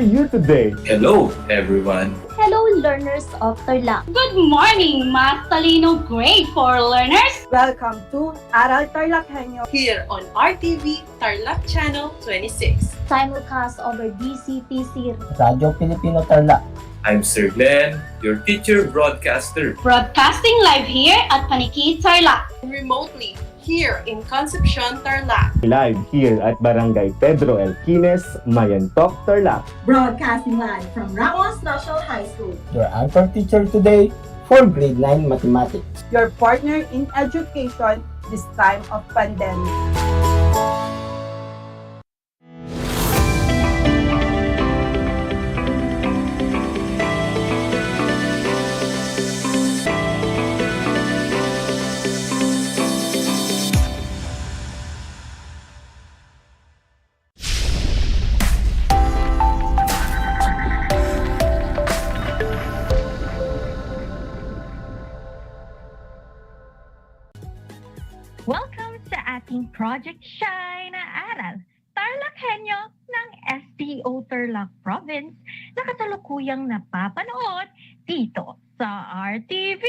you today? Hello, everyone. Hello, learners of Tarlac. Good morning, Mas Talino Grade 4 learners! Welcome to Aral TarlakHenyo here on RTV Tarlac Channel 26. Simulcast over DCTC. Radyo Pilipino Tarlac. I'm Sir Glenn, your teacher broadcaster. Broadcasting live here at Paniki Tarlac. Remotely here in Concepcion, Tarlac. Live here at Barangay Pedro Elquines, Mayantok, Tarlac. Broadcasting live from Ramos National High School. Your anchor teacher today for grade 9 mathematics. Your partner in education this time of pandemic. Welcome sa ating Project Shine na Aral TarlakHenyo ng STO Tarlac Province na kasalukuyang napapanood dito sa RTV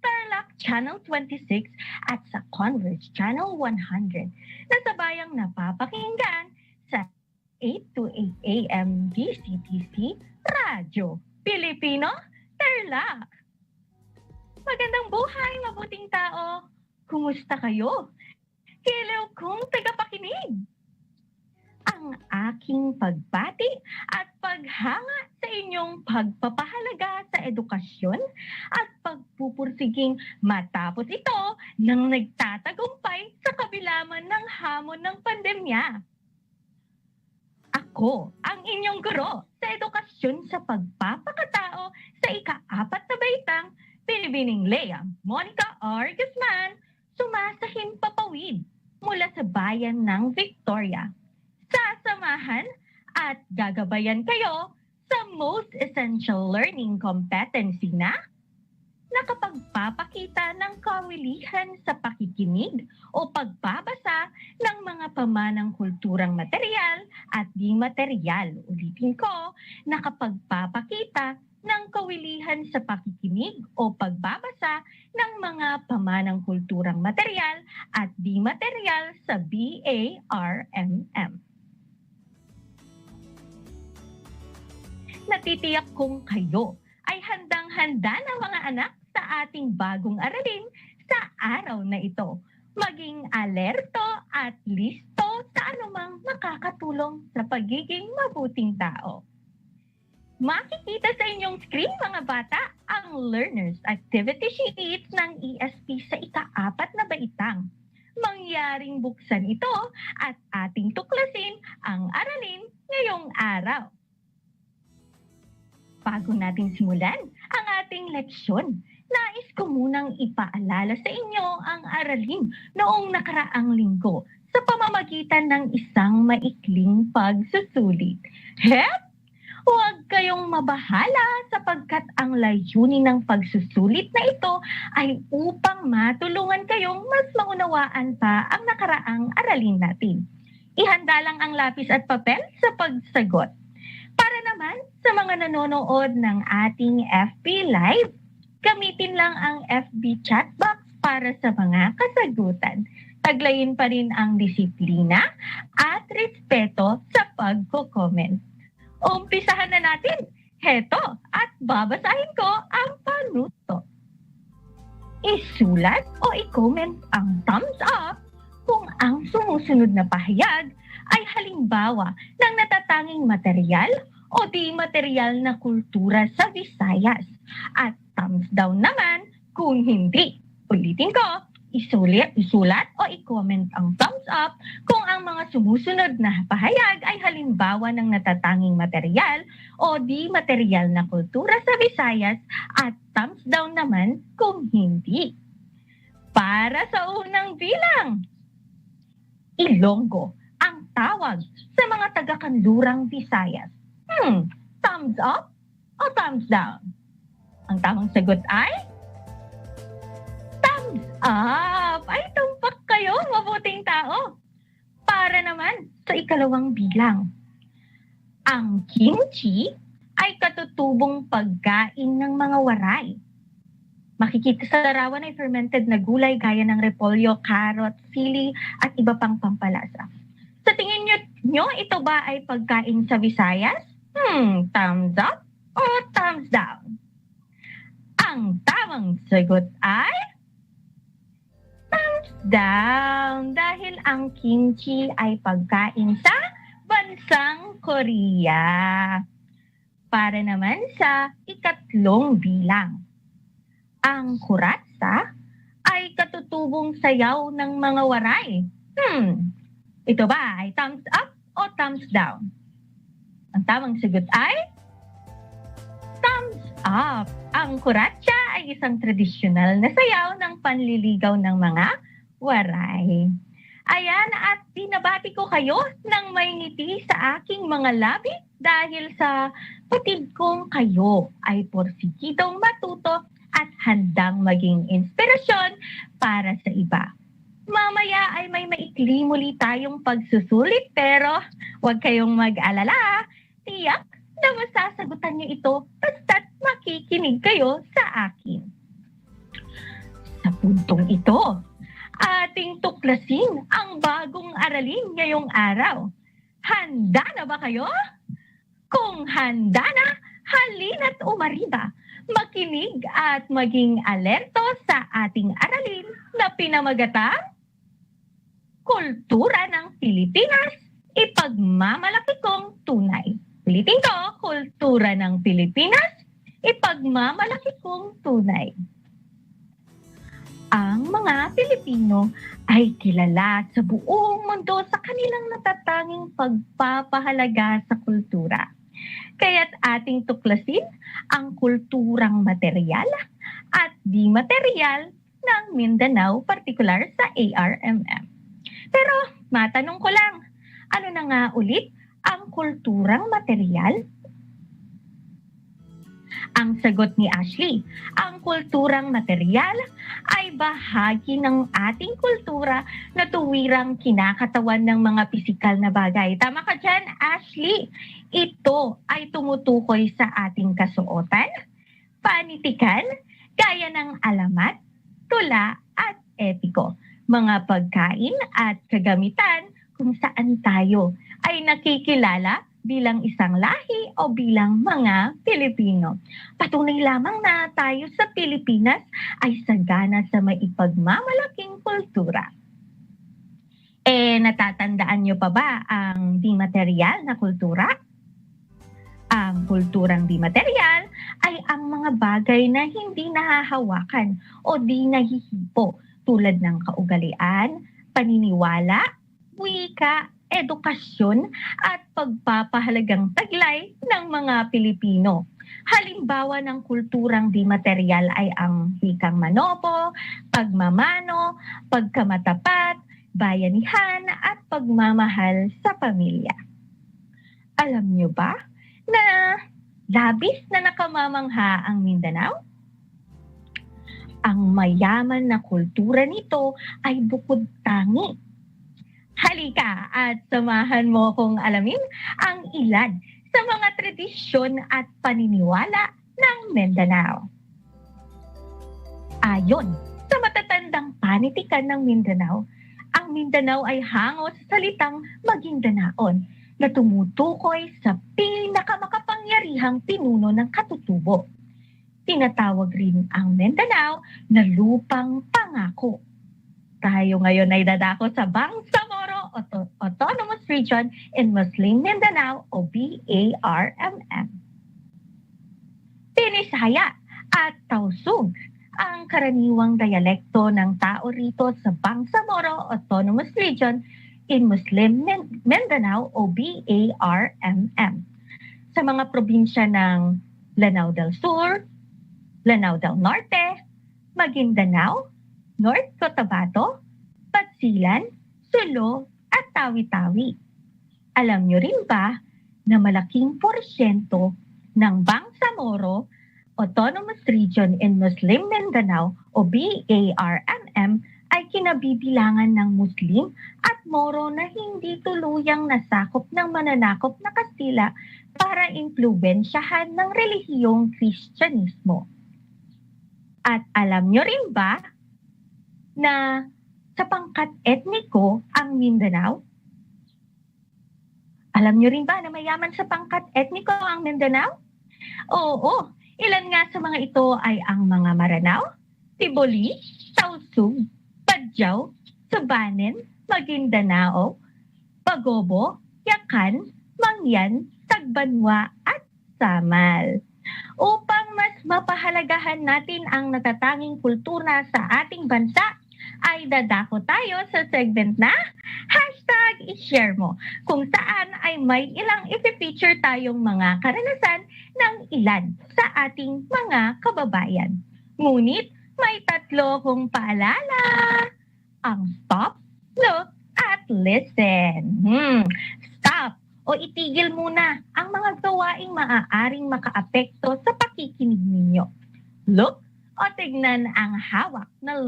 Tarlac Channel 26 at sa Converge Channel 100 na sabayang napapakinggan sa 8 to 8 a.m. DCTC Radyo Pilipino Tarlac. Magandang buhay, mabuting tao! Kumusta kayo? Hello kong tagapakinig! Ang aking pagbati at paghanga sa inyong pagpapahalaga sa edukasyon at pagpupursiging matapos ito nang nagtatagumpay sa kabila man ng hamon ng pandemya. Ako ang inyong guro sa edukasyon sa pagpapakatao sa ika-4 na baitang Pinibining Lea, Monica R. Guzman, sumasahin papawid mula sa bayan ng Victoria. Sasamahan at gagabayan kayo sa Most Essential Learning Competency na nakapagpapakita ng kawilihan sa pakikinig o pagbabasa ng mga pamanang kulturang material at di material. Ulitin ko, nakapagpapakita ng kawilihan sa pakikinig o pagbabasa ng mga pamanang kulturang material at di material sa BARMM. Natitiyak kong kayo ay handang-handa na mga anak sa ating bagong aralin sa araw na ito. Maging alerto at listo sa anumang makakatulong sa pagiging mabuting tao. Makikita sa inyong screen mga bata ang Learners Activity Sheets ng ESP sa ika-4 na baitang. Mangyaring buksan ito at ating tuklasin ang aralin ngayong araw. Bago natin simulan ang ating leksyon, nais ko munang ipaalala sa inyo ang aralin noong nakaraang linggo sa pamamagitan ng isang maikling pagsusulit. Hep! Huwag kayong mabahala sapagkat ang layunin ng pagsusulit na ito ay upang matulungan kayong mas maunawaan pa ang nakaraang aralin natin. Ihanda lang ang lapis at papel sa pagsagot. Para naman sa mga nanonood ng ating FB Live, gamitin lang ang FB chat box para sa mga kasagutan. Taglayin pa rin ang disiplina at respeto sa pagko-comment. Umpisahan na natin. Heto, at babasahin ko ang panuto. Isulat o i-comment ang thumbs up kung ang sumusunod na pahayag ay halimbawa ng natatanging material o di material na kultura sa Visayas. At thumbs down naman kung hindi. Ulitin ko, isulat o i-comment ang thumbs up kung ang mga sumusunod na pahayag ay halimbawa ng natatanging material o di material na kultura sa Visayas at thumbs down naman kung hindi. Para sa unang bilang, Ilonggo ang tawag sa mga taga-kanlurang Visayas. Thumbs up o thumbs down? Ang tamang sagot ay thumbs up! Ay, tumpak kayo, mabuting tao! Para naman sa ikalawang bilang. Ang kimchi ay katutubong pagkain ng mga waray. Makikita sa larawan ay fermented na gulay gaya ng repolyo, carrot, sili at iba pang pampalasa. Sa tingin nyo ito ba ay pagkain sa Visayas? Thumbs up o thumbs down? Ang tamang sagot ay thumbs down dahil ang kimchi ay pagkain sa bansang Korea. Para naman sa ikatlong bilang. Ang kuratsa ay katutubong sayaw ng mga waray. Ito ba ay thumbs up o thumbs down? Ang tamang sagot ay thumbs up. Ang kuratsa ay isang tradisyonal na sayaw ng panliligaw ng mga waray. Ayan, at binabati ko kayo ng may ngiti sa aking mga labi dahil sa patid kong kayo ay porsikidong matuto at handang maging inspirasyon para sa iba. Mamaya ay may maikli muli tayong pagsusulit pero huwag kayong mag-alala. Tiyak na masasagutan niyo ito basta't makikinig kayo sa akin. Sa puntong ito, ating tuklasin ang bagong aralin ngayong araw. Handa na ba kayo? Kung handa na, halina't umariba. Makinig at maging alerto sa ating aralin na pinamagatang Kultura ng Pilipinas, ipagmamalaki kong tunay. Ulitin ko, Kultura ng Pilipinas, ipagmamalaki kong tunay. Ang mga Pilipino ay kilala sa buong mundo sa kanilang natatanging pagpapahalaga sa kultura. Kaya't ating tuklasin ang kulturang material at di material ng Mindanao, partikular sa ARMM. Pero matanong ko lang, ano na nga ulit ang kulturang material? Ang sagot ni Ashley, ang kulturang material ay bahagi ng ating kultura na tuwirang kinakatawan ng mga pisikal na bagay. Tama ka dyan, Ashley. Ito ay tumutukoy sa ating kasuotan, panitikan, gaya ng alamat, tula at etiko. Mga pagkain at kagamitan kung saan tayo ay nakikilala bilang isang lahi o bilang mga Pilipino. Patunay lamang na tayo sa Pilipinas ay sagana sa maipagmamalaking kultura. Natatandaan nyo pa ba ang di material na kultura? Ang kulturang di material ay ang mga bagay na hindi nahahawakan o di nahihipo tulad ng kaugalian, paniniwala, wika, edukasyon at pagpapahalagang taglay ng mga Pilipino. Halimbawa ng kulturang di material ay ang wikang manobo, pagmamano, pagkamatapat, bayanihan at pagmamahal sa pamilya. Alam niyo ba na labis na nakamamangha ang Mindanao? Ang mayaman na kultura nito ay bukod tangi. Halika at samahan mo kong alamin ang ilan sa mga tradisyon at paniniwala ng Mindanao. Ayon sa matatandang panitikan ng Mindanao, ang Mindanao ay hango sa salitang Magindanaon na tumutukoy sa pinakamakapangyarihang pinuno ng katutubo. Tinatawag rin ang Mindanao na lupang pangako. Tayo ngayon ay dadako sa Bangsamoro Autonomous Region in Muslim Mindanao o BARMM. Pinisaya at Tausug ang karaniwang dialekto ng tao rito sa Bangsamoro Autonomous Region in Muslim Mindanao o BARMM. Sa mga probinsya ng Lanao del Sur, Lanao del Norte, Maguindanao, North Cotabato, Patsilan, Sulu at Tawi-Tawi. Alam nyo rin ba na malaking porsyento ng Bangsamoro Autonomous Region in Muslim Mindanao o BARMM ay kinabibilangan ng Muslim at Moro na hindi tuluyang nasakop ng mananakop na Kastila para impluwensyahan ng relihiyong Kristyanismo. At alam nyo rin ba na sa pangkat etniko ang Mindanao? Alam nyo rin ba na mayaman sa pangkat etniko ang Mindanao? Oo, ilan nga sa mga ito ay ang mga Maranao, Tiboli, Tausug, Badyaw, Subanen, Maguindanao, Bagobo, Yakan, Mangyan, Tagbanwa at Samal. Upang mas mapahalagahan natin ang natatanging kultura sa ating bansa, ay dadako tayo sa segment na #ishare mo, kung saan ay may ilang i-feature tayong mga karanasan ng ilan sa ating mga kababayan. Ngunit may 3 kong paalala. Ang stop, look, at listen. Stop o itigil muna ang mga gawaing maaaring makaapekto sa pakikinig ninyo. Look o tignan ang hawak na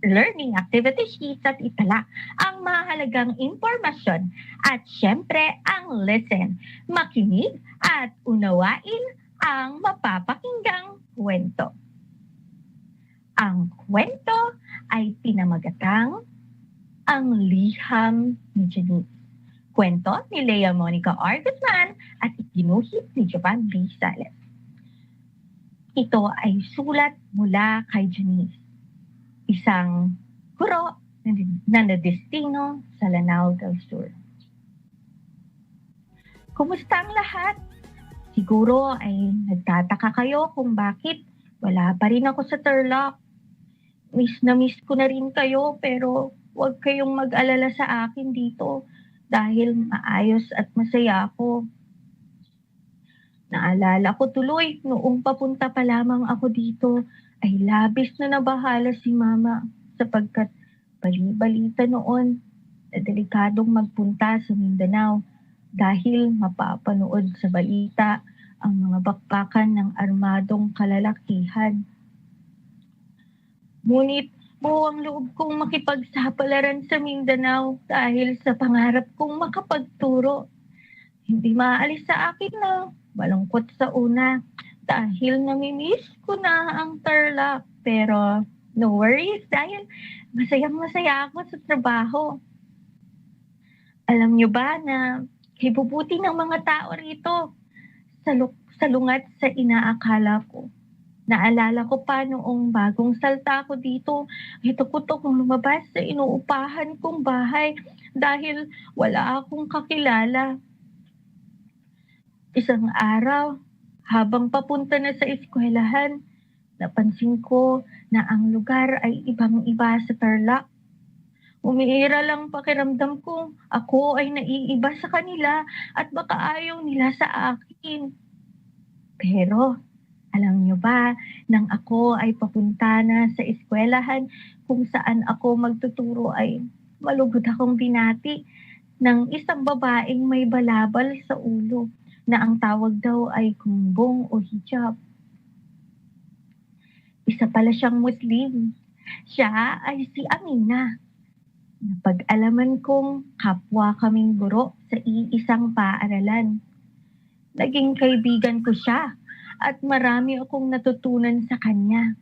learning activity sheets at itala ang mahalagang impormasyon. At syempre ang listen, makinig at unawain ang mapapakinggang kwento. Ang kwento ay pinamagatang Ang Liham ni Janice. Kwento ni Lea Monica R. Guzman at iginuhit ni Jovan B. Sales. Ito ay sulat mula kay Janice, isang guro na nadestino sa Lanao del Sur. Kumusta ang lahat? Siguro ay nagtataka kayo kung bakit wala pa rin ako sa Tarlac. Miss na miss ko na rin kayo, pero huwag kayong mag-alala sa akin dito dahil maayos at masaya ako. Naalala ko tuloy noong papunta pa lamang ako dito ay labis na nabahala si Mama sapagkat bali-balita noon na delikadong magpunta sa Mindanao dahil mapapanood sa balita ang mga bakbakan ng armadong kalalakihan. Ngunit buwang loob kong makipagsapalaran sa Mindanao dahil sa pangarap kong makapagturo. Hindi maalis sa akin na malungkot sa una dahil namimiss ko na ang Tarlac. Pero no worries dahil masayang-masaya ako sa trabaho. Alam nyo ba na hibubuti ng mga tao rito salungat sa inaakala ko. Naalala ko pa noong bagong salta ko dito, takot akong lumabas sa inuupahan kong bahay dahil wala akong kakilala. Isang araw, habang papunta na sa eskwelahan, napansin ko na ang lugar ay ibang-iba sa Tarlac. Umiira lang pakiramdam ko, ako ay naiiba sa kanila at baka ayaw nila sa akin. Pero alam nyo ba, nang ako ay papunta na sa eskwelahan kung saan ako magtuturo ay malugod akong binati ng isang babaeng may balabal sa ulo na ang tawag daw ay kumbong o hijab. Isa pala siyang Muslim. Siya ay si Amina. Napag-alaman kong kapwa kaming guro sa iisang paaralan. Naging kaibigan ko siya at marami akong natutunan sa kanya.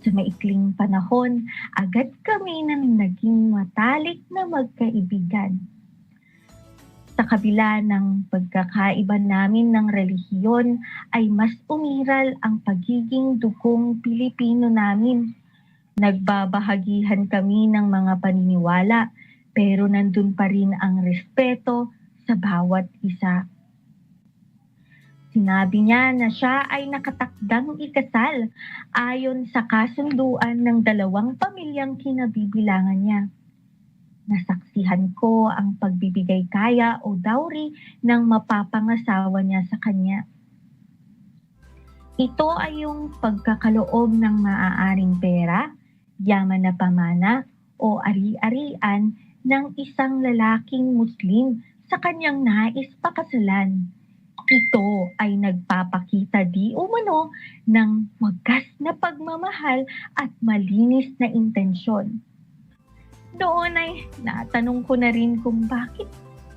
Sa maikling panahon, agad kami nang naging matalik na magkaibigan. Sa kabila ng pagkakaiba namin ng relihiyon, ay mas umiral ang pagiging dugong Pilipino namin. Nagbabahagihan kami ng mga paniniwala, pero nandun pa rin ang respeto sa bawat isa. Sinabi niya na siya ay nakatakdang ikasal ayon sa kasunduan ng 2 pamilyang kinabibilangan niya. Nasaksihan ko ang pagbibigay kaya o dowry ng mapapangasawa niya sa kanya. Ito ay yung pagkakaloob ng maaaring pera, yaman na pamana o ari-arian ng isang lalaking Muslim sa kanyang nais pakasalan. Ito ay nagpapakita di umano ng wagas na pagmamahal at malinis na intensyon. Doon ay natanong ko na rin kung bakit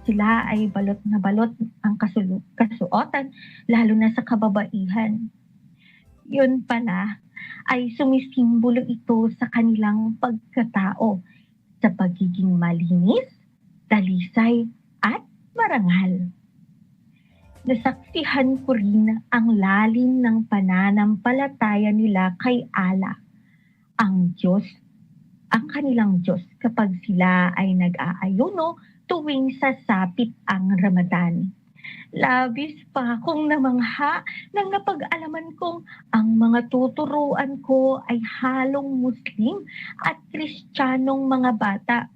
sila ay balot na balot ang kasuotan, lalo na sa kababaihan. Yun pala ay sumisimbolo ito sa kanilang pagkatao, sa pagiging malinis, dalisay at marangal. Nasaksihan ko rin ang lalim ng pananampalataya nila kay Allah, ang Diyos, ang kanilang Diyos kapag sila ay nag-aayuno tuwing sasapit ang Ramadan. Labis pa akong namangha nang napag-alaman kong ang mga tuturuan ko ay halong Muslim at Kristiyanong mga bata.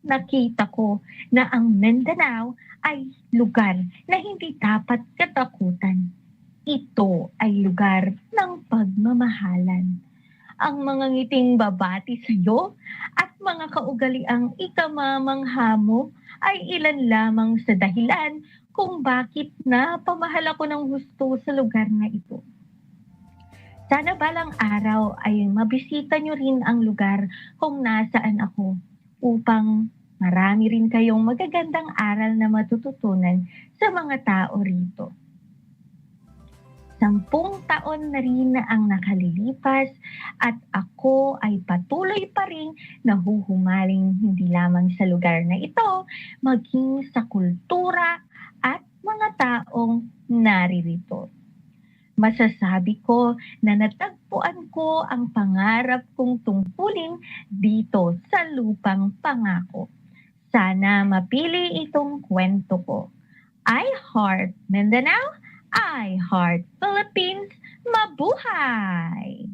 Nakita ko na ang Mindanao ay lugar na hindi dapat katakutan. Ito ay lugar ng pagmamahalan. Ang mga ngiting babati sa iyo at mga kaugaliang ikamamangha mo ay ilan lamang sa dahilan kung bakit napamahal ako ng husto sa lugar na ito. Sana balang araw ay mabisita nyo rin ang lugar kung nasaan ako upang marami rin kayong magagandang aral na matututunan sa mga tao rito. 10 taon na rin ang nakalilipas at ako ay patuloy pa rin nahuhumaling hindi lamang sa lugar na ito, maging sa kultura at mga taong naririto. Masasabi ko na natagpuan ko ang pangarap kong tungkulin dito sa lupang pangako. Sana mapili itong kwento ko. I Heart Mindanao, I Heart Philippines, mabuhay!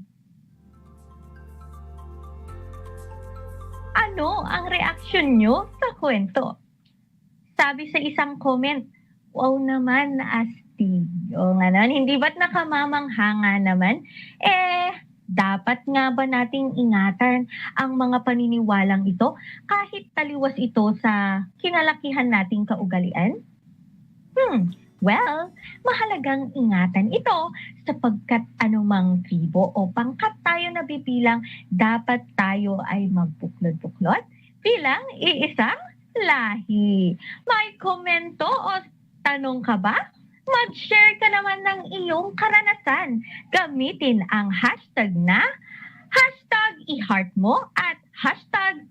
Ano ang reaksyon nyo sa kwento? Sabi sa isang comment, wow naman astig. O nga naman, hindi ba't nakamamangha naman? Dapat nga ba nating ingatan ang mga paniniwalang ito kahit taliwas ito sa kinalakihan nating kaugalian? Well, mahalagang ingatan ito sapagkat anumang tribo o pangkat tayo nabibilang, dapat tayo ay magbuklod-buklod bilang iisang lahi. May komento o tanong ka ba? Mag-share ka naman ng iyong karanasan. Gamitin ang hashtag na #iHeartMo at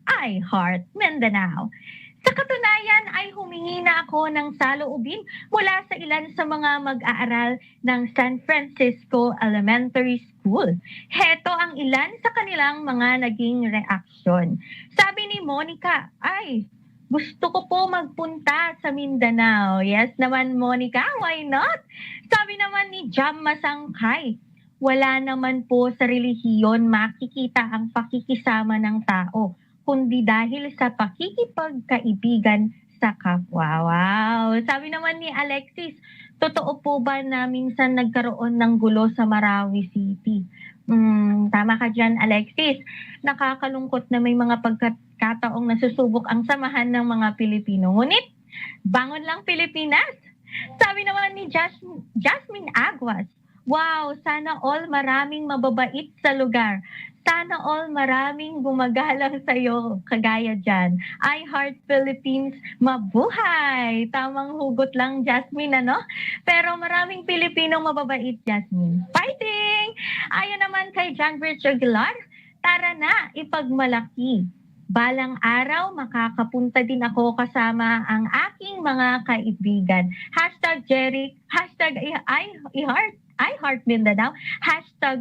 #iHeartMindanao. Sa katunayan ay humingi na ako ng saloobin mula sa ilan sa mga mag-aaral ng San Francisco Elementary School. Heto ang ilan sa kanilang mga naging reaksyon. Sabi ni Monica, gusto ko po magpunta sa Mindanao. Yes naman, Monica, why not? Sabi naman ni Jam Masangkay, wala naman po sa relihiyon makikita ang pakikisama ng tao, kundi dahil sa pakikipagkaibigan sa kapwa. Wow! Sabi naman ni Alexis, totoo po ba na minsan nagkaroon ng gulo sa Marawi City? Tama ka dyan, Alexis. Nakakalungkot na may mga pagkakataong nasusubok ang samahan ng mga Pilipino. Ngunit, bangon lang Pilipinas! Sabi naman ni Jasmine Aguas, wow, sana all maraming mababait sa lugar. Sana all maraming gumagalang sa'yo, kagaya dyan. I Heart Philippines, mabuhay! Tamang hugot lang, Jasmine, ano? Pero maraming Pilipinong mababait, Jasmine. Fighting! Ayon naman kay John Rich Aguilar, tara na, ipagmalaki. Balang araw, makakapunta din ako kasama ang aking mga kaibigan. #Jerry, #iHeartMindanao,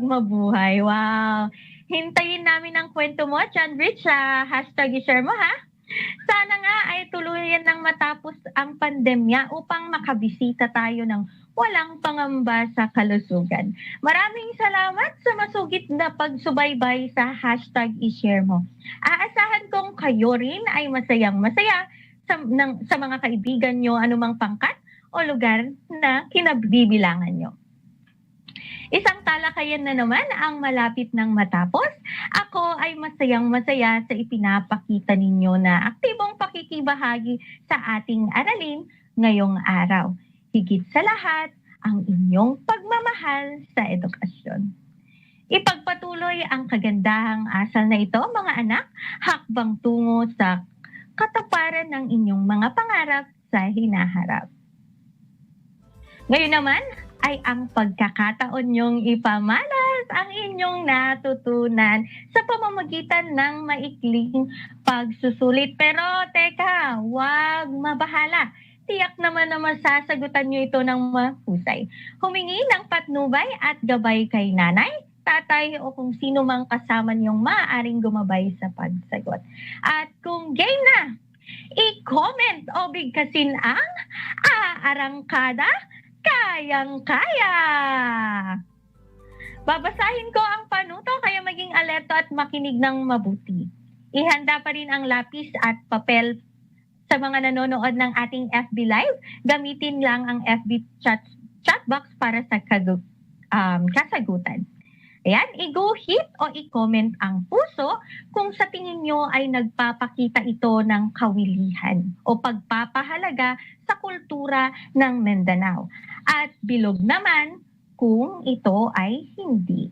#mabuhay. Wow! Hintayin namin ang kwento mo, John Rich, sa #ishare mo, ha? Sana nga ay tuluyan ng matapos ang pandemya upang makabisita tayo ng walang pangamba sa kalusugan. Maraming salamat sa masugid na pagsubaybay sa #ishare mo. Aasahan kong kayo rin ay masayang-masaya sa mga kaibigan nyo anumang pangkat o lugar na kinabibilangan nyo. Isang talakayan na naman ang malapit ng matapos. Ako ay masayang-masaya sa ipinapakita ninyo na aktibong pakikibahagi sa ating aralin ngayong araw. Higit sa lahat, ang inyong pagmamahal pagmamahal sa edukasyon. Ipagpatuloy ang kagandahang asal na ito, mga anak, hakbang tungo sa katuparan ng inyong mga pangarap sa hinaharap. Ngayon naman ay ang pagkakataon niyong ipamalas ang inyong natutunan sa pamamagitan ng maikling pagsusulit. Pero teka, huwag mabahala. Tiyak naman na masasagutan niyo ito ng mahusay. Humingi ng patnubay at gabay kay nanay, tatay o kung sino mang kasama niyong maaaring gumabay sa pagsagot. At kung game na, i-comment o bigkasin ang aarangkada kayang-kaya. Babasahin ko ang panuto kaya maging alerto at makinig ng mabuti. Ihanda pa rin ang lapis at papel sa mga nanonood ng ating FB Live. Gamitin lang ang FB chat box para sa kasagutan. Ayan, i-go-hit o i-comment ang puso kung sa tingin nyo ay nagpapakita ito ng kawilihan o pagpapahalaga sa kultura ng Mindanao. At bilog naman kung ito ay hindi.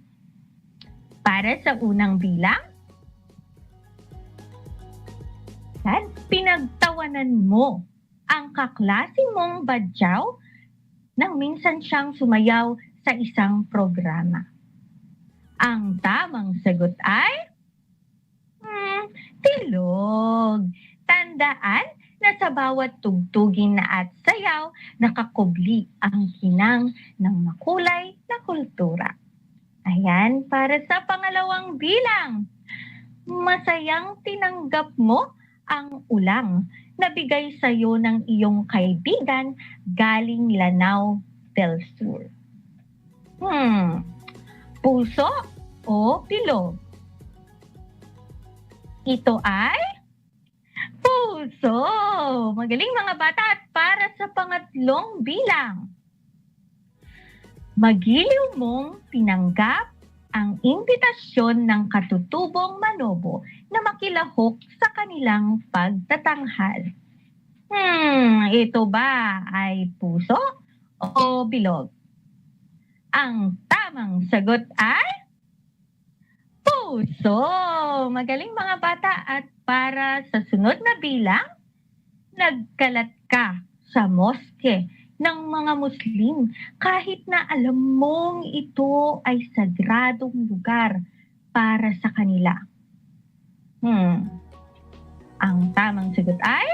Para sa unang bilang, pinagtawanan mo ang kaklase mong badyaw nang minsan siyang sumayaw sa isang programa. Ang tamang sagot ay tilog. Tandaan na sa bawat tugtugin na at sayaw, nakakubli ang kinang ng makulay na kultura. Ayan, para sa pangalawang bilang, masayang tinanggap mo ang ulang na bigay sa iyo ng iyong kaibigan galing Lanao del Sur. Puso o bilog? Ito ay puso. Magaling mga bata. At para sa pangatlong bilang, magiliw mong tinanggap ang imbitasyon ng katutubong manobo na makilahok sa kanilang pagtatanghal. Ito ba ay puso o bilog? Ang tamang sagot ay puso. Magaling mga bata. At para sa sunod na bilang, nagkalat ka sa moske ng mga Muslim kahit na alam mong ito ay sagradong lugar para sa kanila. Ang tamang sagot ay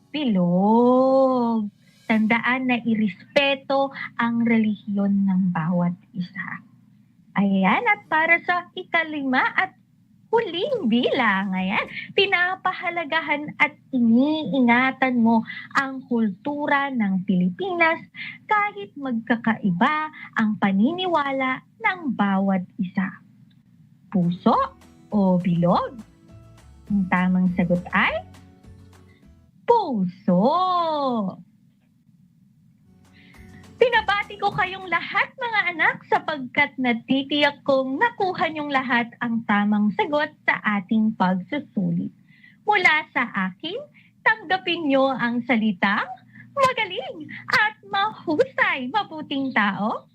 bilog. Tandaan na irespeto ang relihiyon ng bawat isa. Ayan, at para sa ikalima at huling bilang, ayan, pinapahalagahan at iniingatan mo ang kultura ng Pilipinas kahit magkakaiba ang paniniwala ng bawat isa. Puso o bilog? Ang tamang sagot ay puso. Pinabati ko kayong lahat mga anak sapagkat natitiyak kong nakuha niyong lahat ang tamang sagot sa ating pagsusulit. Mula sa akin, tanggapin niyo ang salitang magaling at mahusay, mabuting tao.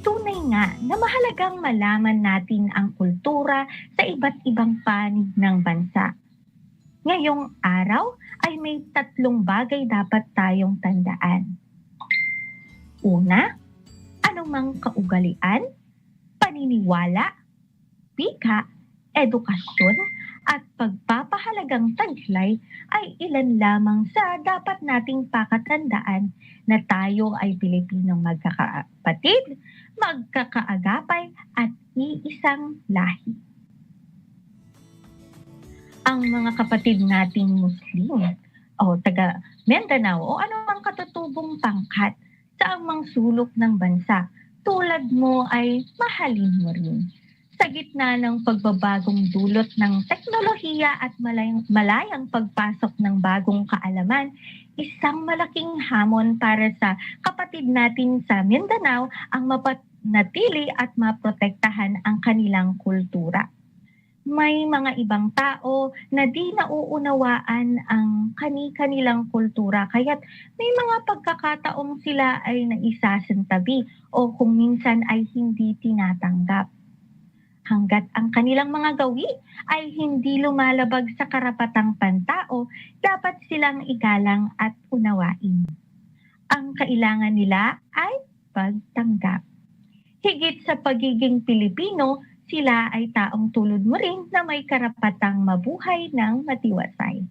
Tunay nga na mahalagang malaman natin ang kultura sa iba't ibang panig ng bansa. Ngayong araw ay may 3 bagay dapat tayong tandaan. Una, anumang kaugalian, paniniwala, wika, edukasyon at pagpapahalagang taglay ay ilan lamang sa dapat nating pakatandaan na tayo ay Pilipinong magkakapatid, magkakaagapay at iisang lahi. Ang mga kapatid nating Muslim o taga Mindanao o anumang katutubong pangkat sa amang sulok ng bansa, tulad mo ay mahalin mo rin. Sa gitna ng pagbabagong dulot ng teknolohiya at malayang pagpasok ng bagong kaalaman, isang malaking hamon para sa kapatid natin sa Mindanao ang mapanatili at maprotektahan ang kanilang kultura. May mga ibang tao na di nauunawaan ang kani-kanilang kultura kaya't may mga pagkakataong sila ay naisasantabi o kung minsan ay hindi tinatanggap. Hanggat ang kanilang mga gawi ay hindi lumalabag sa karapatang pantao, dapat silang igalang at unawain. Ang kailangan nila ay pagtanggap. Higit sa pagiging Pilipino, sila ay taong tulad mo rin na may karapatang mabuhay ng matiwasay.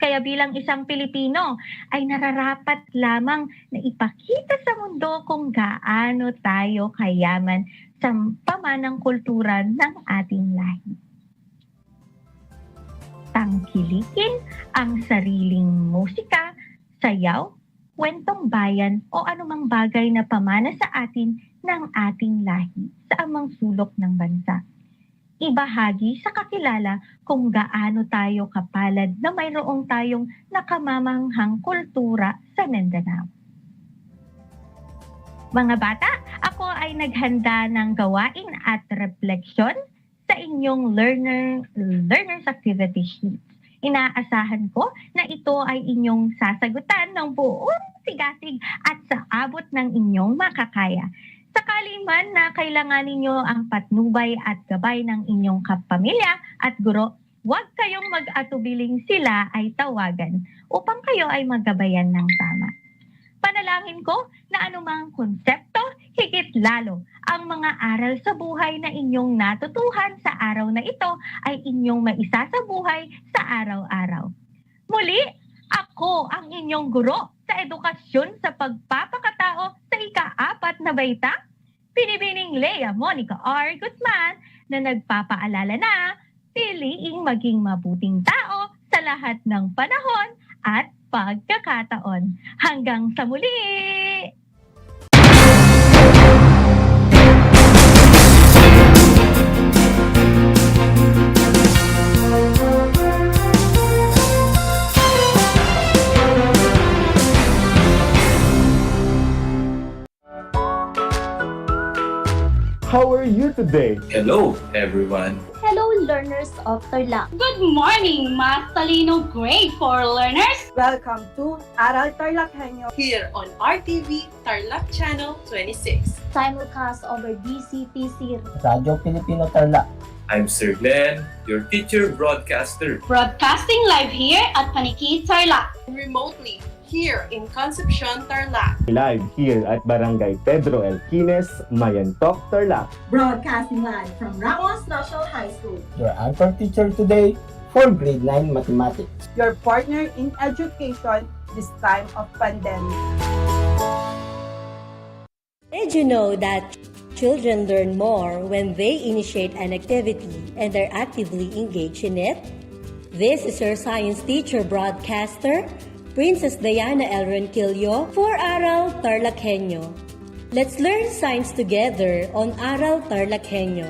Kaya bilang isang Pilipino ay nararapat lamang na ipakita sa mundo kung gaano tayo kayaman sa pamanang kultura ng ating lahi. Tangkilikin ang sariling musika, sayaw, kwentong bayan o anumang bagay na pamana sa atin ng ating lahi sa amang sulok ng bansa. Ibahagi sa kakilala kung gaano tayo kapalad na mayroong tayong nakamamanghang kultura sa Mindanao. Mga bata, ako ay naghanda ng gawain at refleksyon sa inyong learners activity sheets. Inaasahan ko na ito ay inyong sasagutan ng buong sigasig at sa abot ng inyong makakaya. Sakali man na kailangan ninyo ang patnubay at gabay ng inyong kapamilya at guro, huwag kayong mag-atubiling sila ay tawagan upang kayo ay magabayan ng tama. Panalangin ko na anumang konsepto, higit lalo ang mga aral sa buhay na inyong natutuhan sa araw na ito ay inyong maisasabuhay sa araw-araw. Muli, ako ang inyong guro sa edukasyon sa pagpapakatao sa ika-4 na baita, Binibining Lea Monica R. Guzman na nagpapaalala na piliing maging mabuting tao sa lahat ng panahon at pagkakataon. Hanggang sa muli! How are you today? Hello, everyone. Hello, learners of Tarlac. Good morning, Mas Talino Grade 4 learners! Welcome to Aral TarlakHenyo. Here on RTV Tarlac Channel 26. Simulcast over DCTC. Radyo Pilipino Tarlac. I'm Sir Glenn, your teacher broadcaster. Broadcasting live here at Paniki Tarlac. Remotely here in Concepcion, Tarlac. Live here at Barangay Pedro Elquines, Mayantok, Tarlac. Broadcasting live from Ramos National High School. Your anchor teacher today for grade 9 mathematics. Your partner in education this time of pandemic. Did you know that children learn more when they initiate an activity and are actively engaged in it? This is your science teacher broadcaster, Princess Diana L. Ronquillo for Aral TarlakHenyo. Let's learn science together on Aral TarlakHenyo.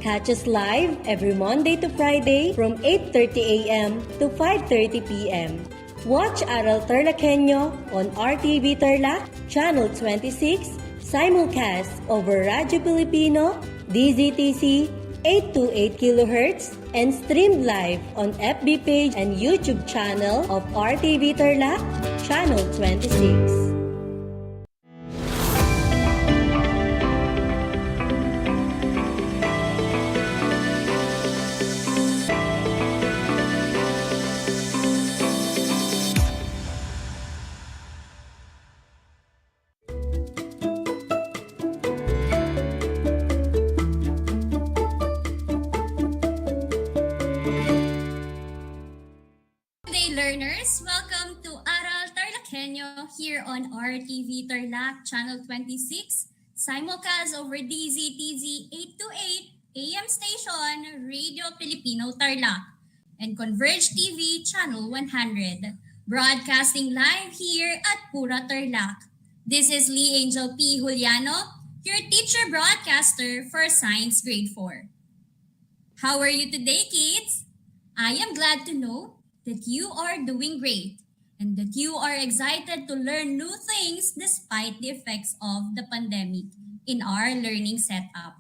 Catch us live every Monday to Friday from 8:30 a.m. to 5:30 p.m. Watch Aral TarlakHenyo on RTV Tarlac, Channel 26, simulcast over Radyo Pilipino, DZTC 828 kHz, and streamed live on FB page and YouTube channel of RTV Tarlac, Channel 26. Learners, welcome to Aral TarlakHenyo here on RTV Tarlac, Channel 26, simulcast over DZTZ 828 AM station, Radio Filipino Tarlac, and Converge TV Channel 100, broadcasting live here at Pura Tarlac. This is Lee Angel P. Juliano, your teacher broadcaster for Science Grade 4. How are you today, kids? I am glad to know that you are doing great and that you are excited to learn new things despite the effects of the pandemic in our learning setup.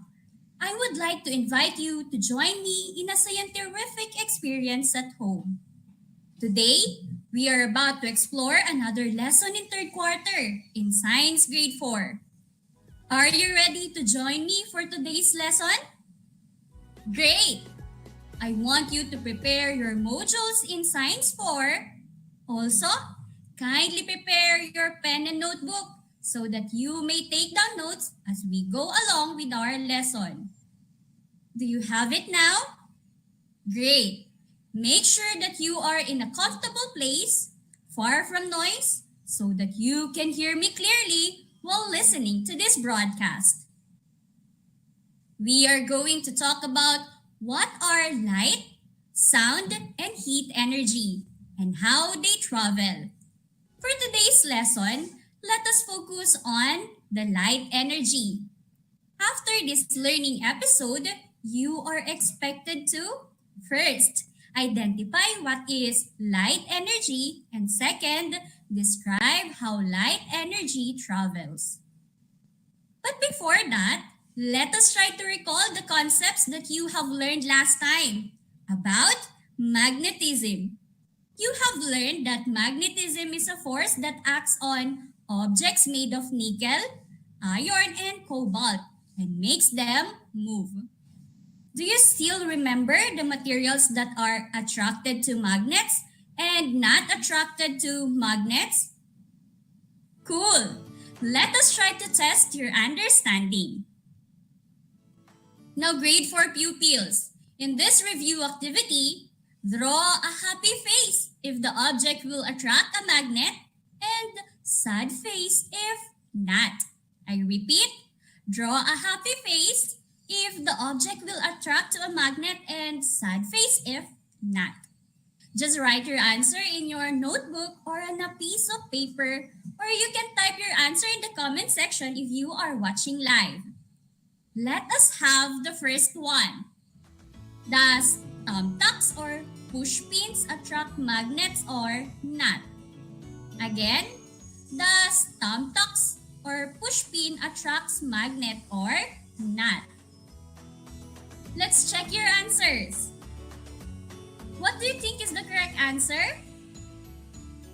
I would like to invite you to join me in a scientific experience at home. Today, we are about to explore another lesson in third quarter in Science Grade 4. Are you ready to join me for today's lesson? Great! I want you to prepare your modules in Science 4. Also, kindly prepare your pen and notebook so that you may take down notes as we go along with our lesson. Do you have it now? Great! Make sure that you are in a comfortable place, far from noise, so that you can hear me clearly while listening to this broadcast. We are going to talk about what are light, sound, and heat energy, and how they travel. For today's lesson, let us focus on the light energy. After this learning episode, you are expected to first, identify what is light energy, and second, describe how light energy travels. But before that, let us try to recall the concepts that you have learned last time about magnetism. You have learned that magnetism is a force that acts on objects made of nickel, iron, and cobalt and makes them move. Do you still remember the materials that are attracted to magnets and not attracted to magnets? Cool! Let us try to test your understanding. Now, grade 4 pupils, in this review activity, draw a happy face if the object will attract a magnet and sad face if not. I repeat, draw a happy face if the object will attract to a magnet and sad face if not. Just write your answer in your notebook or on a piece of paper, or you can type your answer in the comment section if you are watching live. Let us have the first one. Does thumbtacks or pushpins attract magnets or not? Again, does thumbtacks or pushpin attracts magnet or not? Let's check your answers. What do you think is the correct answer?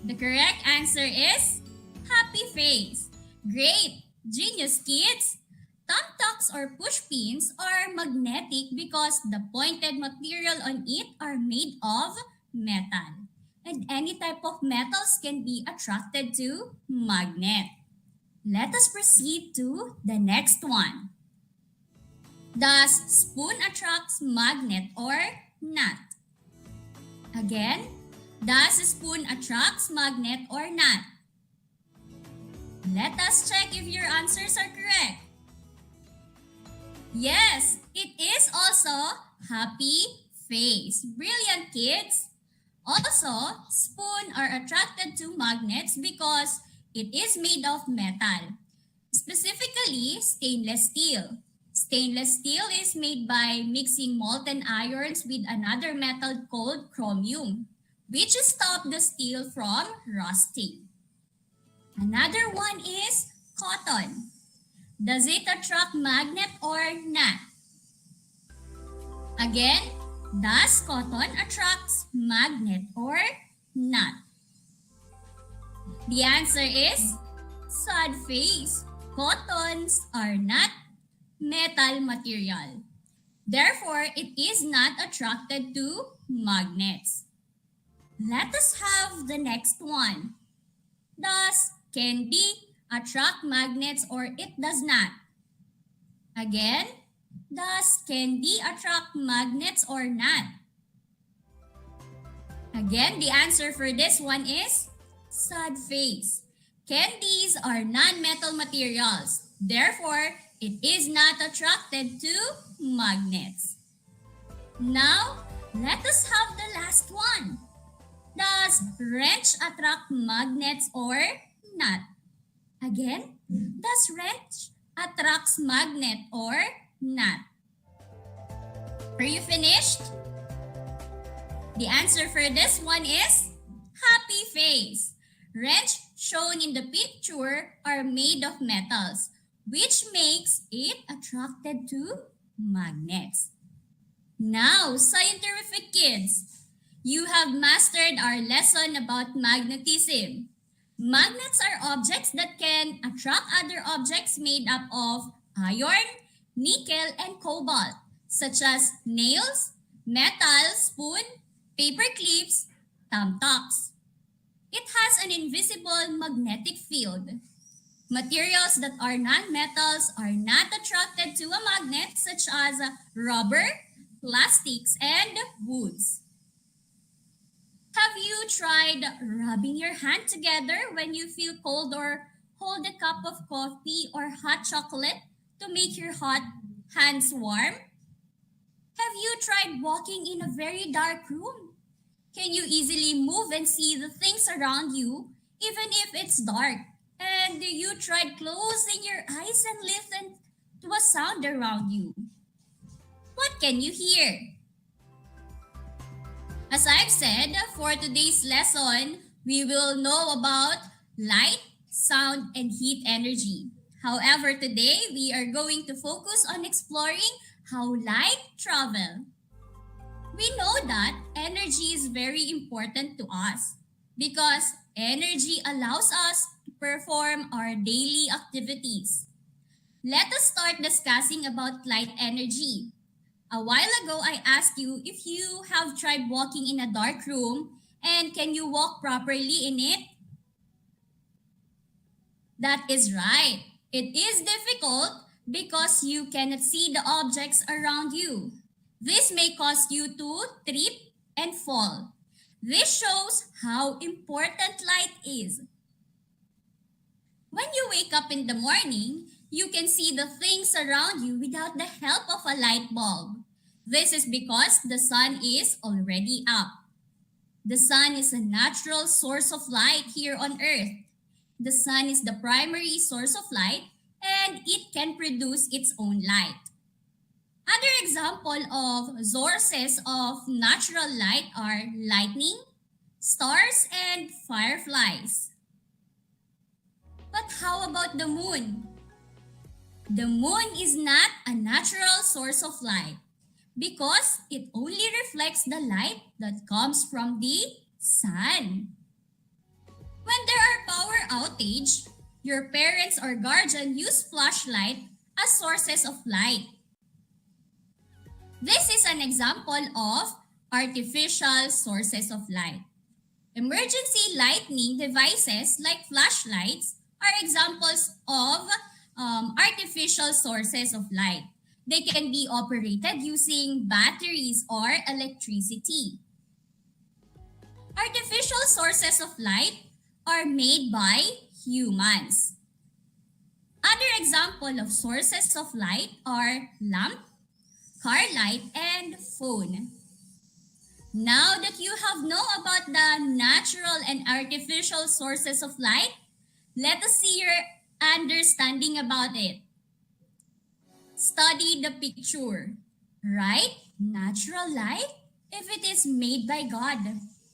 The correct answer is happy face. Great! Genius, kids! Thumbtacks or pushpins are magnetic because the pointed material on it are made of metal. And any type of metals can be attracted to magnet. Let us proceed to the next one. Does spoon attracts magnet or not? Again, does spoon attracts magnet or not? Let us check if your answers are correct. Yes, it is also happy face. Brilliant, kids! Also, spoon are attracted to magnets because it is made of metal, specifically stainless steel. Stainless steel is made by mixing molten irons with another metal called chromium, which stops the steel from rusting. Another one is cotton. Does it attract magnet or not? Again, does cotton attracts magnet or not? The answer is sad face. Cottons are not metal material. Therefore, it is not attracted to magnets. Let us have the next one. Does candy attract magnets or it does not? Again, does candy attract magnets or not? Again, the answer for this one is sad face. Candies are non-metal materials. Therefore, it is not attracted to magnets. Now, let us have the last one. Does wrench attract magnets or not? Again, does wrench attracts magnet or not? Are you finished? The answer for this one is happy face. Wrench shown in the picture are made of metals, which makes it attracted to magnets. Now, scientific kids, you have mastered our lesson about magnetism. Magnets are objects that can attract other objects made up of iron, nickel, and cobalt, such as nails, metal, spoon, paper clips, thumbtacks. It has an invisible magnetic field. Materials that are non-metals are not attracted to a magnet, such as rubber, plastics, and woods. Have you tried rubbing your hand together when you feel cold or hold a cup of coffee or hot chocolate to make your hot hands warm? Have you tried walking in a very dark room? Can you easily move and see the things around you, even if it's dark? And you tried closing your eyes and listen to a sound around you? What can you hear? As I've said, for today's lesson, we will know about light, sound, and heat energy. However, today we are going to focus on exploring how light travels. We know that energy is very important to us because energy allows us to perform our daily activities. Let us start discussing about light energy. A while ago, I asked you if you have tried walking in a dark room and can you walk properly in it? That is right. It is difficult because you cannot see the objects around you. This may cause you to trip and fall. This shows how important light is. When you wake up in the morning, you can see the things around you without the help of a light bulb. This is because the sun is already up. The sun is a natural source of light here on Earth. The sun is the primary source of light and it can produce its own light. Other examples of sources of natural light are lightning, stars, and fireflies. But how about the moon? The moon is not a natural source of light because it only reflects the light that comes from the sun. When there are power outage, your parents or guardian use flashlight as sources of light. This is an example of artificial sources of light. Emergency lighting devices like flashlights are examples of artificial sources of light. They can be operated using batteries or electricity. Artificial sources of light are made by humans. Other examples of sources of light are lamp, car light, and phone. Now that you have known about the natural and artificial sources of light, let us see your understanding about it. Study the picture. Right? Natural light if it is made by God,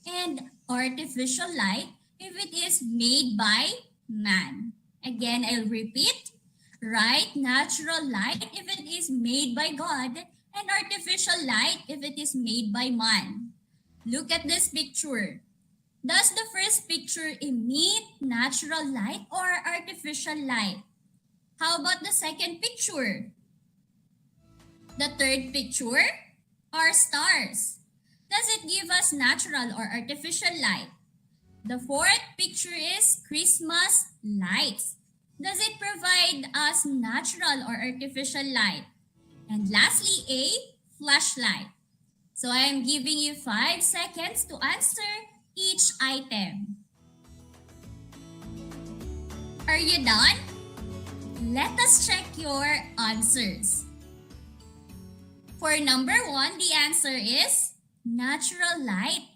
and artificial light if it is made by man. Again, I'll repeat. Right? Natural light if it is made by God, and artificial light if it is made by man. Look at this picture. Does the first picture emit natural light or artificial light? How about the second picture? The third picture are stars. Does it give us natural or artificial light? The fourth picture is Christmas lights. Does it provide us natural or artificial light? And lastly, a flashlight. So I am giving you 5 seconds to answer each item. Are you done? Let us check your answers. For number 1, the answer is natural light.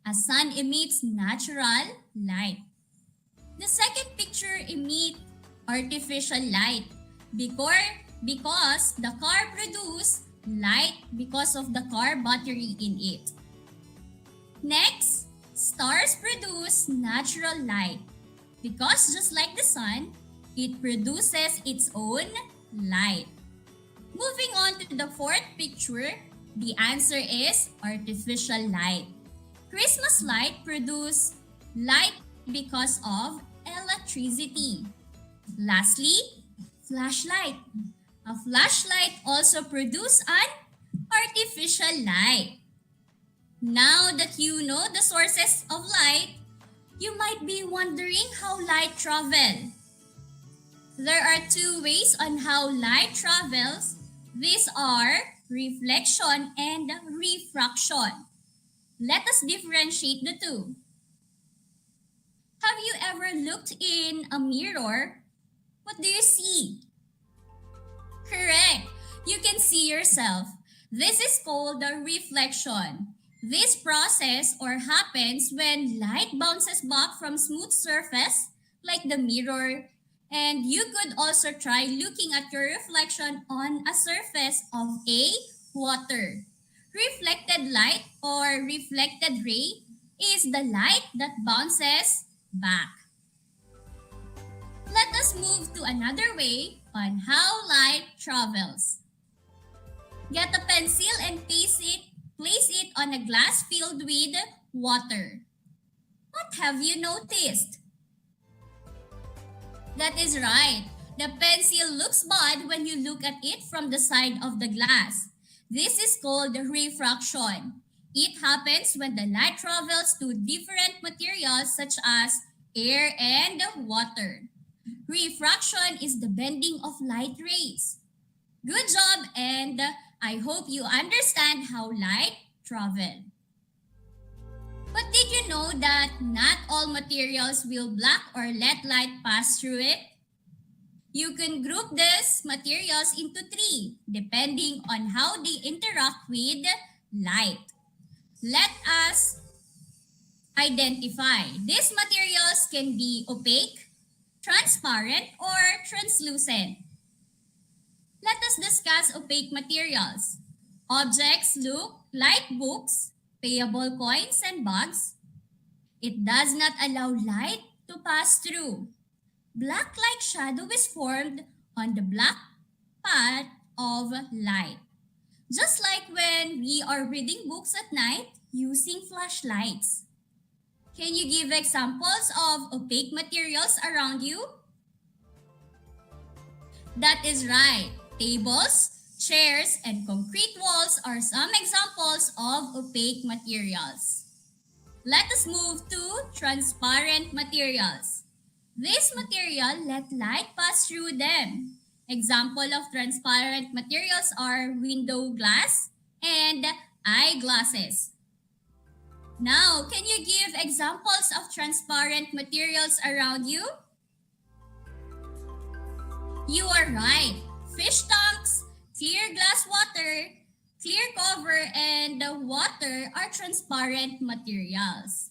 A sun emits natural light. The second picture emits artificial light because the car produces light because of the car battery in it. Next, stars produce natural light because just like the sun, it produces its own light. Moving on to the fourth picture, the answer is artificial light. Christmas light produce light because of electricity. Lastly, flashlight. A flashlight also produce an artificial light. Now that you know the sources of light, you might be wondering how light travel. There are two ways on how light travels. These are reflection and refraction. Let us differentiate the two. Have you ever looked in a mirror? What do you see? Correct. You can see yourself. This is called the reflection. This process happens when light bounces back from smooth surface like the mirror, and you could also try looking at your reflection on a surface of a water. Reflected light or reflected ray is the light that bounces back. Let us move to another way on how light travels. Get a pencil and place it on a glass filled with water. What have you noticed? That is right. The pencil looks bad when you look at it from the side of the glass. This is called refraction. It happens when the light travels to different materials such as air and water. Refraction is the bending of light rays. Good job, and I hope you understand how light travels. But did you know that not all materials will block or let light pass through it? You can group these materials into three depending on how they interact with light. Let us identify. These materials can be opaque, transparent, or translucent. Let us discuss opaque materials. Objects look like books, payable coins, and bags. It does not allow light to pass through. Black-like shadow is formed on the black path of light. Just like when we are reading books at night using flashlights. Can you give examples of opaque materials around you? That is right. Tables, chairs, and concrete walls are some examples of opaque materials. Let us move to transparent materials. This material let light pass through them. Example of transparent materials are window glass and eyeglasses. Now, can you give examples of transparent materials around you? You are right. Fish tanks, clear glass water, clear cover, and water are transparent materials.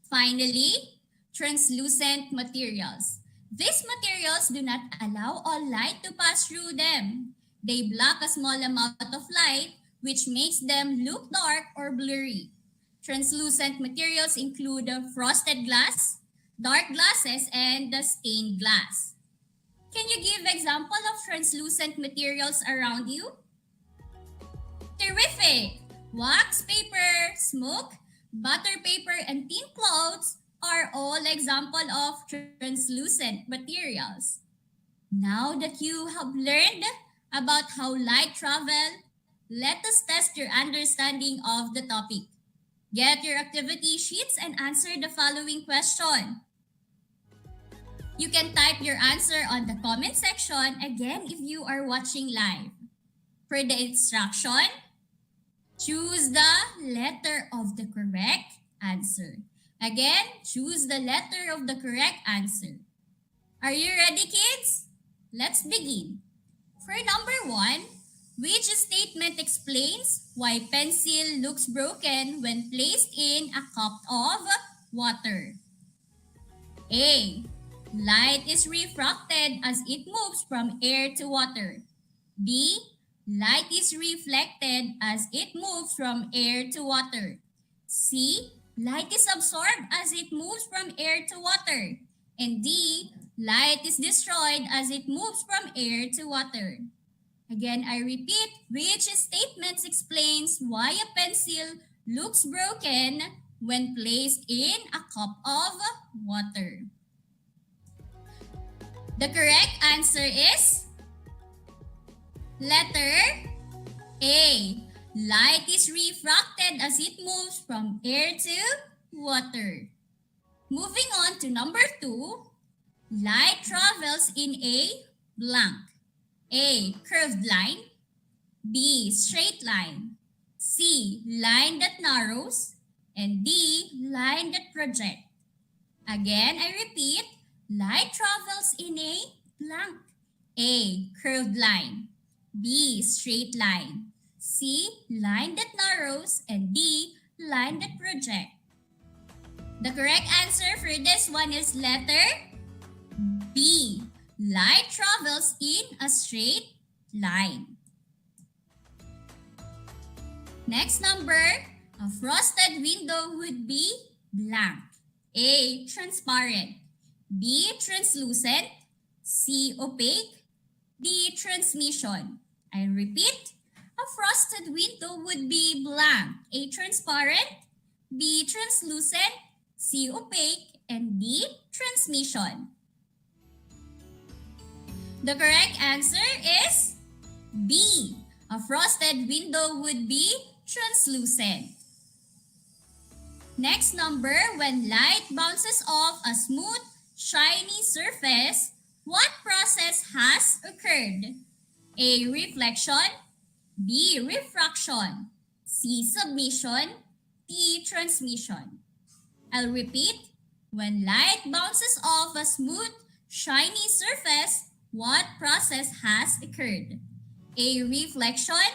Finally, translucent materials. These materials do not allow all light to pass through them. They block a small amount of light, which makes them look dark or blurry. Translucent materials include frosted glass, dark glasses, and stained glass. Can you give example of translucent materials around you? Terrific! Wax paper, smoke, butter paper, and thin clothes are all example of translucent materials. Now that you have learned about how light travels, let us test your understanding of the topic. Get your activity sheets and answer the following question. You can type your answer on the comment section again if you are watching live. For the instruction, choose the letter of the correct answer. Again, choose the letter of the correct answer. Are you ready, kids? Let's begin. For number 1, which statement explains why pencil looks broken when placed in a cup of water? A. Light is refracted as it moves from air to water. B. Light is reflected as it moves from air to water. C. Light is absorbed as it moves from air to water. And D. Light is destroyed as it moves from air to water. Again, I repeat, which statements explains why a pencil looks broken when placed in a cup of water? The correct answer is letter A. Light is refracted as it moves from air to water. Moving on to number 2, light travels in a blank. A. Curved line. B. Straight line. C. Line that narrows. And D. Line that projects. Again, I repeat, light travels in a blank. A. Curved line. B. Straight line. C. Line that narrows. And D. Line that projects. The correct answer for this one is letter B. Light travels in a straight line. Next number, a frosted window would be blank. A. Transparent. B. Translucent. C. Opaque. D. Transmission. I repeat, a frosted window would be blank. A. Transparent. B. Translucent. C. Opaque. And D. Transmission. The correct answer is B. A frosted window would be translucent. Next number, when light bounces off a smooth, shiny surface, what process has occurred? A. Reflection. B. Refraction. C. Submission. D. Transmission. I'll repeat. When light bounces off a smooth, shiny surface, what process has occurred? A. Reflection.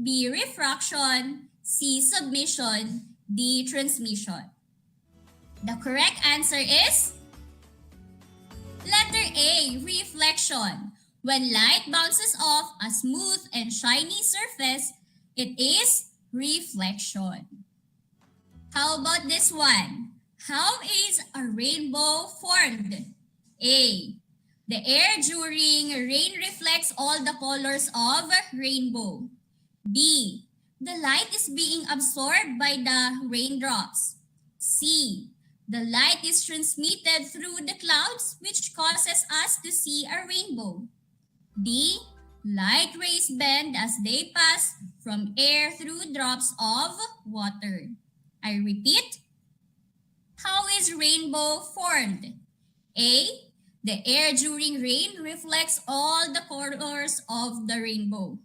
B. Refraction. C. Submission. D. Transmission. The correct answer is letter A. Reflection. When light bounces off a smooth and shiny surface, it is reflection. How about this one? How is a rainbow formed? A. The air during rain reflects all the colors of rainbow. B. The light is being absorbed by the raindrops. C. The light is transmitted through the clouds, which causes us to see a rainbow. D. Light rays bend as they pass from air through drops of water. I repeat. How is rainbow formed? A. The air during rain reflects all the colors of the rainbow.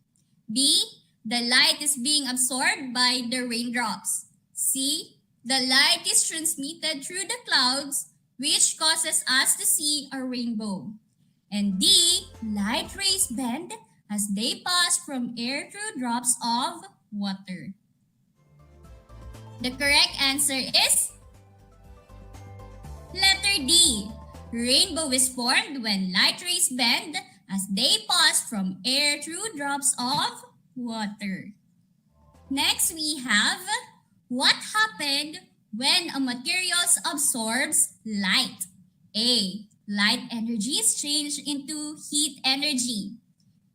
B. The light is being absorbed by the raindrops. C. The light is transmitted through the clouds, which causes us to see a rainbow. And D. Light rays bend as they pass from air through drops of water. The correct answer is letter D. Rainbow is formed when light rays bend as they pass from air through drops of water. Next, we have what happened when a material absorbs light. A. Light energy is changed into heat energy.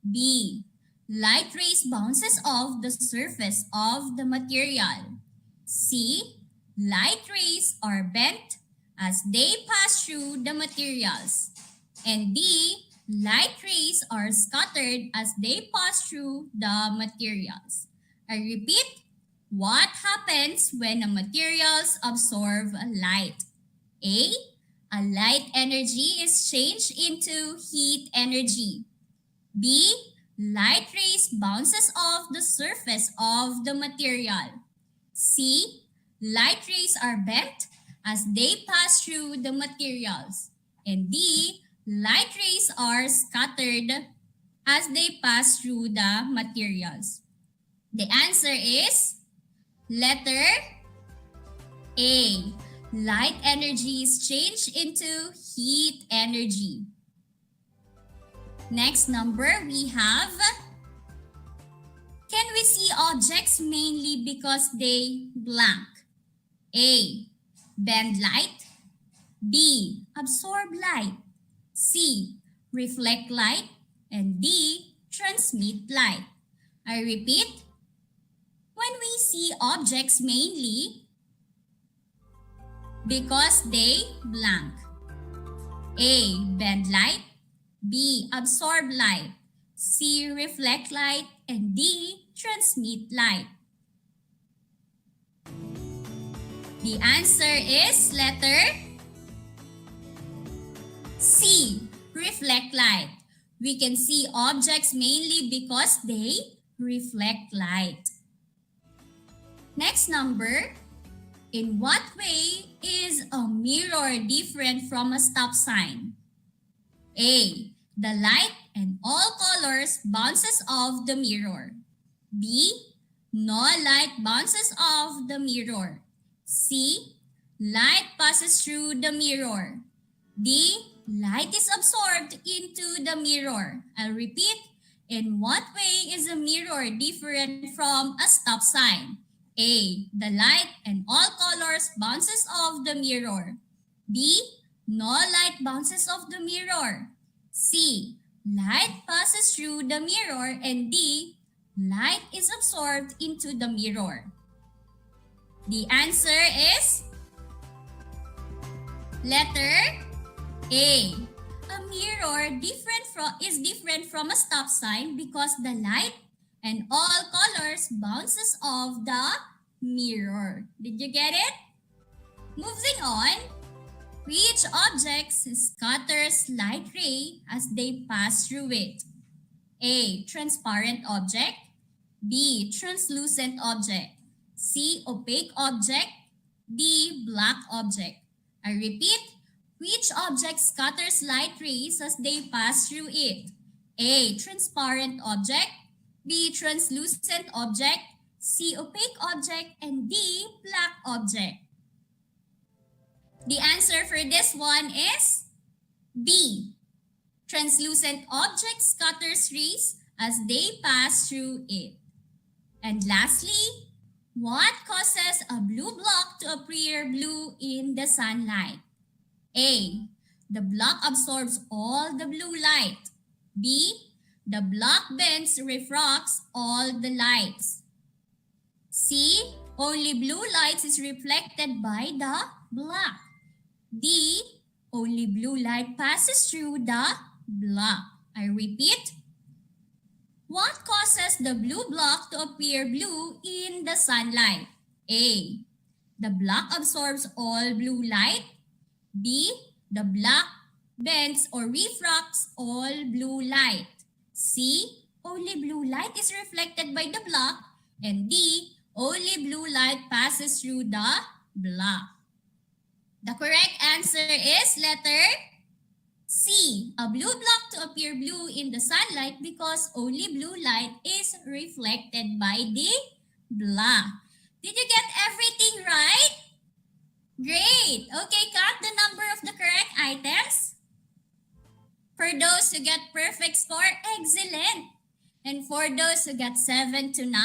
B. Light rays bounces off the surface of the material. C. Light rays are bent as they pass through the materials. And D. Light rays are scattered as they pass through the materials. I repeat, what happens when the materials absorb light? A. A light energy is changed into heat energy. B. Light rays bounces off the surface of the material. C. Light rays are bent as they pass through the materials. And D. Light rays are scattered as they pass through the materials. The answer is letter A. Light energy is changed into heat energy. Next number, we have, can we see objects mainly because they blank? A. Bend light. B. Absorb light. C. Reflect light. And D. transmit light. I repeat, when we see objects mainly because they blank. A. Bend light. B. Absorb light. C. Reflect light. And D. Transmit light. The answer is letter C. Reflect light. We can see objects mainly because they reflect light. Next number. In what way is a mirror different from a stop sign? A. The light and all colors bounces off the mirror. B. No light bounces off the mirror. C. Light passes through the mirror. D. Light is absorbed into the mirror. I'll repeat. In what way is a mirror different from a stop sign? A. The light and all colors bounces off the mirror. B. No light bounces off the mirror. C. Light passes through the mirror. And D. Light is absorbed into the mirror. The answer is letter A. A mirror is different from a stop sign because the light and all colors bounces off the mirror. Did you get it? Moving on. Which object scatters light ray as they pass through it? A. Transparent object. B. Translucent object. C. Opaque object. D. Black object. I repeat. Which object scatters light rays as they pass through it? A. Transparent object. B. Translucent object. C. Opaque object. And D. Black object. The answer for this one is B. Translucent object scatters rays as they pass through it. And lastly, what causes a blue block to appear blue in the sunlight? A. The block absorbs all the blue light. B. The block bends refracts all the lights. C. Only blue light is reflected by the block. D. Only blue light passes through the block. I repeat. What causes the blue block to appear blue in the sunlight? A. The block absorbs all blue light. B. The block bends or refracts all blue light. C. Only blue light is reflected by the block. And D. Only blue light passes through the block. The correct answer is letter C. A blue block to appear blue in the sunlight because only blue light is reflected by the block. Did you get everything right? Great! Okay, count the number of the correct items. For those who get perfect score, excellent. And for those who got 7 to 9,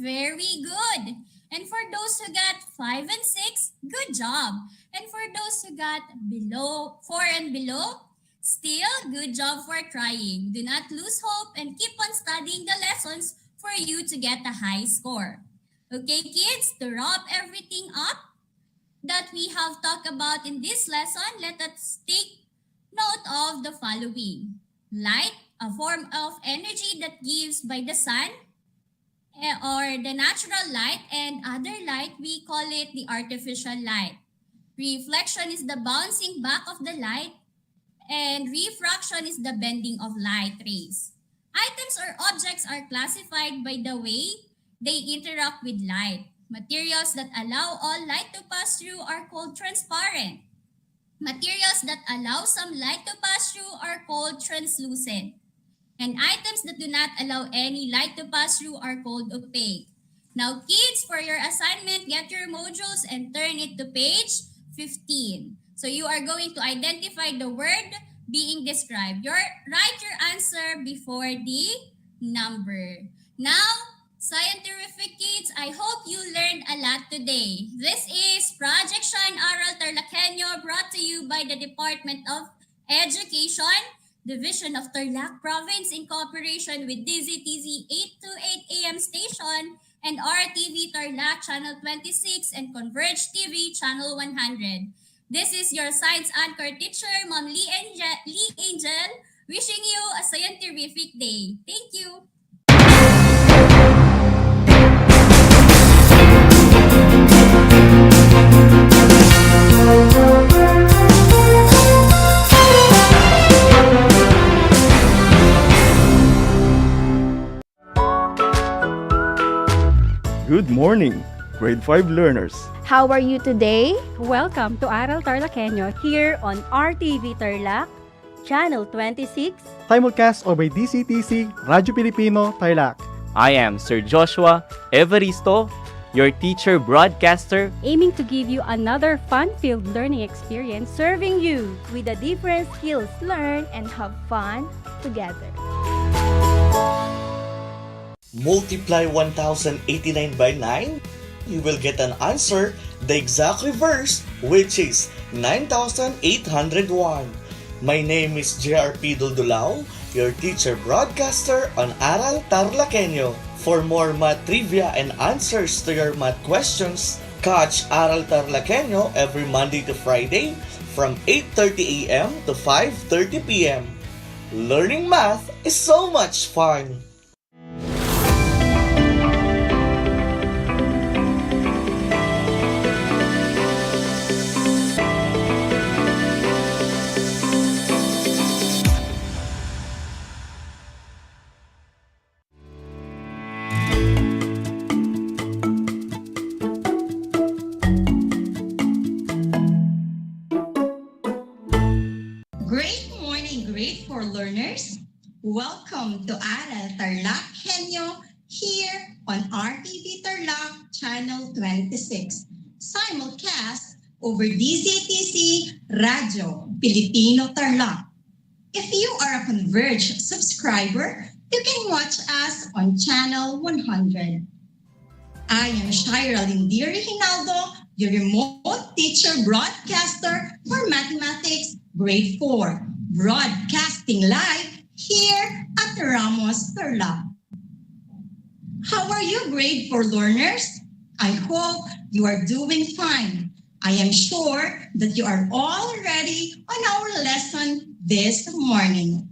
very good. And for those who got 5 and 6, good job. And for those who got below 4 and below, still good job for trying. Do not lose hope and keep on studying the lessons for you to get a high score. Okay, kids, to wrap everything up that we have talked about in this lesson, let us take note of the following. Light, a form of energy that gives by the sun, or the natural light, and other light, we call it the artificial light. Reflection is the bouncing back of the light, and refraction is the bending of light rays. Items or objects are classified by the way they interact with light. Materials that allow all light to pass through are called transparent. Materials that allow some light to pass through are called translucent. And items that do not allow any light to pass through are called opaque. Now kids, for your assignment, get your modules and turn it to page 15. So you are going to identify the word being described. Write your answer before the number. Now, scientific kids, I hope you learned a lot today. This is Projection Aral TarlakHenyo, brought to you by the Department of Education. Division of Tarlac Province in cooperation with DZTZ 828 AM station and RTV Tarlac Channel 26 and Converge TV Channel 100. This is your science anchor teacher, Ma'am Lee Angel, wishing you a scientific day. Thank you. Good morning, grade 5 learners. How are you today? Welcome to Aral TarlakHenyo here on RTV Tarlac, Channel 26. Simulcast over DCTC, Radyo Pilipino, Tarlac. I am Sir Joshua Evaristo, your teacher broadcaster, aiming to give you another fun-filled learning experience, Serving you with the different skills learn and have fun together. Multiply 1089 by 9, you will get an answer, the exact reverse, which is 9,801. My name is JRP Duldulao, your teacher broadcaster on Aral TarlakHenyo. For more math trivia and answers to your math questions, catch Aral TarlakHenyo every Monday to Friday from 8:30 a.m. to 5:30 p.m. Learning math is so much fun! Great morning, grade 4 learners. Welcome to Aral TarlakHenyo here on RTV Tarlac Channel 26. Simulcast over DZTC Radyo Pilipino Tarlac. If you are a Converge subscriber, you can watch us on Channel 100. I am Shira Lindiri Hinaldo, your remote teacher broadcaster for mathematics grade 4, broadcasting live here at Ramos Tarlac. How are you, grade 4 learners? I hope you are doing fine. I am sure that you are all ready on our lesson this morning.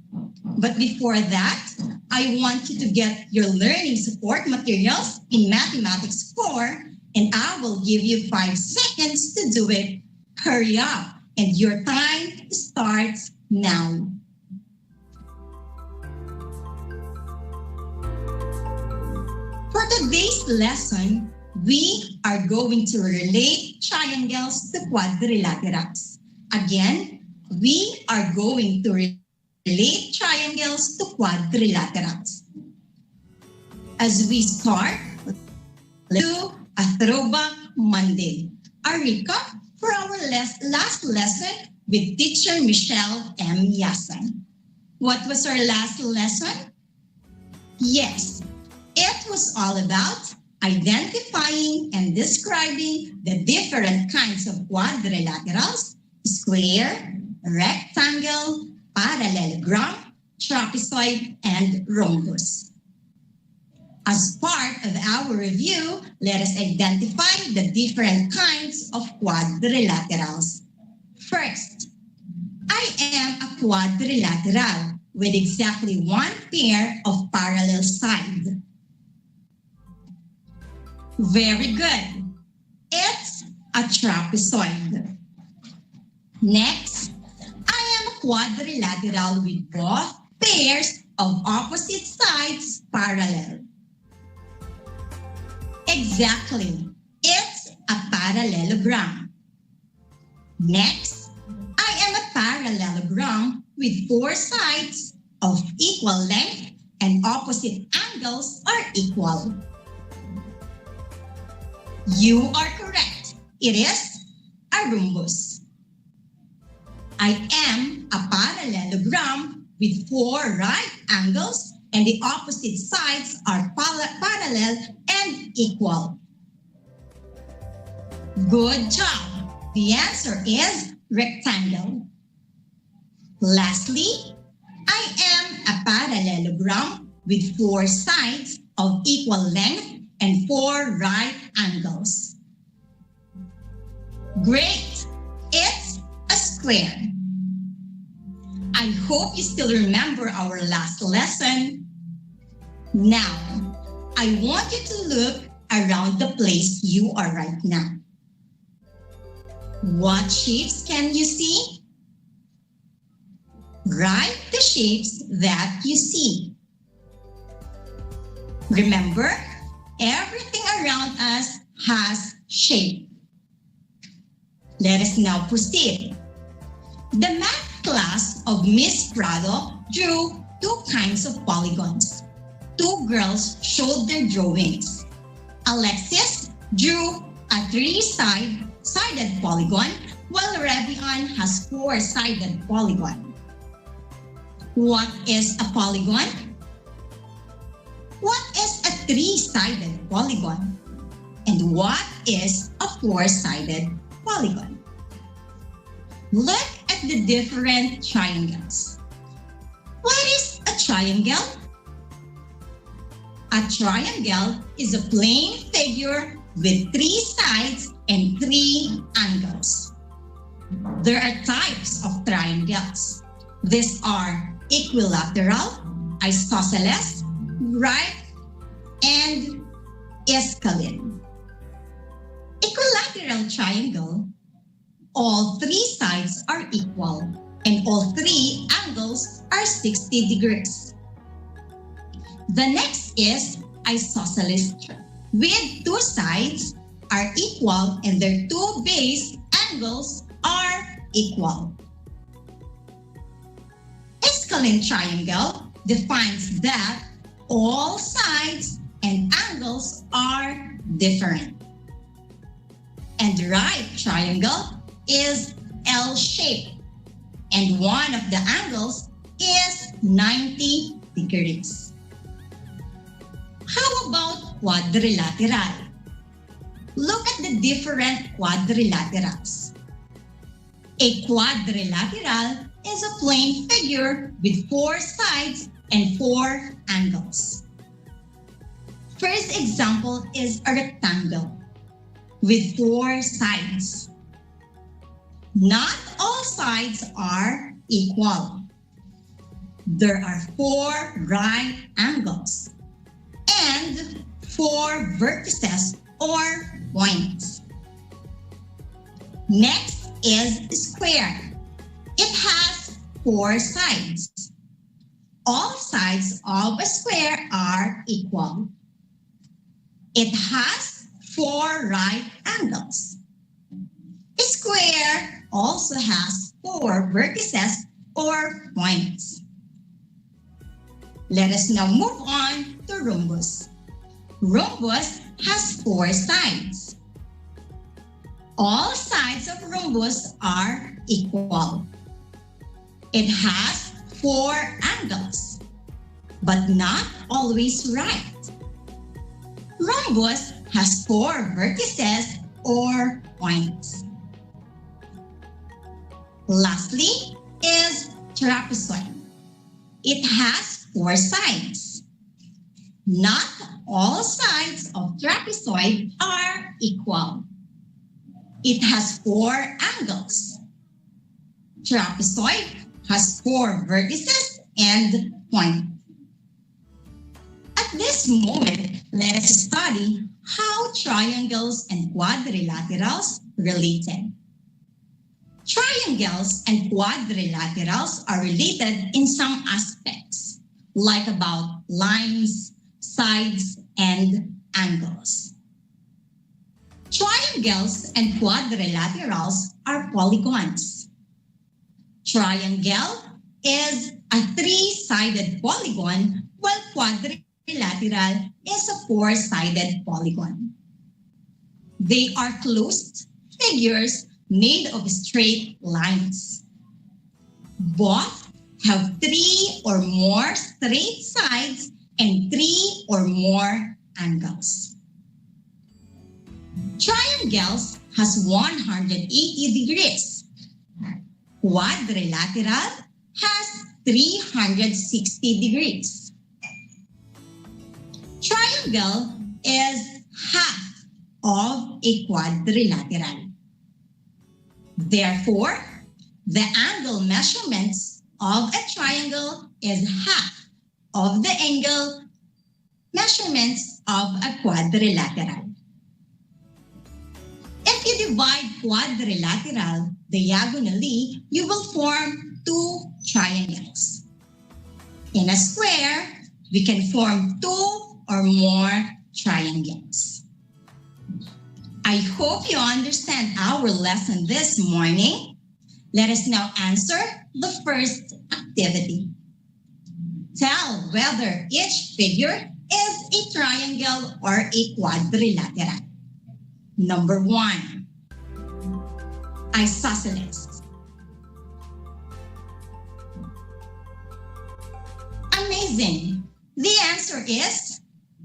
But before that, I want you to get your learning support materials in Mathematics 4, and I will give you 5 seconds to do it. Hurry up, and your time starts now. For today's lesson, we are going to relate triangles to quadrilaterals. Again, we are going to relate triangles to quadrilaterals. As we start, let's do a throwback Monday. A recap for our last lesson with teacher Michelle M. Yasan. What was our last lesson? Yes, it was all about identifying and describing the different kinds of quadrilaterals, square, rectangle, parallelogram, trapezoid, and rhombus. As part of our review, let us identify the different kinds of quadrilaterals. First, I am a quadrilateral with exactly one pair of parallel sides. Very good. It's a trapezoid. Next, I am a quadrilateral with both pairs of opposite sides parallel. Exactly. It's a parallelogram. Next, I am a parallelogram with 4 sides of equal length and opposite angles are equal. You are correct. It is a rhombus. I am a parallelogram with 4 right angles and the opposite sides are parallel and equal. Good job. The answer is rectangle. Lastly, I am a parallelogram with 4 sides of equal length and 4 right angles. Great! It's a square. I hope you still remember our last lesson. Now, I want you to look around the place you are right now. What shapes can you see? Write the shapes that you see. Remember, everything around us has shape. Let us now proceed. The math class of Miss Prado drew 2 kinds of polygons. 2 girls showed their drawings. Alexis drew a 3-sided polygon, while Revian has 4-sided polygon. What is a polygon? What is a 3-sided polygon? And what is a 4-sided polygon? Look at the different triangles. What is a triangle? A triangle is a plane figure with 3 sides and 3 angles. There are types of triangles. These are equilateral, isosceles, right, and isosceles. Equilateral triangle, all 3 sides are equal and all 3 angles are 60 degrees. The next is isosceles, with 2 sides are equal and their 2 base angles are equal. Isosceles triangle defines that all sides and angles are different. And right triangle is L-shaped, and one of the angles is 90 degrees. How about quadrilateral? Look at the different quadrilaterals. A quadrilateral is a plane figure with 4 sides and 4 angles. First example is a rectangle with 4 sides. Not all sides are equal. There are 4 right angles and 4 vertices or points. Next is square. It has 4 sides. All sides of a square are equal. It has 4 right angles. A square also has 4 vertices or points. Let us now move on to rhombus. Rhombus has 4 sides. All sides of rhombus are equal. It has 4 angles, but not always right. Rhombus has 4 vertices or points. Lastly is trapezoid. It has 4 sides. Not all sides of trapezoid are equal. It has 4 angles. Trapezoid has 4 vertices and points. At this moment, let us study how triangles and quadrilaterals related. Triangles and quadrilaterals are related in some aspects, like about lines, sides, and angles. Triangles and quadrilaterals are polygons. Triangle is a 3-sided polygon, while quadrilateral is a 4-sided polygon. They are closed figures made of straight lines. Both have 3 or more straight sides and 3 or more angles. Triangles has 180 degrees. Quadrilateral has 360 degrees. Triangle is half of a quadrilateral. Therefore, the angle measurements of a triangle is half of the angle measurements of a quadrilateral. If you divide quadrilateral diagonally, you will form two triangles. In a square, we can form two or more triangles. I hope you understand our lesson this morning. Let us now answer the first activity. Tell whether each figure is a triangle or a quadrilateral. Number 1, isosceles. Amazing. The answer is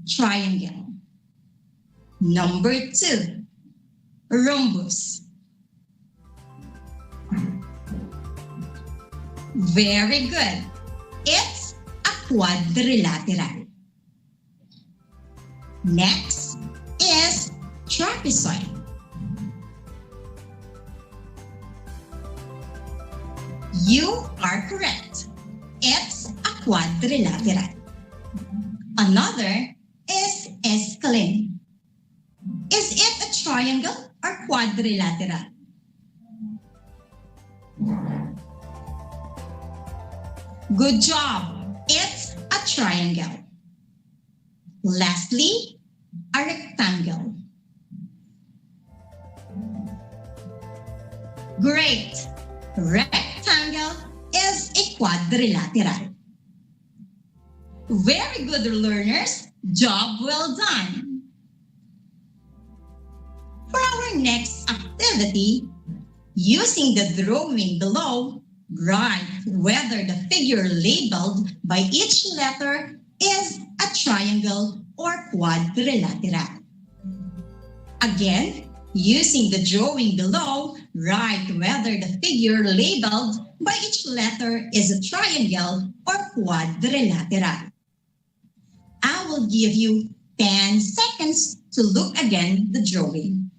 triangle. Number 2, rhombus. Very good. It's a quadrilateral. Next is trapezoid. You are correct. It's a quadrilateral. Another is escalene. Is it a triangle or quadrilateral? Good job. It's a triangle. Lastly, a rectangle. Great. Rectangle is a quadrilateral. Very good, learners. Job well done. For our next activity, using the drawing below, write whether the figure labeled by each letter is a triangle or quadrilateral. Again, using the drawing below, write whether the figure labeled by each letter is a triangle or quadrilateral. I will give you 10 seconds to look again the drawing.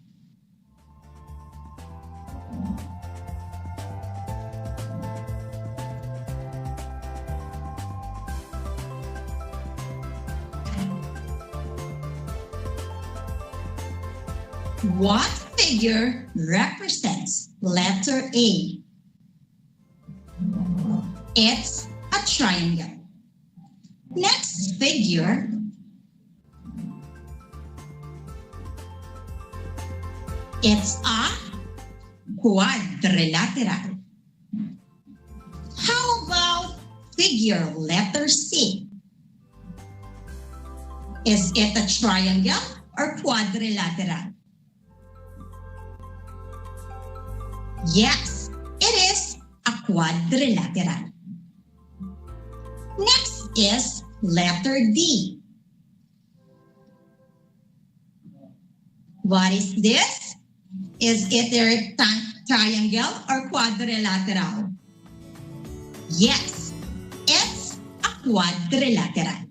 What figure represents letter A? It's a triangle. Next figure it's a quadrilateral. How about figure letter C? Is it a triangle or quadrilateral? Yes, it is a quadrilateral. Next is letter D. What is this? Is it a triangle or quadrilateral? Yes, it's a quadrilateral.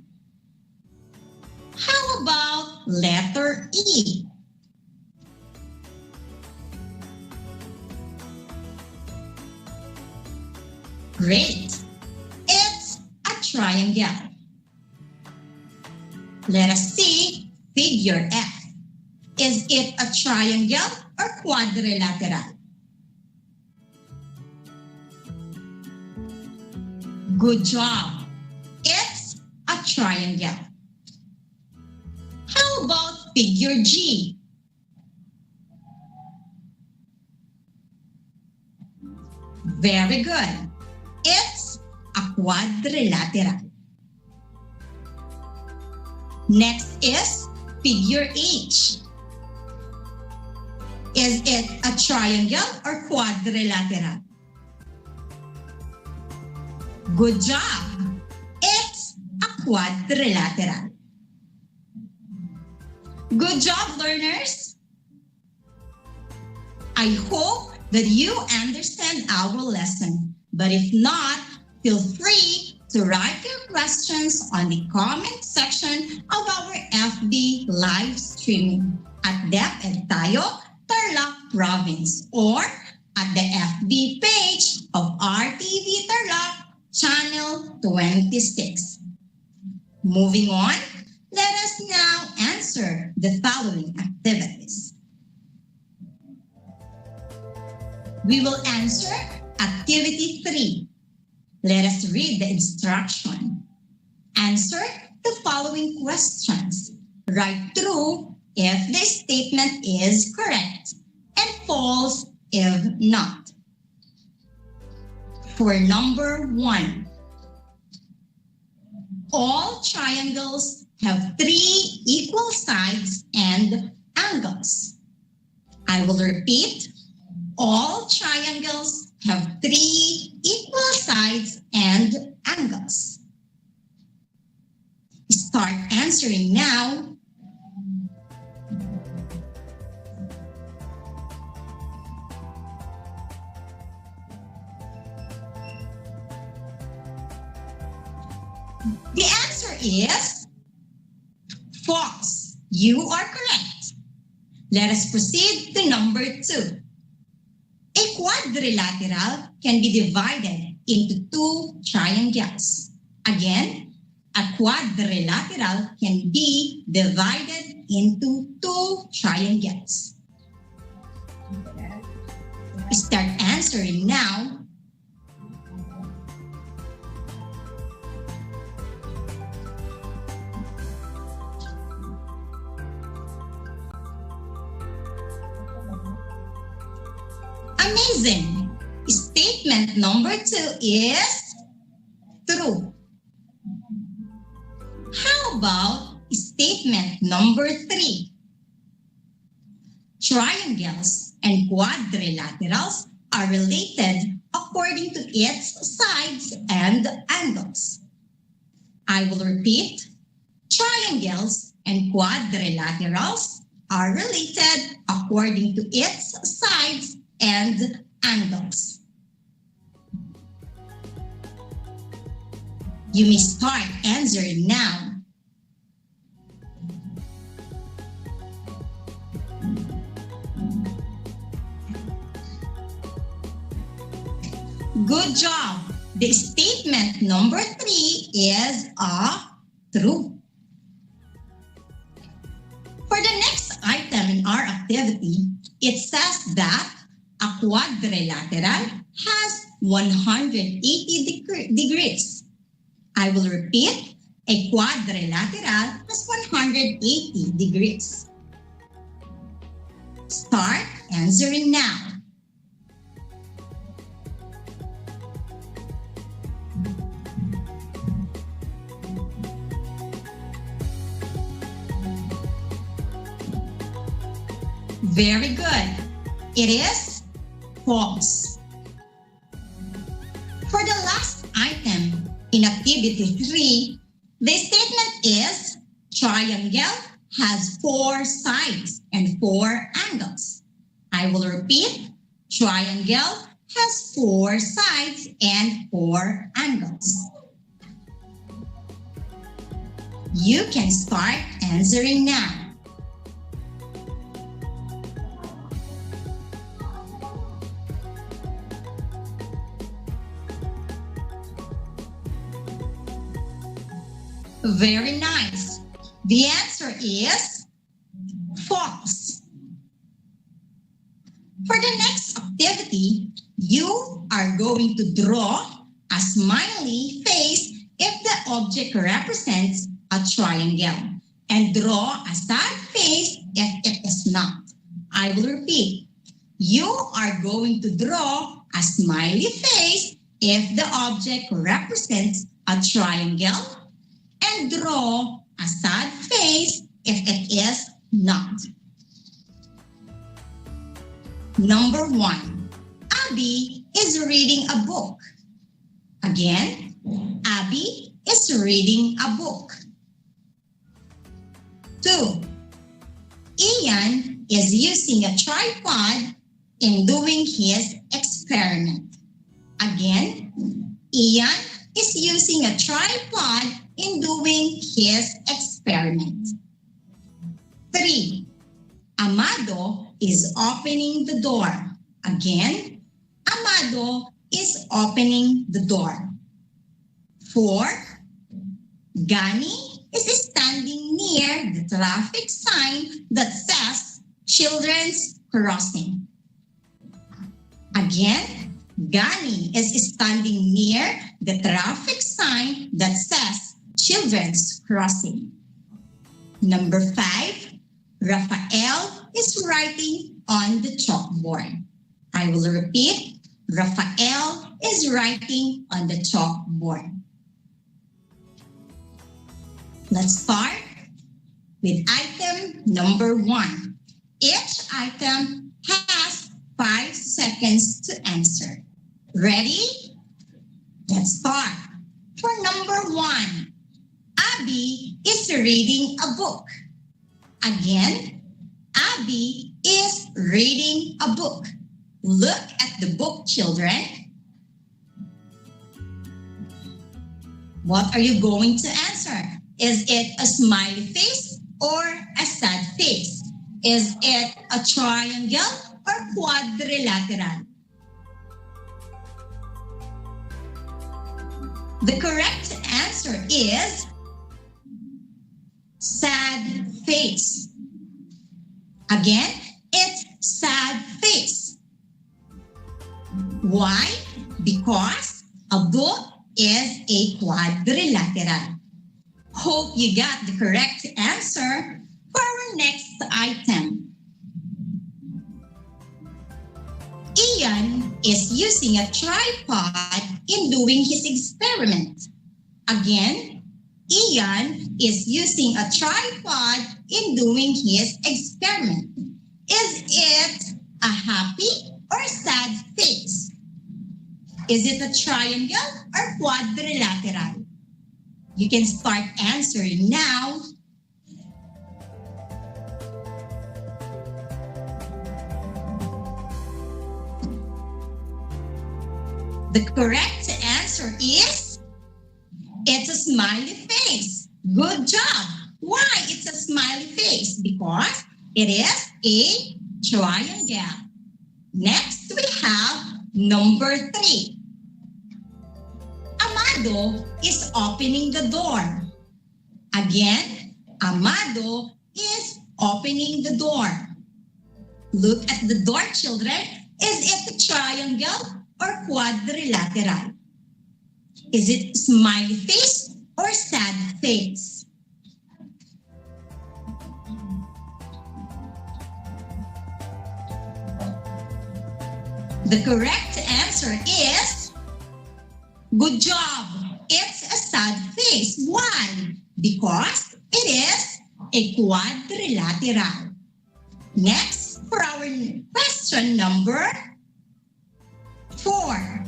How about letter E? Great. It's a triangle. Let us see figure F. Is it a triangle or quadrilateral? Good job. It's a triangle. How about figure G? Very good. It's a quadrilateral. Next is figure H. Is it a triangle or quadrilateral? Good job. It's a quadrilateral. Good job, learners. I hope that you understand our lesson. But if not, Feel free to write your questions on the comment section of our FB live streaming at DEPED tayo, Tarlac Province, or at the FB page of RTV Tarlac Channel 26. Moving on, let us now answer the following activities. We will answer Activity 3. Let us read the instruction. Answer the following questions. Write true if the statement is correct and false if not. For number 1, all triangles have 3 equal sides and angles. I will repeat. All triangles have 3 equal sides and angles. Start answering now. The answer is false. You are correct. Let us proceed to number 2. A quadrilateral can be divided into 2 triangles. Again, a quadrilateral can be divided into 2 triangles. Start answering now. Amazing! Statement number 2 is true. How about statement number 3? Triangles and quadrilaterals are related according to its sides and angles. I will repeat. Triangles and quadrilaterals are related according to its sides and angles. You may start answering now. Good job. The statement number 3 is true. For the next item in our activity, it says that a quadrilateral has 180 degrees. I will repeat. A quadrilateral has 180 degrees. Start answering now. Very good. It is false. For the last item in activity 3, the statement is triangle has 4 sides and 4 angles. I will repeat. Triangle has 4 sides and 4 angles. You can start answering now. Very nice. The answer is false. For the next activity, you are going to draw a smiley face if the object represents a triangle and draw a sad face if it is not. I will repeat. You are going to draw a smiley face if the object represents a triangle and draw a sad face if it is not. Number 1, Abby is reading a book. Again, Abby is reading a book. 2, Ian is using a tripod in doing his experiment. Again, Ian is using a tripod in doing his experiment. 3. Amado is opening the door. Again, Amado is opening the door. 4. Gani is standing near the traffic sign that says children's crossing. Again, Gani is standing near the traffic sign that says children's crossing. Number 5, Rafael is writing on the chalkboard. I will repeat, Rafael is writing on the chalkboard. Let's start with item number 1. Each item has 5 seconds to answer. Ready? Let's start. For number 1, Abby is reading a book. Again, Abby is reading a book. Look at the book, children. What are you going to answer? Is it a smiley face or a sad face? Is it a triangle or quadrilateral? The correct answer is sad face. Again, it's sad face. Why? Because a book is a quadrilateral. Hope you got the correct answer for our next item. Ian is using a tripod in doing his experiment. Again, Ian is using a tripod in doing his experiment. Is it a happy or sad face? Is it a triangle or quadrilateral? You can start answering now. The correct answer is it's a smiley face. Good job. Why it's a smiley face? Because it is a triangle. Next, we have number 3. Amado is opening the door. Again, Amado is opening the door. Look at the door, children. Is it a triangle or quadrilateral? Is it smiley face or sad face? The correct answer is, good job, it's a sad face. Why? Because it is a quadrilateral. Next, for our question number 4.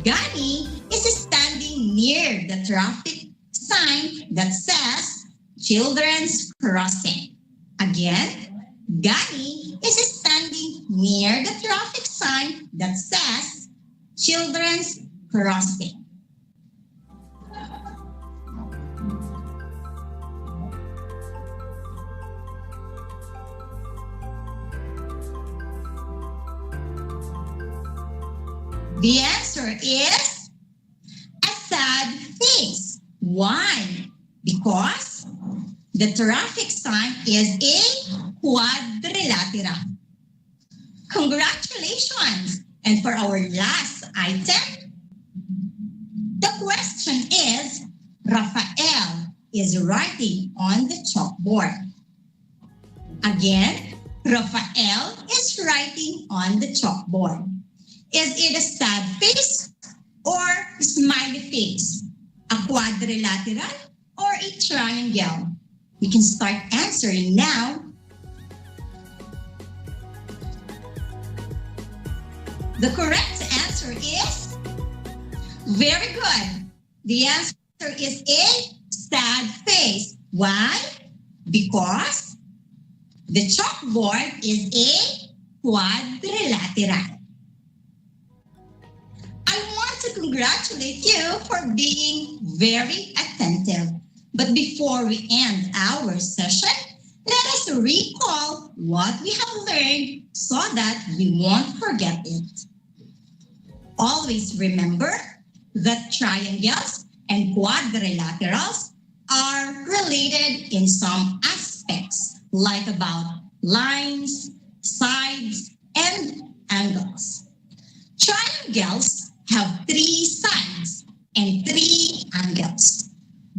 Gani is standing near the traffic sign that says children's crossing. Again, Gani is standing near the traffic sign that says children's crossing. The answer is a sad face. Why? Because the traffic sign is a quadrilateral. Congratulations! And for our last item, the question is, Rafael is writing on the chalkboard. Again, Rafael is writing on the chalkboard. Is it a sad face or smiley face? A quadrilateral or a triangle? You can start answering now. The correct answer is very good. The answer is a sad face. Why? Because the chalkboard is a quadrilateral. I want to congratulate you for being very attentive. But before we end our session, let us recall what we have learned so that we won't forget it. Always remember that triangles and quadrilaterals are related in some aspects, like about lines, sides, and angles. Triangles have 3 sides and 3 angles,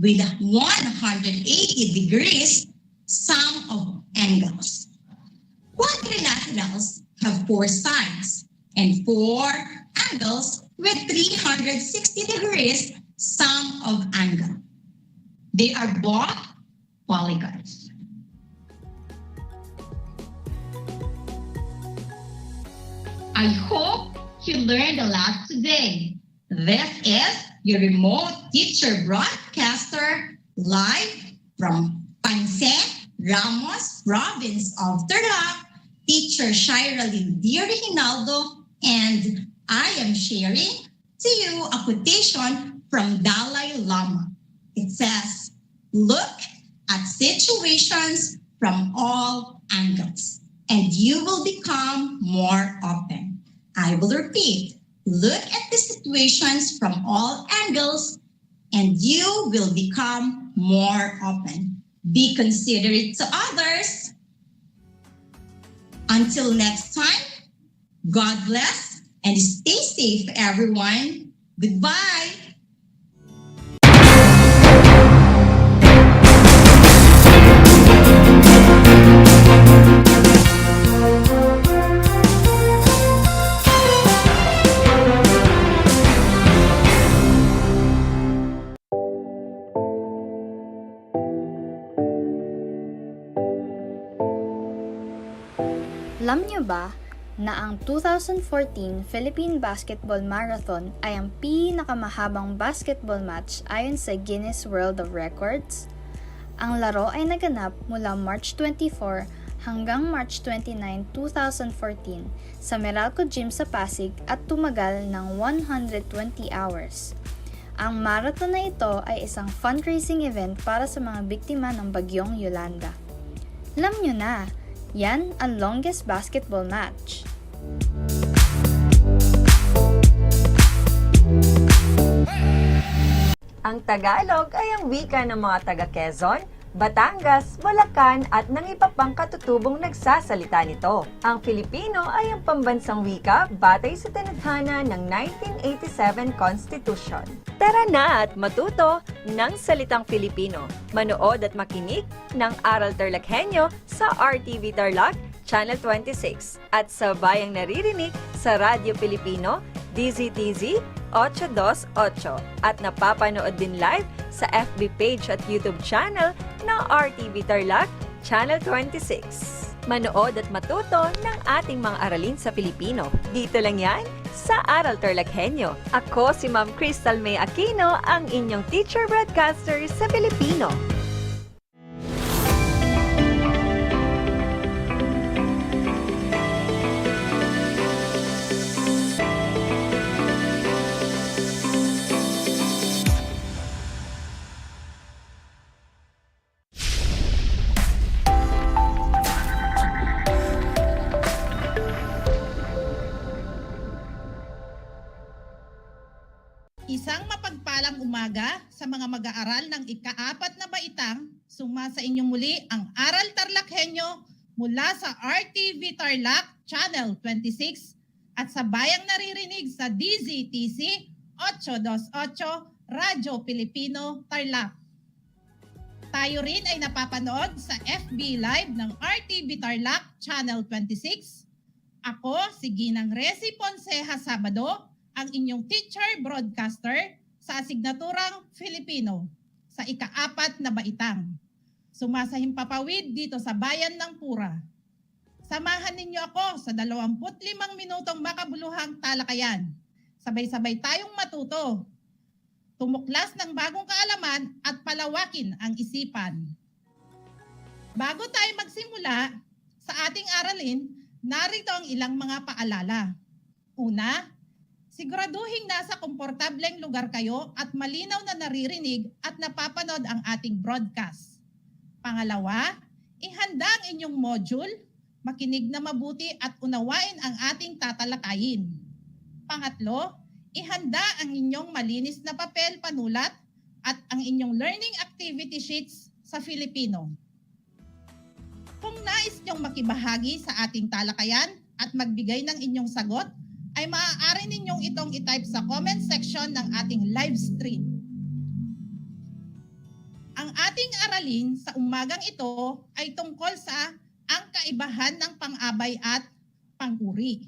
with 180 degrees sum of angles. Quadrilaterals have 4 sides and 4 angles with 360 degrees sum of angle. They are both polygons. I hope you learned a lot today. This is your remote teacher broadcaster live from Panse, Ramos, province of Tarlac, teacher Shiralyn D. Reginaldo, and I am sharing to you a quotation from Dalai Lama. It says, "Look at situations from all angles, and you will become more open." I will repeat, look at the situations from all angles, and you will become more open. Be considerate to others. Until next time, God bless and stay safe, everyone. Goodbye. Alam niyo ba na ang 2014 Philippine Basketball Marathon ay ang pinakamahabang basketball match ayon sa Guinness World of Records? Ang laro ay naganap mula March 24 hanggang March 29, 2014 sa Meralco Gym sa Pasig at tumagal ng 120 hours. Ang marathon na ito ay isang fundraising event para sa mga biktima ng bagyong Yolanda. Alam niyo na, yan ang longest basketball match. Ang Tagalog ay ang wika ng mga taga Quezon, Batangas, Bulacan at ng iba pang katutubong nagsasalita nito. Ang Filipino ay ang pambansang wika batay sa tanathana ng 1987 Constitution. Tara na at matuto ng salitang Filipino. Manood at makinig ng Aral TarlakHenyo sa RTV Tarlac, Channel 26 at sa bayang naririnig sa Radyo Pilipino, DZTZ 828 at napapanood din live sa FB page at YouTube channel ng RTV Tarlac, Channel 26. Manood at matuto ng ating mga aralin sa Filipino. Dito lang yan sa Aral TarlakHenyo. Ako si Ma'am Crystal May Aquino, ang inyong teacher broadcaster sa Filipino. Isang mapagpalang umaga sa mga mag-aaral ng ika-4 na baitang, sumasa inyo muli ang Aral TarlakHenyo mula sa RTV Tarlac, Channel 26 at sa bayang naririnig sa DZTC 828 Radyo Pilipino Tarlac. Tayo rin ay napapanood sa FB Live ng RTV Tarlac, Channel 26. Ako, si Ginang Resi Ponceja Sabado, ang inyong teacher broadcaster sa asignaturang Filipino sa ika-4 na baitang. Sumasahimpapawid dito sa bayan ng Pura. Samahan ninyo ako sa 25 minutong makabuluhang talakayan. Sabay-sabay tayong matuto, tumuklas ng bagong kaalaman at palawakin ang isipan. Bago tayo magsimula sa ating aralin, narito ang ilang mga paalala. Una, Siguraduhin nasa komportableng lugar kayo at malinaw na naririnig at napapanood ang ating broadcast. Pangalawa, ihanda ang inyong module, makinig na mabuti at unawain ang ating tatalakayin. Pangatlo, ihanda ang inyong malinis na papel panulat at ang inyong learning activity sheets sa Filipino. Kung nais niyong makibahagi sa ating talakayan at magbigay ng inyong sagot, ay maaari ninyong itong itype sa comment section ng ating live stream. Ang ating aralin sa umagang ito ay tungkol sa ang kaibahan ng pang-abay at pang-uri.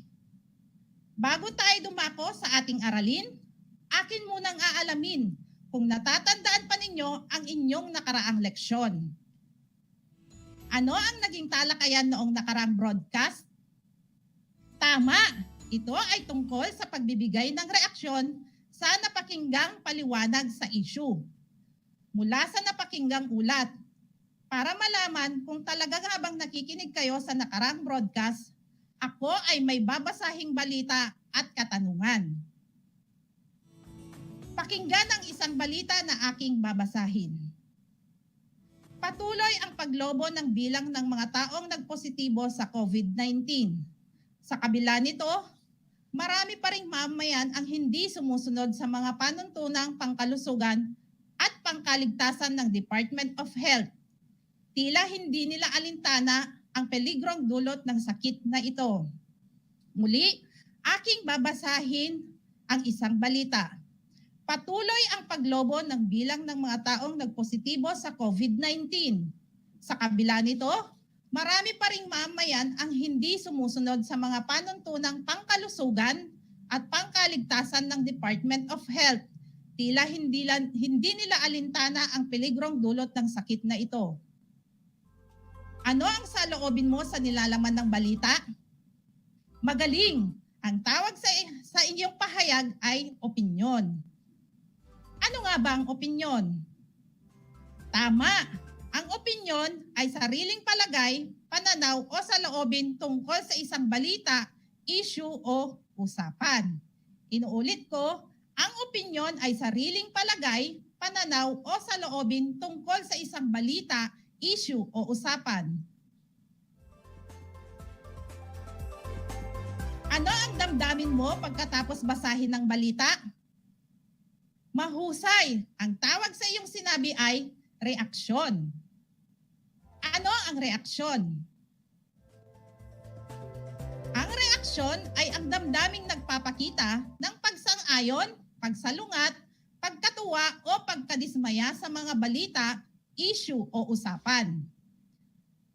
Bago tayo dumako sa ating aralin, akin munang aalamin kung natatandaan pa ninyo ang inyong nakaraang leksyon. Ano ang naging talakayan noong nakaraang broadcast? Tama! Ito ay tungkol sa pagbibigay ng reaksyon sa napakinggang paliwanag sa issue mula sa napakinggang ulat para malaman kung talagang habang nakikinig kayo sa nakaraang broadcast, ako ay may babasahing balita at katanungan. Pakinggan ang isang balita na aking babasahin. Patuloy ang paglobo ng bilang ng mga taong nagpositibo sa COVID-19. Sa kabila nito, marami pa ring mamamayan ang hindi sumusunod sa mga panuntunang pangkalusugan at pangkaligtasan ng Department of Health. Tila hindi nila alintana ang peligrong dulot ng sakit na ito. Muli, aking babasahin ang isang balita. Patuloy ang paglobo ng bilang ng mga taong nagpositibo sa COVID-19. Sa kabila nito, marami pa ring mamamayan ang hindi sumusunod sa mga panuntunang pangkalusugan at pangkaligtasan ng Department of Health. Tila hindi nila alintana ang peligrong dulot ng sakit na ito. Ano ang saloobin mo sa nilalaman ng balita? Magaling! Ang tawag sa inyong pahayag ay opinyon. Ano nga ba ang opinyon? Tama! Ang opinyon ay sariling palagay, pananaw o saloobin tungkol sa isang balita, issue o usapan. Inuulit ko, ang opinyon ay sariling palagay, pananaw o saloobin tungkol sa isang balita, issue o usapan. Ano ang damdamin mo pagkatapos basahin ng balita? Mahusay. Ang tawag sa iyong sinabi ay reaksyon. Ano ang reaksyon? Ang reaksyon ay ang damdaming nagpapakita ng pagsang-ayon, pagsalungat, pagkatuwa o pagkadismaya sa mga balita, issue o usapan.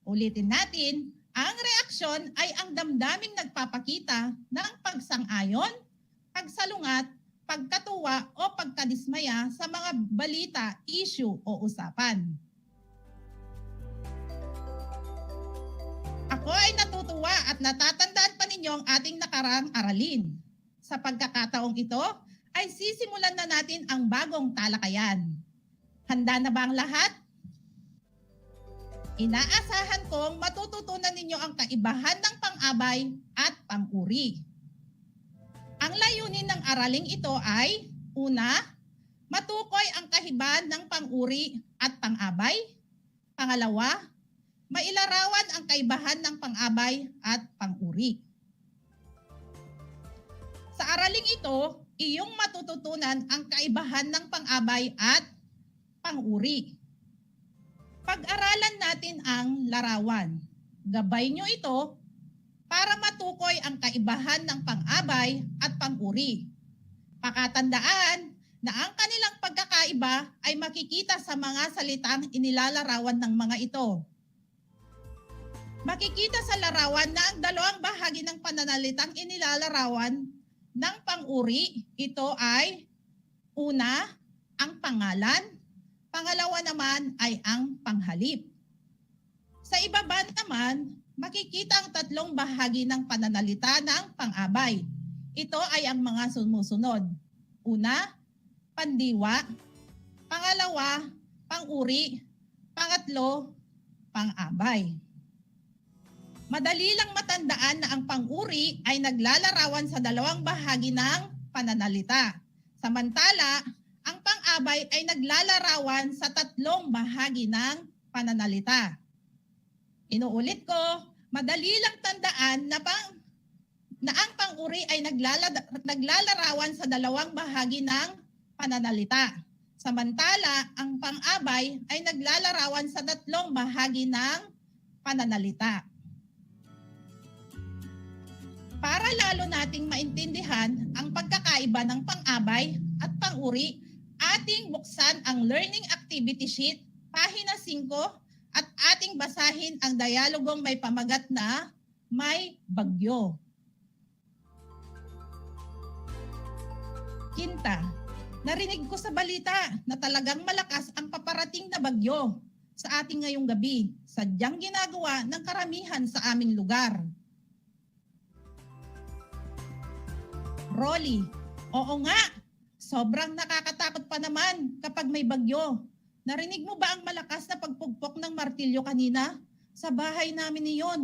Ulitin natin, ang reaksyon ay ang damdaming nagpapakita ng pagsang-ayon, pagsalungat, pagkatuwa o pagkadismaya sa mga balita, issue o usapan. Ako ay natutuwa at natatandaan pa ninyo ang ating nakaraang aralin. Sa pagkakataong ito, ay sisimulan na natin ang bagong talakayan. Handa na ba ang lahat? Inaasahan kong matututunan ninyo ang kaibahan ng pang-abay at pang-uri. Ang layunin ng araling ito ay, una, matukoy ang kahiban ng pang-uri at pang-abay. Pangalawa, mailarawan ang kaibahan ng pang-abay at pang-uri. Sa araling ito, iyong matututunan ang kaibahan ng pang-abay at pang-uri. Pag-aralan natin ang larawan. Gabay nyo ito para matukoy ang kaibahan ng pang-abay at pang-uri. Pakatandaan na ang kanilang pagkakaiba ay makikita sa mga salitang inilalarawan ng mga ito. Makikita sa larawan na ang dalawang bahagi ng pananalitang inilalarawan ng pang-uri, ito ay una, ang pangalan, pangalawa naman ay ang panghalip. Sa ibaba naman, makikita ang tatlong bahagi ng pananalita ng pang-abay. Ito ay ang mga sumusunod. Una, pandiwa, pangalawa, pang-uri, pangatlo, pang-abay. Madali lang matandaan na ang pang-uri ay naglalarawan sa dalawang bahagi ng pananalita. Samantala, ang pang-abay ay naglalarawan sa tatlong bahagi ng pananalita. Inuulit ko, madali lang tandaan na ang pang-uri ay naglalarawan sa dalawang bahagi ng pananalita. Samantala, ang pang-abay ay naglalarawan sa tatlong bahagi ng pananalita. Para lalo nating maintindihan ang pagkakaiba ng pang-abay at pang-uri, ating buksan ang Learning Activity Sheet, pahina 5, at ating basahin ang dialogong may pamagat na May Bagyo. Kinta, narinig ko sa balita na talagang malakas ang paparating na bagyo sa ating ngayong gabi. Sadyang ginagawa ng karamihan sa aming lugar. Rolly, oo nga, sobrang nakakatakot pa naman kapag may bagyo. Narinig mo ba ang malakas na pagpugpok ng martilyo kanina? Sa bahay namin niyon.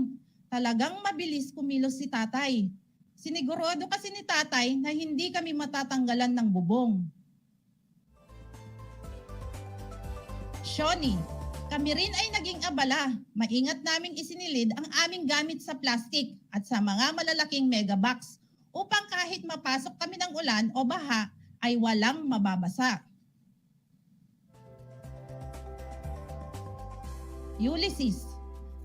Talagang mabilis kumilos si tatay. Sinigurado kasi ni tatay na hindi kami matatanggalan ng bubong. Shoni, kami rin ay naging abala. Maingat naming isinilid ang aming gamit sa plastic at sa mga malalaking megabox upang kahit mapasok kami ng ulan o baha ay walang mababasa. Ulysses,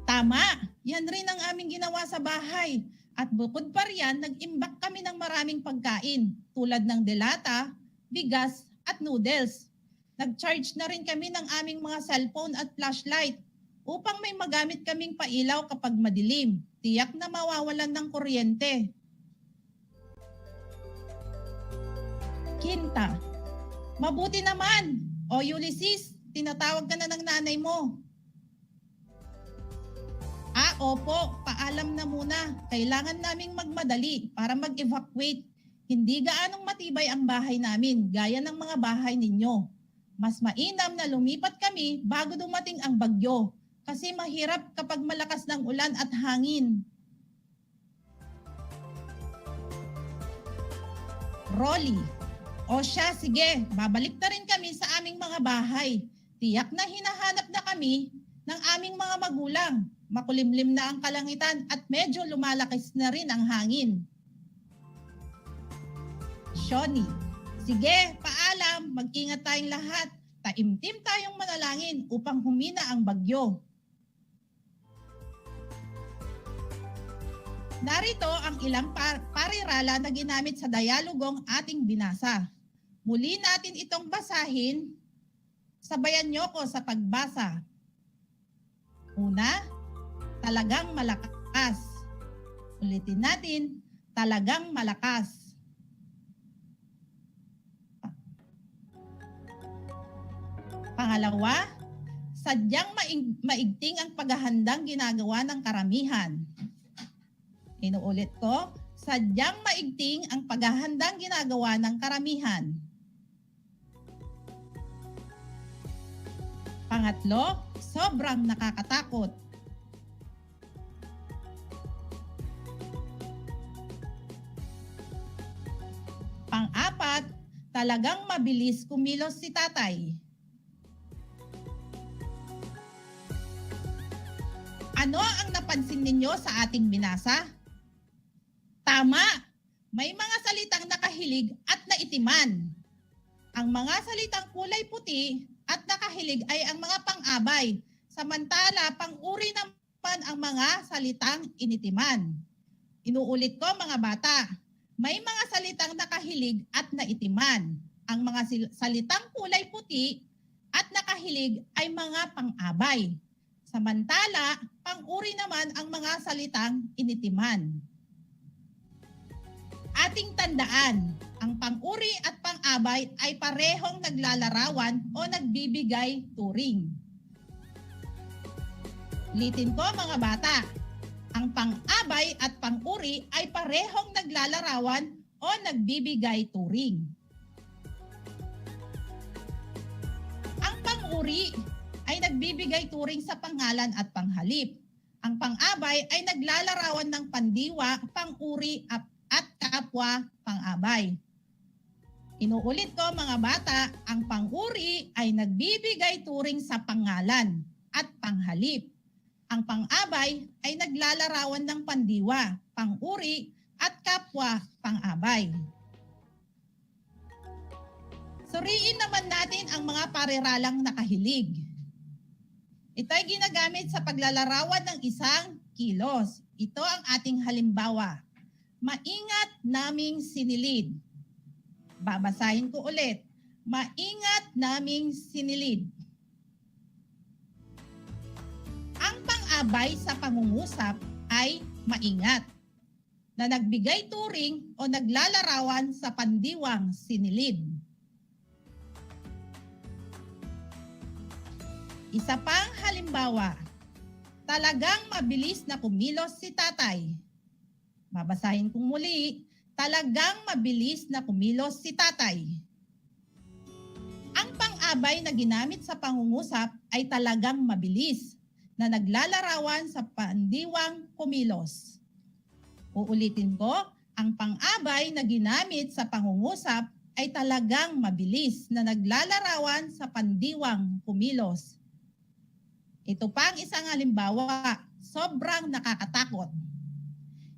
tama, yan rin ang aming ginawa sa bahay. At bukod pa riyan, nag-imbak kami ng maraming pagkain tulad ng delata, bigas at noodles. Nag-charge na rin kami ng aming mga cellphone at flashlight upang may magamit kaming pailaw kapag madilim. Tiyak na mawawalan ng kuryente. Kinta, mabuti naman. O Ulysses, tinatawag ka na ng nanay mo. Opo, paalam na muna. Kailangan naming magmadali para mag-evacuate. Hindi gaanong matibay ang bahay namin, gaya ng mga bahay ninyo. Mas mainam na lumipat kami bago dumating ang bagyo, kasi mahirap kapag malakas ng ulan at hangin. Rolly, o siya, sige, babalik na rin kami sa aming mga bahay. Tiyak na hinahanap na kami ng aming mga magulang. Makulimlim na ang kalangitan at medyo lumalakis na rin ang hangin. Shoni, sige, paalam, mag-ingat tayong lahat. Taimtim tayong manalangin upang humina ang bagyo. Narito ang ilang parirala na ginamit sa dialogong ating binasa. Muli natin itong basahin. Sabayan niyo ko sa pagbasa. Una, talagang malakas. Ulitin natin, talagang malakas. Pangalawa, sadyang maigting ang paghahandang ginagawa ng karamihan. Inuulit ko, sadyang maigting ang paghahandang ginagawa ng karamihan. Pangatlo, sobrang nakakatakot. Pang-apat, talagang mabilis kumilos si tatay. Ano ang napansin ninyo sa ating binasa? Tama, may mga salitang nakahilig at naitiman. Ang mga salitang kulay puti at nakahilig ay ang mga pang-abay, samantala pang-uri naman ang mga salitang initiman. Inuulit ko mga bata, may mga salitang nakahilig at naitiman. Ang mga salitang kulay puti at nakahilig ay mga pang-abay. Samantala, pang-uri naman ang mga salitang initiman. Ating tandaan, ang pang-uri at pang-abay ay parehong naglalarawan o nagbibigay turing. Ulitin ko mga bata, ang pang-abay at pang-uri ay parehong naglalarawan o nagbibigay turing. Ang pang-uri ay nagbibigay turing sa pangalan at panghalip. Ang pang-abay ay naglalarawan ng pandiwa, pang-uri at kapwa pang-abay. Inuulit ko mga bata, ang pang-uri ay nagbibigay turing sa pangalan at panghalip. Ang pang-abay ay naglalarawan ng pandiwa, pang-uri at kapwa pang-abay. Suriin naman natin ang mga pareralang nakahilig. Ito ay ginagamit sa paglalarawan ng isang kilos. Ito ang ating halimbawa. Maingat naming sinilid. Babasahin ko ulit. Maingat naming sinilid. Ang pang-abay sa pangungusap ay maingat, na nagbigay turing o naglalarawan sa pandiwang sinilid. Isa pang halimbawa, talagang mabilis na kumilos si tatay. Babasahin kong muli, talagang mabilis na kumilos si tatay. Ang pang-abay na ginamit sa pangungusap ay talagang mabilis, na naglalarawan sa pandiwang kumilos. Uulitin ko, ang pang-abay na ginamit sa pangungusap ay talagang mabilis, na naglalarawan sa pandiwang kumilos. Ito pang isang halimbawa, sobrang nakakatakot.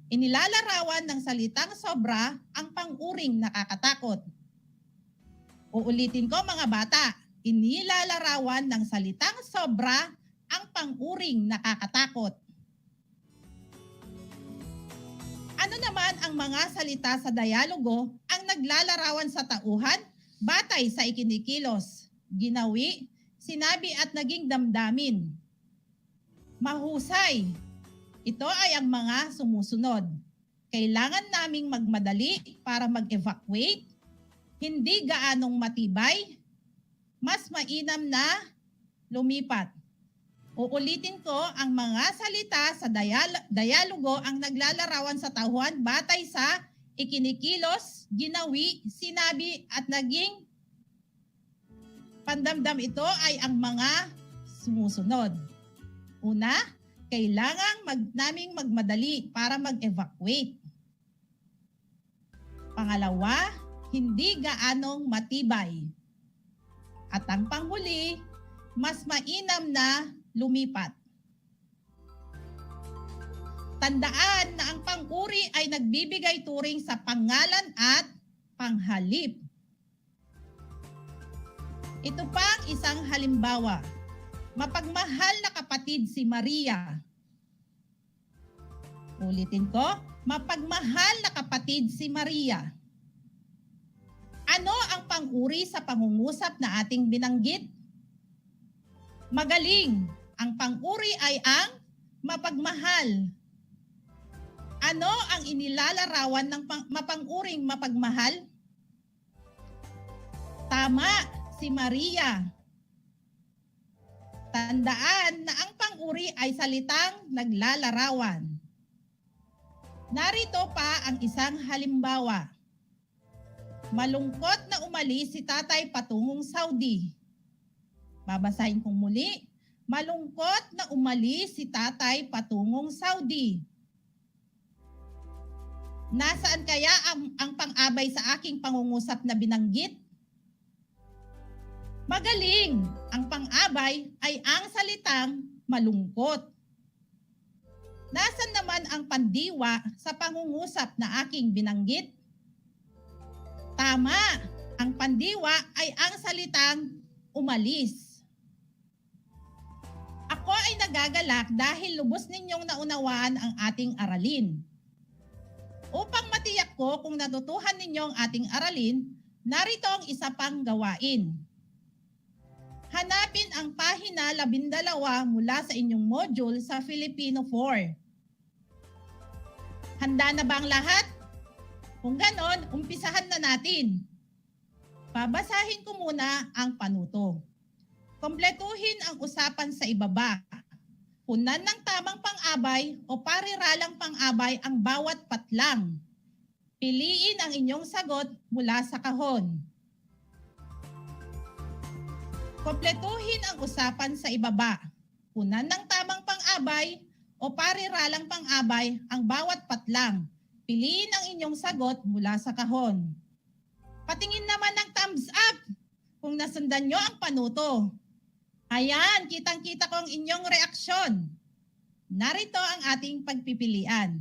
Inilalarawan ng salitang sobra ang pang-uring nakakatakot. Uulitin ko mga bata, inilalarawan ng salitang sobra ang pang-uring nakakatakot. Ano naman ang mga salita sa dialogo ang naglalarawan sa tauhan batay sa ikinikilos, ginawi, sinabi at naging damdamin? Mahusay. Ito ay ang mga sumusunod. Kailangan naming magmadali para mag-evacuate, hindi gaanong matibay, mas mainam na lumipat. Uulitin ko, ang mga salita sa dialogo ang naglalarawan sa tauhan batay sa ikinikilos, ginawi, sinabi at naging pandamdam. Ito ay ang mga sumusunod. Una, kailangan naming magmadali para mag-evacuate. Pangalawa, hindi gaanong matibay. At ang panghuli, mas mainam na lumipat. Tandaan na ang pang-uri ay nagbibigay turing sa pangalan at panghalip. Ito pang isang halimbawa. Mapagmahal na kapatid si Maria. Ulitin ko, mapagmahal na kapatid si Maria. Ano ang pang-uri sa pangungusap na ating binanggit? Magaling. Ang pang-uri ay ang mapagmahal. Ano ang inilalarawan ng mapang-uring mapagmahal? Tama, si Maria. Tandaan na ang pang-uri ay salitang naglalarawan. Narito pa ang isang halimbawa. Malungkot na umalis si tatay patungong Saudi. Babasahin kong muli. Malungkot na umalis si tatay patungong Saudi. Nasaan kaya ang pang-abay sa aking pangungusap na binanggit? Magaling! Ang pang-abay ay ang salitang malungkot. Nasaan naman ang pandiwa sa pangungusap na aking binanggit? Tama! Ang pandiwa ay ang salitang umalis. Ako ay nagagalak dahil lubos ninyong naunawaan ang ating aralin. Upang matiyak ko kung natutuhan ninyo ang ating aralin, narito ang isa pang gawain. Hanapin ang pahina 12 mula sa inyong module sa Filipino 4. Handa na ba ang lahat? Kung ganon, umpisahan na natin. Babasahin ko muna ang panuto. Kompletuhin ang usapan sa ibaba. Punan ng tamang pang-abay o pariralang pang-abay ang bawat patlang. Piliin ang inyong sagot mula sa kahon. Kompletuhin ang usapan sa ibaba. Punan ng tamang pang-abay o pariralang pang-abay ang bawat patlang. Piliin ang inyong sagot mula sa kahon. Patingin naman ng thumbs up kung nasundan nyo ang panuto. Ayan, kitang-kita ko ang inyong reaksyon. Narito ang ating pagpipilian.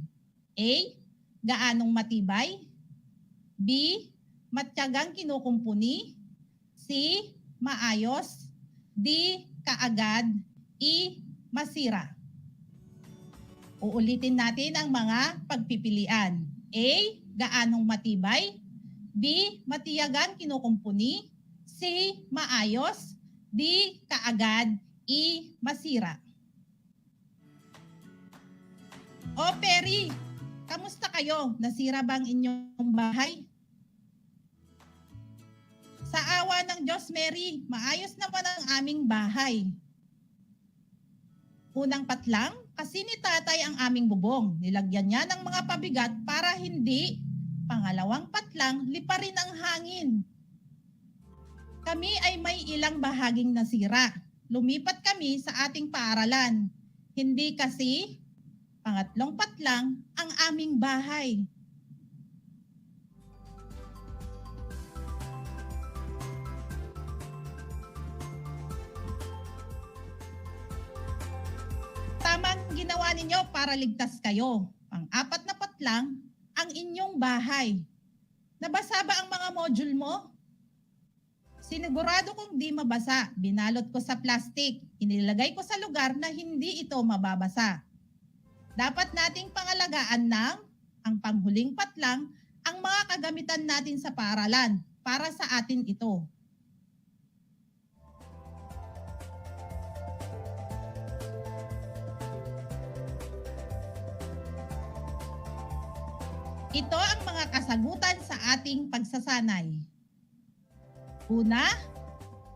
A. Gaanong matibay. B. Matyagang kinukumpuni. C. Maayos. D. Kaagad. E. Masira. Uulitin natin ang mga pagpipilian. A. Gaanong matibay. B. Matiyagang kinukumpuni. C. Maayos. D. Kaagad. E. Masira. O Perry, kamusta kayo? Nasira ba ang inyong bahay? Sa awa ng Diyos, Mary, maayos naman ang aming bahay. Unang patlang, kasi ni tatay ang aming bubong. Nilagyan niya ng mga pabigat para hindi. Pangalawang patlang, liparin ang hangin. Kami ay may ilang bahaging nasira. Lumipat kami sa ating paaralan. Hindi kasi, pangatlong patlang, ang aming bahay. Tamang ginawa ninyo para ligtas kayo. Pang-apat na patlang, ang inyong bahay. Nabasa ba ang mga module mo? Sinigurado kong di mabasa. Binalot ko sa plastic. Inilagay ko sa lugar na hindi ito mababasa. Dapat nating pangalagaan ng ang panghuling patlang ang mga kagamitan natin sa paaralan para sa atin ito. Ito ang mga kasagutan sa ating pagsasanay.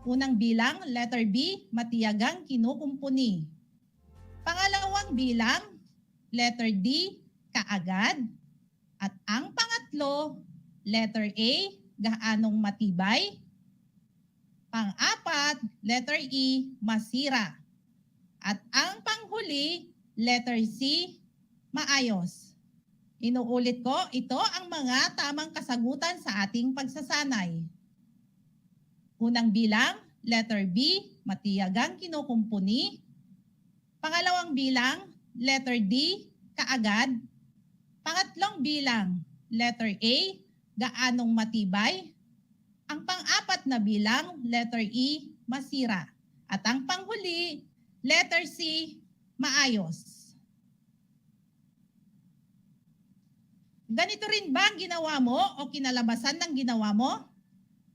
Unang bilang, letter B, matiyagang kinukumpuni. Pangalawang bilang, letter D, kaagad. At ang pangatlo, letter A, gaanong matibay. Pang-apat, letter E, masira. At ang panghuli, letter C, maayos. Inuulit ko, ito ang mga tamang kasagutan sa ating pagsasanay. Unang bilang, letter B, matiyagang kinukumpuni. Pangalawang bilang, letter D, kaagad. Pangatlong bilang, letter A, gaanong matibay. Ang pang-apat na bilang, letter E, masira. At ang panghuli, letter C, maayos. Ganito rin ba ang ginawa mo o kinalabasan ng ginawa mo?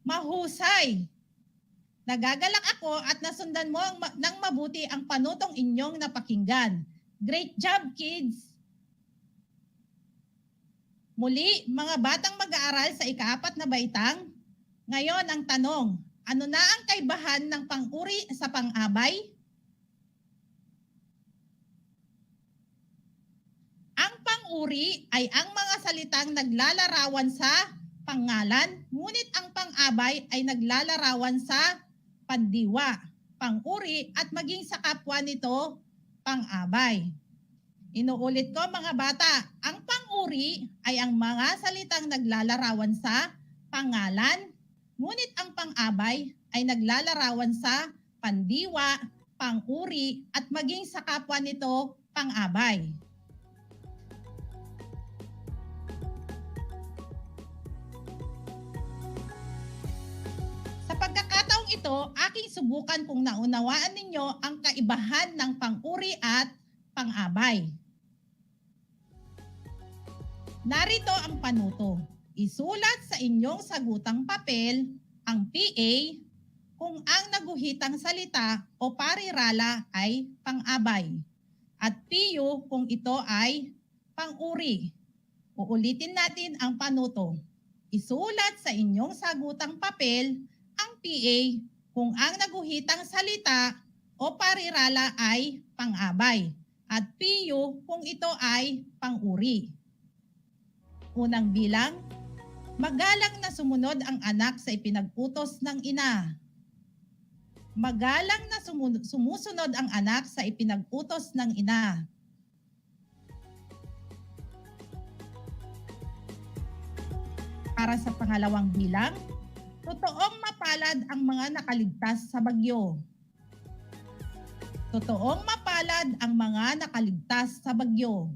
Mahusay! Nagagalak ako at nasundan mo ng mabuti ang panutong inyong napakinggan. Great job, kids! Muli, mga batang mag-aaral sa ika-4 na baitang, ngayon ang tanong, ano na ang kaibahan ng pang-uri sa pang-abay? Ang pang-uri ay ang mga salitang naglalarawan sa pangalan, ngunit ang pang-abay ay naglalarawan sa pandiwa, pang-uri at maging sa kapwa nito, pang-abay. Inuulit ko mga bata, ang pang-uri ay ang mga salitang naglalarawan sa pangalan, ngunit ang pang-abay ay naglalarawan sa pandiwa, pang-uri at maging sa kapwa nito, pang-abay. Sa pagkakataong ito, aking subukan kung naunawaan ninyo ang kaibahan ng pang-uri at pang-abay. Narito ang panuto. Isulat sa inyong sagutang papel ang PA kung ang naguhitang salita o parirala ay pang-abay at PU kung ito ay pang-uri. Uulitin natin ang panuto. Isulat sa inyong sagutang papel ang PA kung ang naguhitang salita o parirala ay pang-abay at PU kung ito ay pang-uri. Unang bilang, magalang na sumunod ang anak sa ipinag-utos ng ina. Magalang na sumusunod ang anak sa ipinag-utos ng ina. Para sa pangalawang bilang, totoong mapalad ang mga nakaligtas sa bagyo. Totoong mapalad ang mga nakaligtas sa bagyo.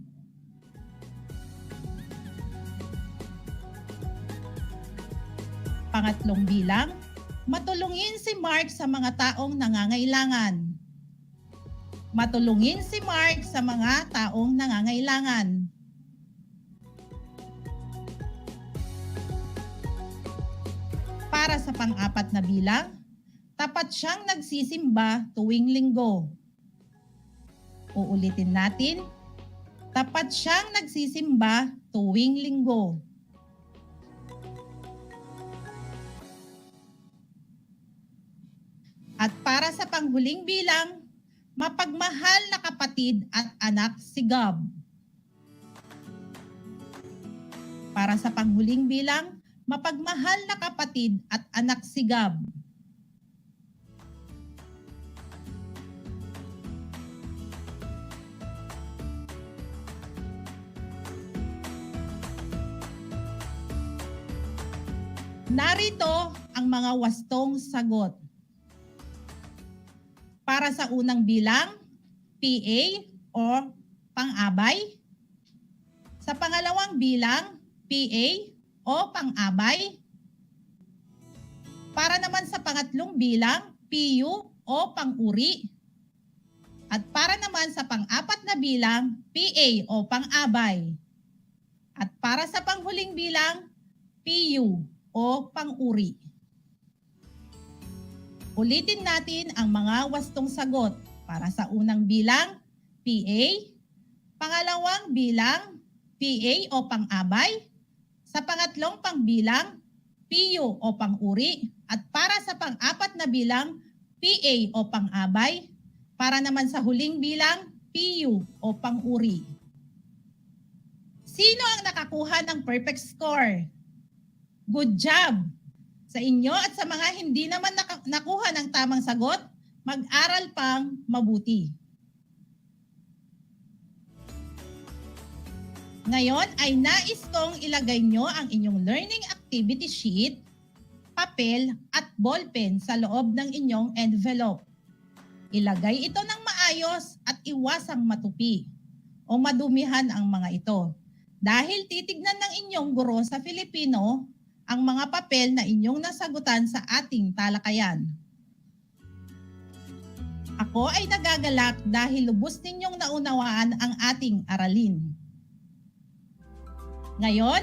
Pangatlong bilang, matulungin si Mark sa mga taong nangangailangan. Matulungin si Mark sa mga taong nangangailangan. Para sa pang-apat na bilang, tapat siyang nagsisimba tuwing linggo. Uulitin natin, tapat siyang nagsisimba tuwing linggo. At para sa panghuling bilang, mapagmahal na kapatid at anak si Gab. Para sa panghuling bilang, mapagmahal na kapatid at anak si Gab. Narito ang mga wastong sagot. Para sa unang bilang, PA o pang-abay. Sa pangalawang bilang, PA o pang-abay. Para naman sa pangatlong bilang, PU o pang-uri. At para naman sa pang-apat na bilang, PA o pang-abay. At para sa panghuling bilang, PU o pang-uri. Ulitin natin ang mga wastong sagot. Para sa unang bilang, PA. Pangalawang bilang, PA o pang-abay. Sa pangatlong pangbilang, PU o pang-uri. At para sa pang-apat na bilang, PA o pang-abay. Para naman sa huling bilang, PU o pang-uri. Sino ang nakakuha ng perfect score? Good job! Sa inyo at sa mga hindi naman nakuha ng tamang sagot, mag-aral pang mabuti. Ngayon ay nais kong ilagay nyo ang inyong learning activity sheet, papel at ballpen sa loob ng inyong envelope. Ilagay ito ng maayos at iwasang matupi o madumihan ang mga ito. Dahil titignan ng inyong guro sa Filipino ang mga papel na inyong nasagutan sa ating talakayan. Ako ay nagagalak dahil lubos ninyong naunawaan ang ating aralin. Ngayon,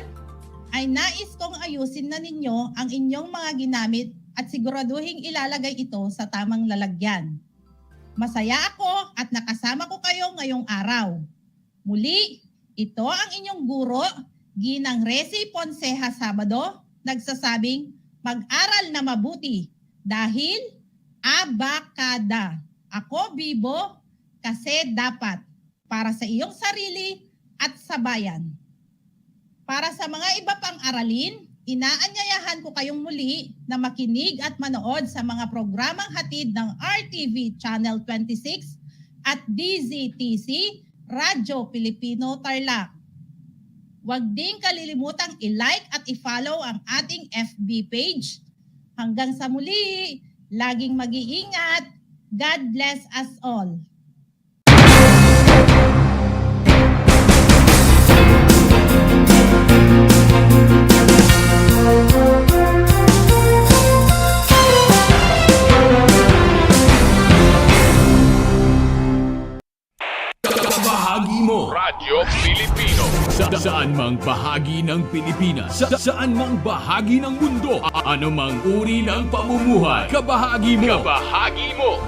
ay nais kong ayusin na ninyo ang inyong mga ginamit at siguraduhing ilalagay ito sa tamang lalagyan. Masaya ako at nakasama ko kayo ngayong araw. Muli, ito ang inyong guro, Ginang Resi Ponceja Sabado, nagsasabing mag-aral na mabuti dahil abakada. Ako bibo kasi dapat para sa iyong sarili at sa bayan. Para sa mga iba pang aralin, inaanyayahan ko kayong muli na makinig at manood sa mga programang hatid ng RTV Channel 26 at DZTC Radyo Pilipino Tarlac. Huwag ding kalilimutang i-like at i-follow ang ating FB page. Hanggang sa muli, laging mag-iingat. God bless us all. Bahagi mo Radyo Pilipino saan mang bahagi ng Pilipinas, saan mang bahagi ng mundo, anumang uri ng pamumuhay, kabahagi mo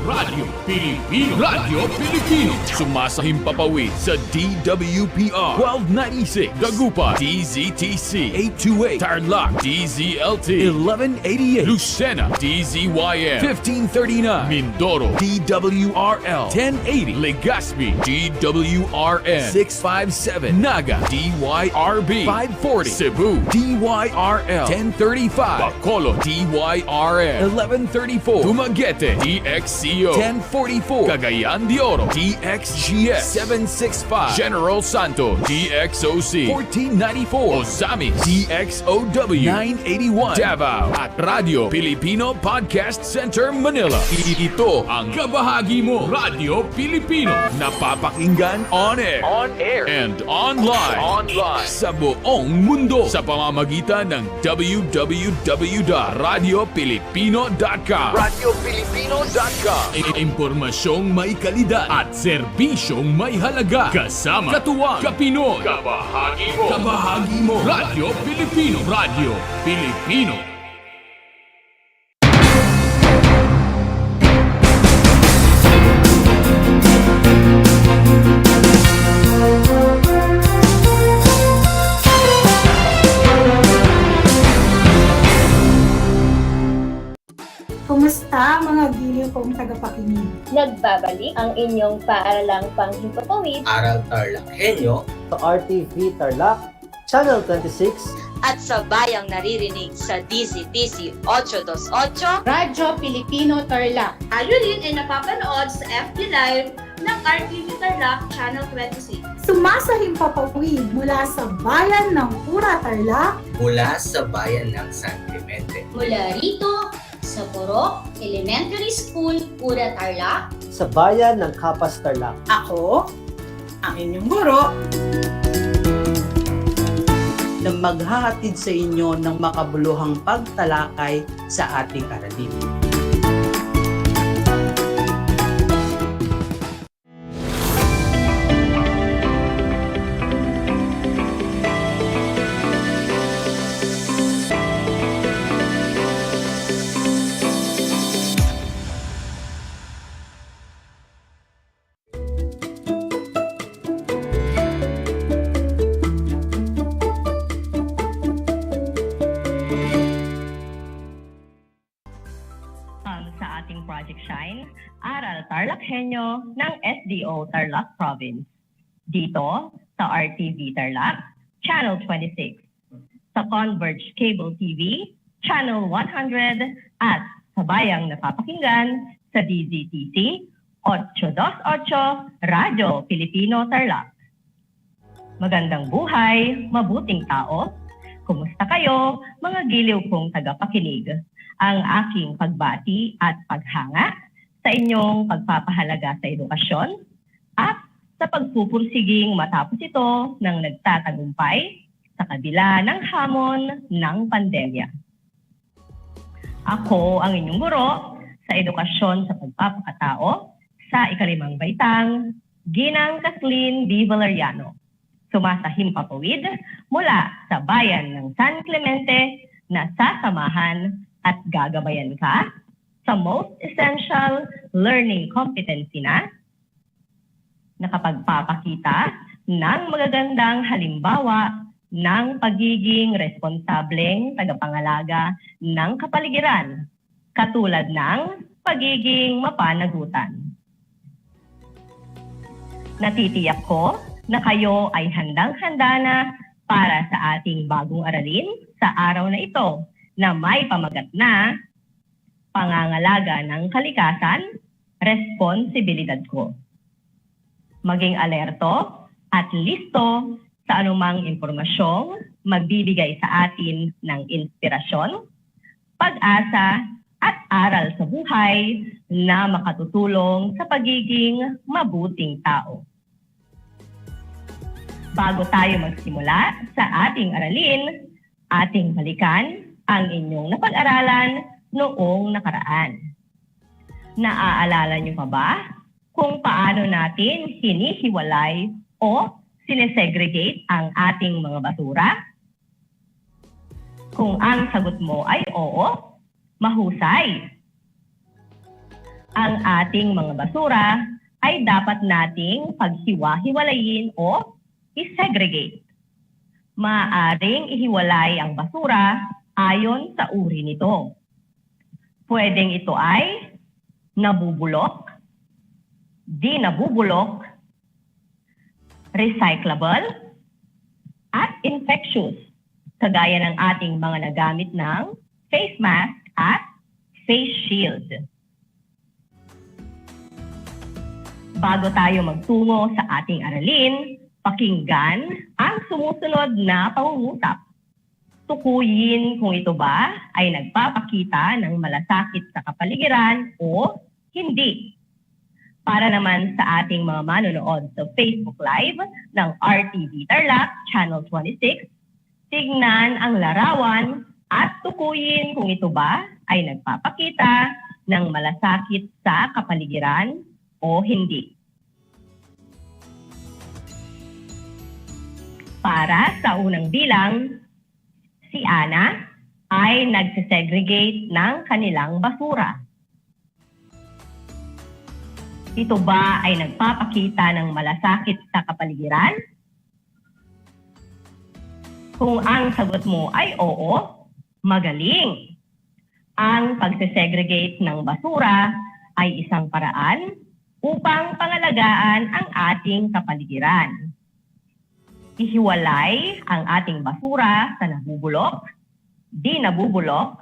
Radyo Pilipino. Radyo Pilipino sumasahim papawid sa DWPR 1296 Dagupan, DZTC 828 Tarlac, DZLT 1188 Lucena, DZYM 1539 Mindoro, DWRL 1080 Legazpi, DWRN 657. Naga DYRB 540. Cebu DYRL 1035. Bacolod DYRL 1134. Dumaguete DXCO 1044. Cagayan de Oro DXGS 765. General Santos DXOC 1494. Osamis DXOW 981. Davao at Radio Pilipino Podcast Center Manila. Ito ang kabahagi mo, Radio Pilipino. Napapakinggan on air and online sa buong mundo sa pamamagitan ng www.radiopilipino.com. Impormasyong may kalidad at serbisyong may halaga. Kasama, katuwang, kapinoy, kabahagi mo, Radio Pilipino. Radio Pilipino. Kumusta mga giliw kong tagapakinig? Nagbabalik ang inyong paaralang panghimpapawid, Aral TarlakHenyo sa RTV Tarlac, Channel 26 at sa bayang naririnig sa DZTC 828 Radyo Pilipino Tarlac. Tayo rin ay napapanood sa FB Live ng RTV Tarlac Channel 26. Sumasahimpapawid mula sa bayan ng Pura Tarlac, mula sa bayan ng San Clemente, mula rito sa Porok Elementary School, Pura Tarlac, sa bayan ng Kapas Tarlac. Ako, ang inyong guro, na maghahatid sa inyo ng makabuluhang pagtalakay sa ating aralin. Sa ating Project Shine, Aral TarlakHenyo ng SDO Tarlac Province. Dito sa RTV Tarlac, Channel 26. Sa Converge Cable TV, Channel 100 at sa bayang napapakinggan sa DZTC 828 Radyo Pilipino Tarlac. Magandang buhay, mabuting tao. Kumusta kayo, mga giliw kong tagapakinig? Ang aking pagbati at paghanga sa inyong pagpapahalaga sa edukasyon at sa pagpupursiging matapos ito ng nagtatagumpay sa kabila ng hamon ng pandemya. Ako ang inyong guro sa edukasyon sa pagpapakatao sa ikalimang baitang, Ginang Kathleen D. Valeriano. Sumasahimpapawid mula sa bayan ng San Clemente na sasamahan at gagabayan ka sa Most Essential Learning Competency na nakapagpapakita ng magagandang halimbawa ng pagiging responsableng tagapangalaga ng kapaligiran, katulad ng pagiging mapanagutan. Natitiyak ko na kayo ay handang-handa na para sa ating bagong aralin sa araw na ito, na may pamagat na pangangalaga ng kalikasan, responsibilidad ko. Maging alerto at listo sa anumang impormasyong magbibigay sa atin ng inspirasyon, pag-asa at aral sa buhay na makatutulong sa pagiging mabuting tao. Bago tayo magsimula sa ating aralin, ating balikan ang inyong napag-aralan noong nakaraan. Naaalala niyo pa ba kung paano natin hinihiwalay o sinesegregate ang ating mga basura? Kung ang sagot mo ay oo, mahusay. Ang ating mga basura ay dapat nating paghiwa-hiwalayin o i-segregate. Maaaring ihiwalay ang basura ayon sa uri nito. Pwedeng ito ay nabubulok, di nabubulok, recyclable, at infectious, kagaya ng ating mga nagamit ng face mask at face shield. Bago tayo magtungo sa ating aralin, pakinggan ang sumusunod na pangungusap. Tukuyin kung ito ba ay nagpapakita ng malasakit sa kapaligiran o hindi. Para naman sa ating mga manonood sa Facebook Live ng RTV Tarlac, Channel 26, tignan ang larawan at tukuyin kung ito ba ay nagpapakita ng malasakit sa kapaligiran o hindi. Para sa unang bilang, si Ana ay nagsisegregate ng kanilang basura. Ito ba ay nagpapakita ng malasakit sa kapaligiran? Kung ang sagot mo ay oo, magaling. Ang pagsesegregate ng basura ay isang paraan upang pangalagaan ang ating kapaligiran. Ihiwalay ang ating basura sa nabubulok, di nabubulok,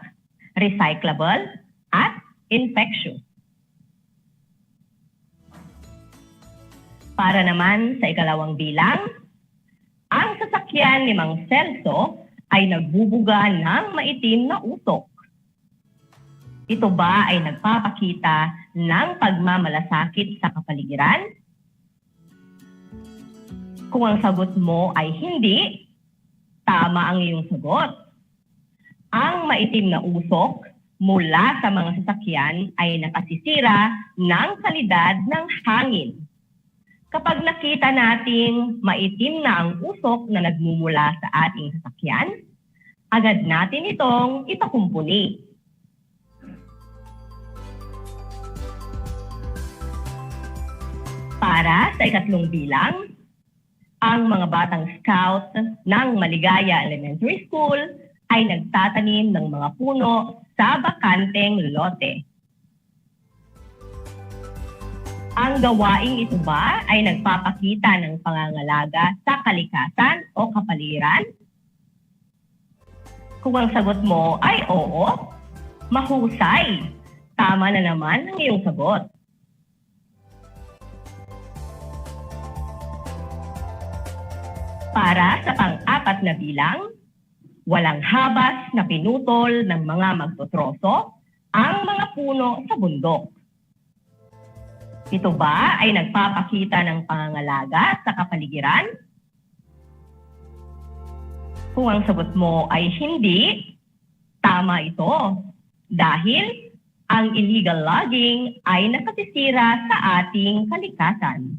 recyclable, at infectious. Para naman sa ikalawang bilang, ang sasakyan ni Mang Celso ay nagbubuga ng maitim na usok. Ito ba ay nagpapakita ng pagmamalasakit sa kapaligiran? Kung ang sagot mo ay hindi, tama ang iyong sagot. Ang maitim na usok mula sa mga sasakyan ay nakasisira ng kalidad ng hangin. Kapag nakita nating maitim na ang usok na nagmumula sa ating sasakyan, agad natin itong ipakumpuni. Para sa ikatlong bilang, ang mga batang scout ng Maligaya Elementary School ay nagtatanim ng mga puno sa bakanteng lote. Ang gawaing ito ba ay nagpapakita ng pangangalaga sa kalikasan o kapaligiran? Kung ang sagot mo ay oo, mahusay. Tama na naman ang iyong sagot. Para sa pang-apat na bilang, walang habas na pinutol ng mga magtotroso ang mga puno sa bundok. Ito ba ay nagpapakita ng pangangalaga sa kapaligiran? Kung ang sagot mo ay hindi, tama ito. Dahil ang illegal logging ay nakasisira sa ating kalikasan.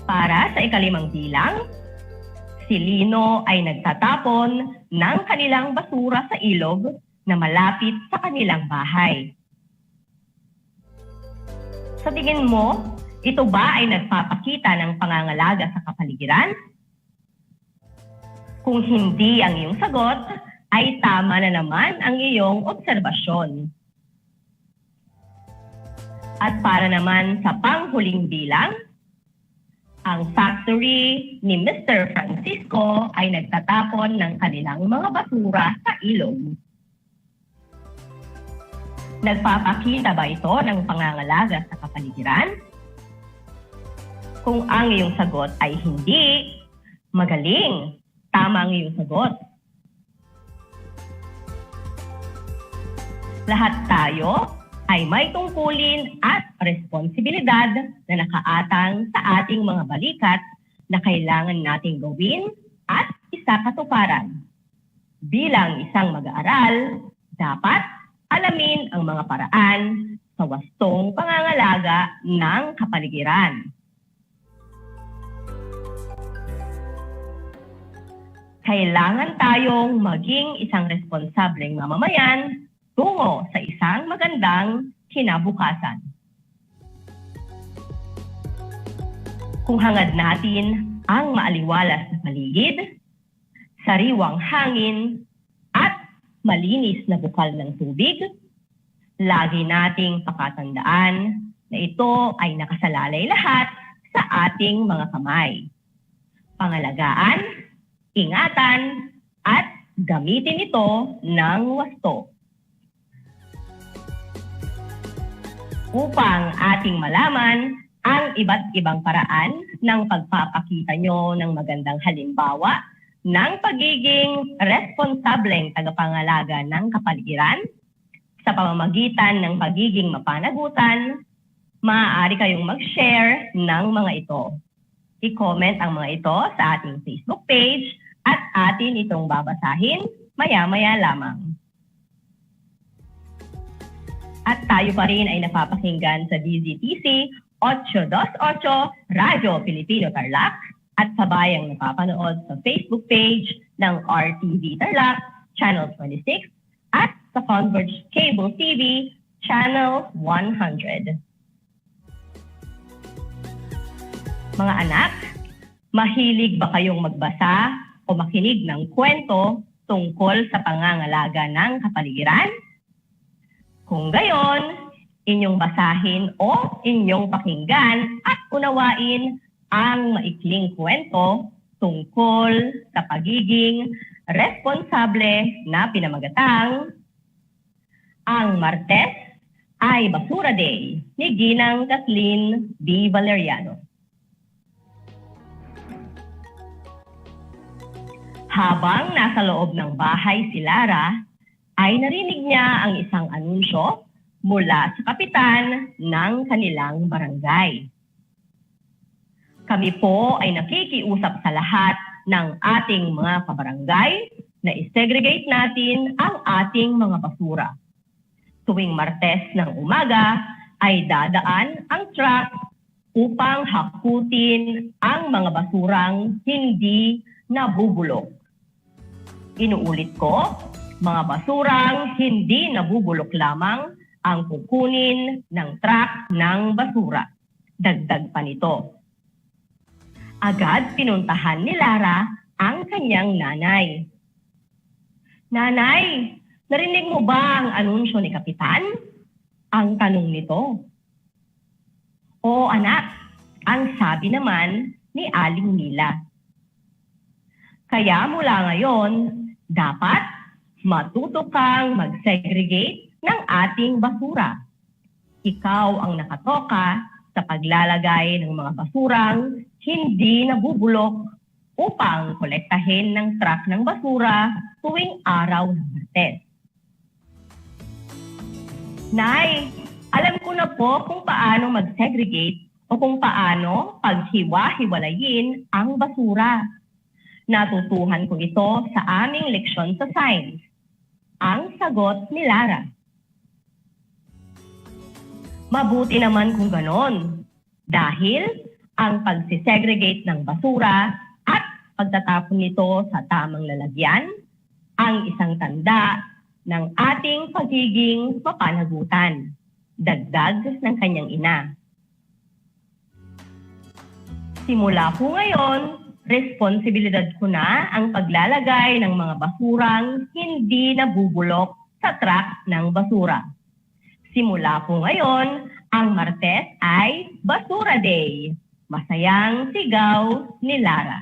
Para sa ikalimang bilang, si Lino ay nagtatapon ng kanilang basura sa ilog na malapit sa kanilang bahay. Sa tingin mo, ito ba ay nagpapakita ng pangangalaga sa kapaligiran? Kung hindi ang iyong sagot, ay tama na naman ang iyong obserbasyon. At para naman sa panghuling bilang, ang factory ni Mr. Francisco ay nagtatapon ng kanilang mga basura sa ilog. Nagpapakita ba ito ng pangangalaga sa kapaligiran? Kung ang iyong sagot ay hindi, magaling. Tama ang iyong sagot. Lahat tayo ay may tungkulin at responsibilidad na nakaatang sa ating mga balikat na kailangan nating gawin at isakatuparan. Bilang isang mag-aaral, dapat alamin ang mga paraan sa wastong pangangalaga ng kapaligiran. Kailangan tayong maging isang responsableng mamamayan tungo sa isang magandang kinabukasan. Kung hangad natin ang maaliwalas na paligid, sariwang hangin, at malinis na bukal ng tubig, lagi nating pakatandaan na ito ay nakasalalay lahat sa ating mga kamay. Pangalagaan, ingatan, at gamitin ito ng wasto. Upang ating malaman ang iba't ibang paraan ng pagpapakita nyo ng magandang halimbawa ng pagiging responsableng tagapangalaga ng kapaligiran sa pamamagitan ng pagiging mapanagutan, maaari kayong mag-share ng mga ito. I-comment ang mga ito sa ating Facebook page at atin itong babasahin maya-maya lamang. At tayo pa rin ay napapakinggan sa DZTC 828 Radio Pilipino Tarlac at sabayang napapanood sa Facebook page ng RTV Tarlac, Channel 26 at sa Converge Cable TV, Channel 100. Mga anak, mahilig ba kayong magbasa o makinig ng kwento tungkol sa pangangalaga ng kapaligiran? Kung gayon, inyong basahin o inyong pakinggan at unawain ang maikling kwento tungkol sa pagiging responsable na pinamagatang Ang Martes ay Basura Day ni Ginang Kathleen B. Valeriano. Habang nasa loob ng bahay si Lara, ay narinig niya ang isang anunsyo mula sa kapitan ng kanilang barangay. Kami po ay nakikiusap sa lahat ng ating mga kabarangay na i-segregate natin ang ating mga basura. Tuwing Martes ng umaga ay dadaan ang truck upang hakutin ang mga basurang hindi nabubulok. Inuulit ko, mga basurang hindi nabubulok lamang ang kukunin ng truck ng basura. Dagdag pa nito. Agad pinuntahan ni Lara ang kanyang nanay. Nanay, narinig mo ba ang anunsyo ni Kapitan? Ang tanong nito. Oo anak, ang sabi naman ni Aling Mila. Kaya mula ngayon, dapat matuto kang mag-segregate ng ating basura. Ikaw ang nakatoka sa paglalagay ng mga basurang hindi nabubulok upang kolektahin ng truck ng basura tuwing araw ng Martes. Nay, alam ko na po kung paano mag-segregate o kung paano paghiwa-hiwalayin ang basura. Natutuhan ko ito sa aming leksyon sa science. Ang sagot ni Lara. Mabuti naman kung ganon. Dahil ang pagsisegregate ng basura at pagtatapon nito sa tamang lalagyan ang isang tanda ng ating pagiging mapanagutan. Dagdag ng kanyang ina. Simula po ngayon, responsibilidad ko na ang paglalagay ng mga basurang hindi nabubulok sa truck ng basura. Simula po ngayon, ang Martes ay Basura Day. Masayang sigaw ni Lara.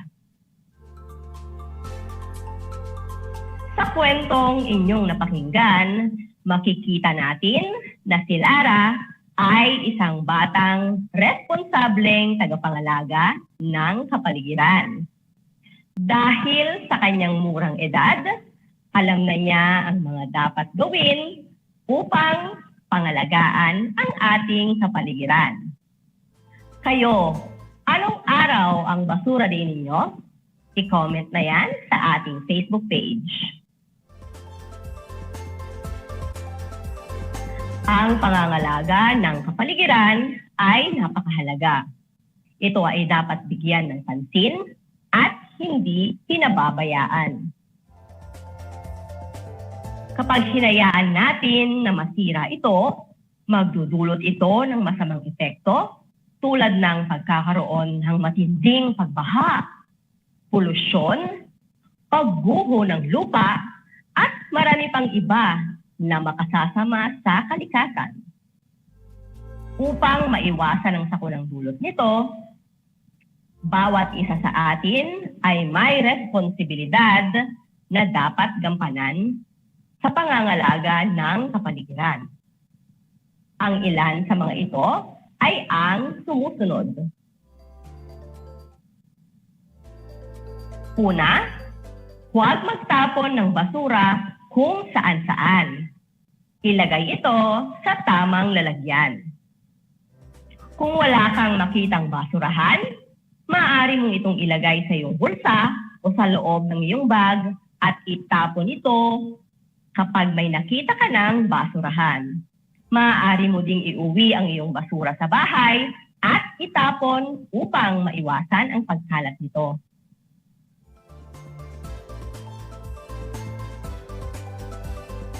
Sa kwentong inyong napakinggan, makikita natin na si Lara ay isang batang responsableng tagapangalaga ng kapaligiran. Dahil sa kanyang murang edad, alam na niya ang mga dapat gawin upang pangalagaan ang ating kapaligiran. Kayo, anong araw ang basura din ninyo? I-comment na yan sa ating Facebook page. Ang pangangalaga ng kapaligiran ay napakahalaga. Ito ay dapat bigyan ng pansin at hindi pinababayaan. Kapag hinayaan natin na masira ito, magdudulot ito ng masamang epekto tulad ng pagkakaroon ng matinding pagbaha, polusyon, pagguho ng lupa, at marami pang iba na makasasama sa kalikasan. Upang maiwasan ang sakunang dulot nito, bawat isa sa atin ay may responsibilidad na dapat gampanan sa pangangalaga ng kapaligiran. Ang ilan sa mga ito ay ang sumusunod. Una, huwag magtapon ng basura kung saan-saan. Ilagay ito sa tamang lalagyan. Kung wala kang makitang basurahan, maaari mong itong ilagay sa iyong bulsa o sa loob ng iyong bag at itapon ito kapag may nakita ka ng basurahan. Maaari mo ding iuwi ang iyong basura sa bahay at itapon upang maiwasan ang pagkalat nito.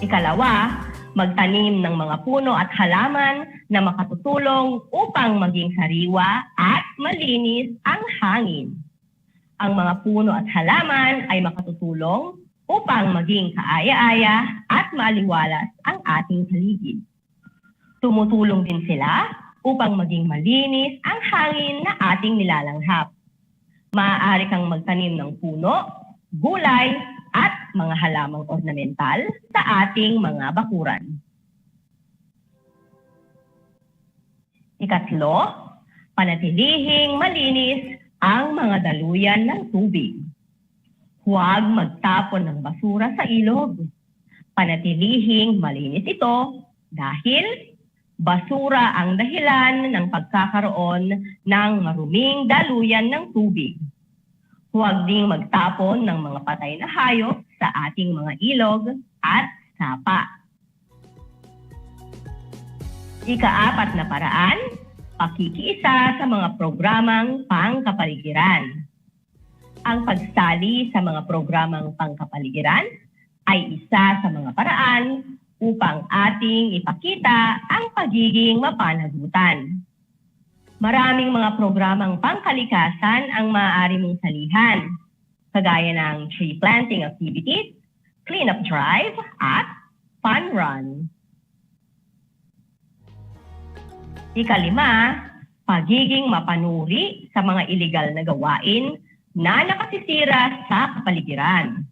Ikalawa, magtanim ng mga puno at halaman na makatutulong upang maging sariwa at malinis ang hangin. Ang mga puno at halaman ay makatutulong upang maging kaaya-aya at maaliwalas ang ating paligid. Tumutulong din sila upang maging malinis ang hangin na ating nilalanghap. Maaari kang magtanim ng puno, gulay, at mga halamang ornamental sa ating mga bakuran. Ikatlo, panatilihing malinis ang mga daluyan ng tubig. Huwag magtapon ng basura sa ilog. Panatilihing malinis ito dahil basura ang dahilan ng pagkakaroon ng maruming daluyan ng tubig. Huwag ding magtapon ng mga patay na hayop sa ating mga ilog at sapa. Ika-4 na paraan, pakikiisa sa mga programang pangkapaligiran. Ang pagsali sa mga programang pangkapaligiran ay isa sa mga paraan upang ating ipakita ang pagiging mapanagutan. Maraming mga programang pangkalikasan ang maaari mong salihan, kagaya ng tree planting activities, cleanup drive, at fun run. Ikalima, pagiging mapanuri sa mga iligal na gawain na nakasisira sa kapaligiran.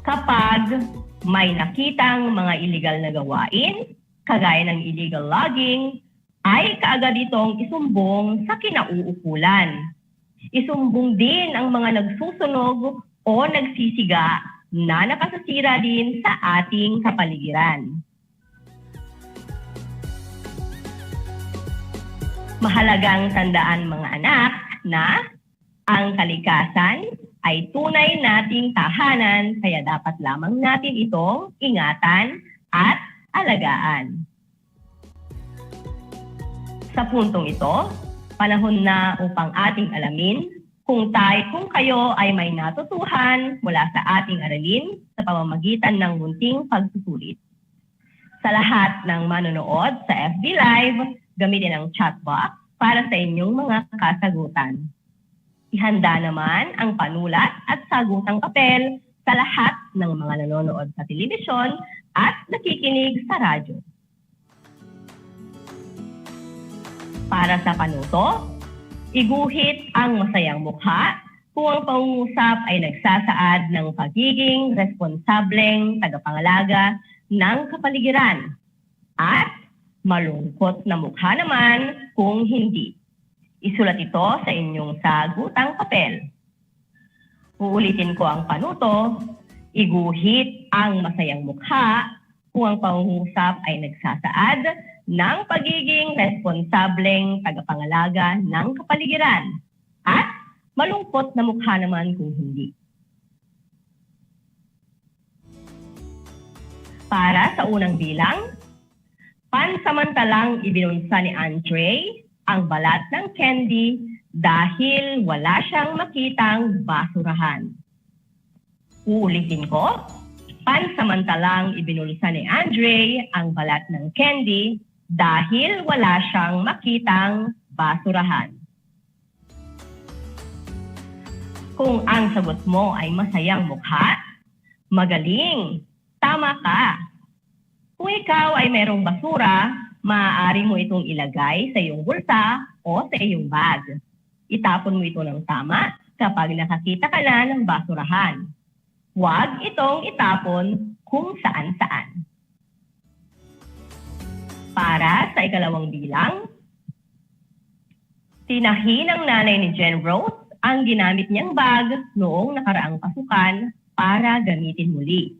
Kapag may nakitang mga iligal na gawain, kagaya ng illegal logging, ay kaagad itong isumbong sa kinauukulan. Isumbong din ang mga nagsusunog o nagsisiga na nakasasira din sa ating kapaligiran. Mahalagang tandaan mga anak na ang kalikasan ay tunay nating tahanan, kaya dapat lamang natin itong ingatan at alagaan. Sa puntong ito, panahon na upang ating alamin kung kayo ay may natutuhan mula sa ating aralin sa pamamagitan ng munting pagsusulit. Sa lahat ng manonood sa FB Live, gamitin ang chat box para sa inyong mga kasagutan. Ihanda naman ang panulat at sagutang papel sa lahat ng mga nanonood sa telebisyon at nakikinig sa radyo. Para sa panuto, iguhit ang masayang mukha kung ang pangungusap ay nagsasaad ng pagiging responsableng tagapangalaga ng kapaligiran at malungkot na mukha naman kung hindi. Isulat ito sa inyong sagutang papel. Uulitin ko ang panuto, iguhit ang masayang mukha kung ang pangungusap ay nagsasaad ng pagiging responsableng tagapangalaga ng kapaligiran at malungkot na mukha naman kung hindi. Para sa unang bilang, pansamantalang ibinunsa ni Andre ang balat ng candy dahil wala siyang makitang basurahan. Uulitin ko, pansamantalang ibinulsa ni Andre ang balat ng candy dahil wala siyang makitang basurahan. Kung ang sagot mo ay masayang mukha, magaling, tama ka. Kung ikaw ay merong basura, Maaari mo itong ilagay sa iyong bulsa o sa iyong bag. Itapon mo ito ng tama kapag nakakita ka na ng basurahan. Huwag itong itapon kung saan-saan. Para sa ikalawang bilang, tinahi ng nanay ni Jen Rose ang ginamit niyang bag noong nakaraang pasukan para gamitin muli.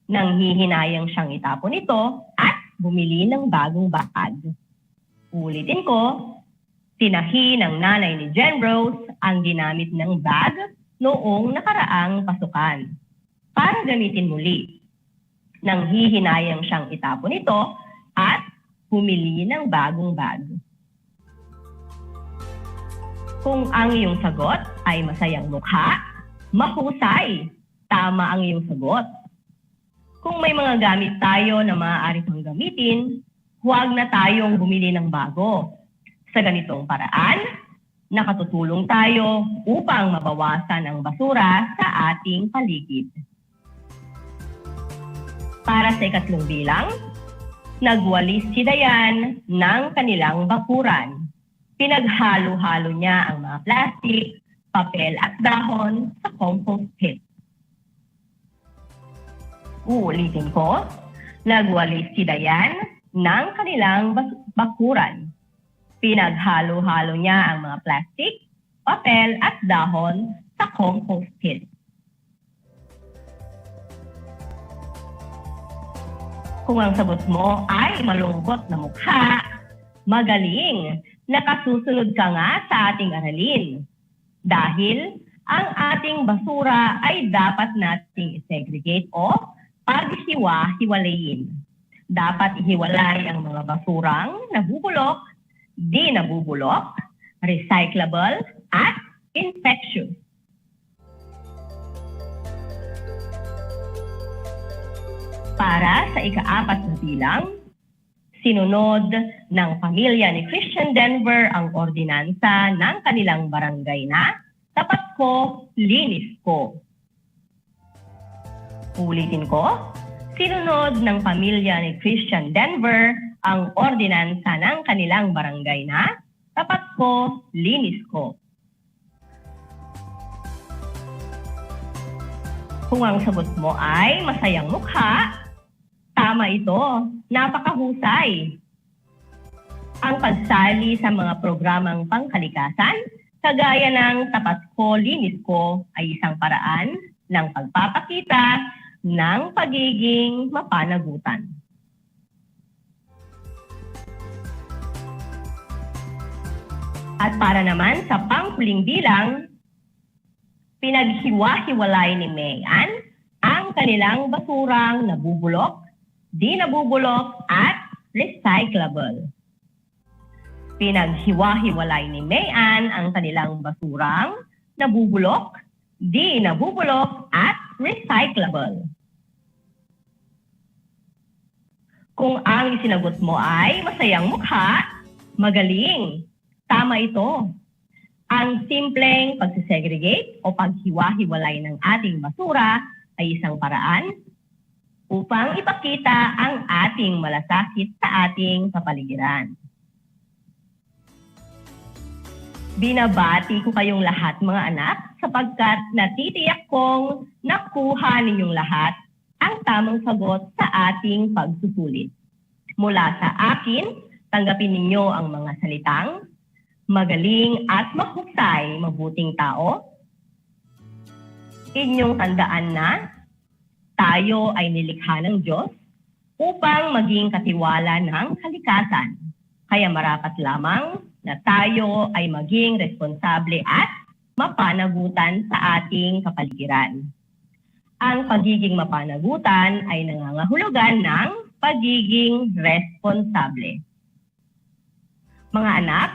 Nang hihinayang siyang itapon ito at bumili ng bagong bag. Ulitin ko, tinahi ng nanay ni Jen Rose ang ginamit ng bag noong nakaraang pasukan para gamitin muli. Nang hihinayang siyang itapon ito at bumili ng bagong bag. Kung ang iyong sagot ay masayang mukha, mahusay, tama ang iyong sagot. Kung may mga gamit tayo na maaari pang gamitin, huwag na tayong bumili ng bago. Sa ganitong paraan, nakatutulong tayo upang mabawasan ang basura sa ating paligid. Para sa ikatlong bilang, nagwalis si Dayan ng kanilang bakuran. Pinaghalo-halo niya ang mga plastic, papel at dahon sa compost pit. Uulitin ko, nagwalis si Dayan ng kanilang bakuran. Pinaghalo-halo niya ang mga plastic, papel at dahon sa compost pit. Kung ang sagot mo ay malungkot na mukha, magaling, nakasusunod ka nga sa ating aralin. Dahil ang ating basura ay dapat nating segregate o paghiwa-hiwalayin. Dapat ihiwalay ang mga basurang nabubulok, di nabubulok, recyclable, at infectious. Para sa ika-4 na bilang, sinunod ng pamilya ni Christian Denver ang ordinansa ng kanilang barangay na tapat ko, linis ko. Ulitin ko, sinunod ng pamilya ni Christian Denver ang ordinansa ng kanilang barangay na tapat ko, linis ko. Kung ang sagot mo ay masayang mukha, tama ito, napakahusay. Ang pagsali sa mga programang pangkalikasan, kagaya ng tapat ko, linis ko, ay isang paraan ng pagpapakita ng pagiging mapanagutan. At para naman sa panghuling bilang, pinaghiwa-hiwalay ni Mayan ang kanilang basurang nabubulok, di nabubulok at recyclable. Pinaghiwa-hiwalay ni Mayan ang kanilang basurang nabubulok, di nabubulok at recyclable. Kung ang isinagot mo ay masayang mukha, magaling. Tama ito. Ang simpleng pagsisegregate o paghiwa-hiwalay ng ating basura ay isang paraan upang ipakita ang ating malasakit sa ating kapaligiran. Binabati ko kayong lahat mga anak sapagkat natitiyak kong nakuha ninyong lahat ang tamang sagot sa ating pagsusulit. Mula sa akin, tanggapin ninyo ang mga salitang magaling at mahusay, mabuting tao. Inyong tandaan na tayo ay nilikha ng Diyos upang maging katiwala ng kalikasan. Kaya marapat lamang na tayo ay maging responsable at mapanagutan sa ating kapaligiran. Ang pagiging mapanagutan ay nangangahulugan ng pagiging responsable. Mga anak,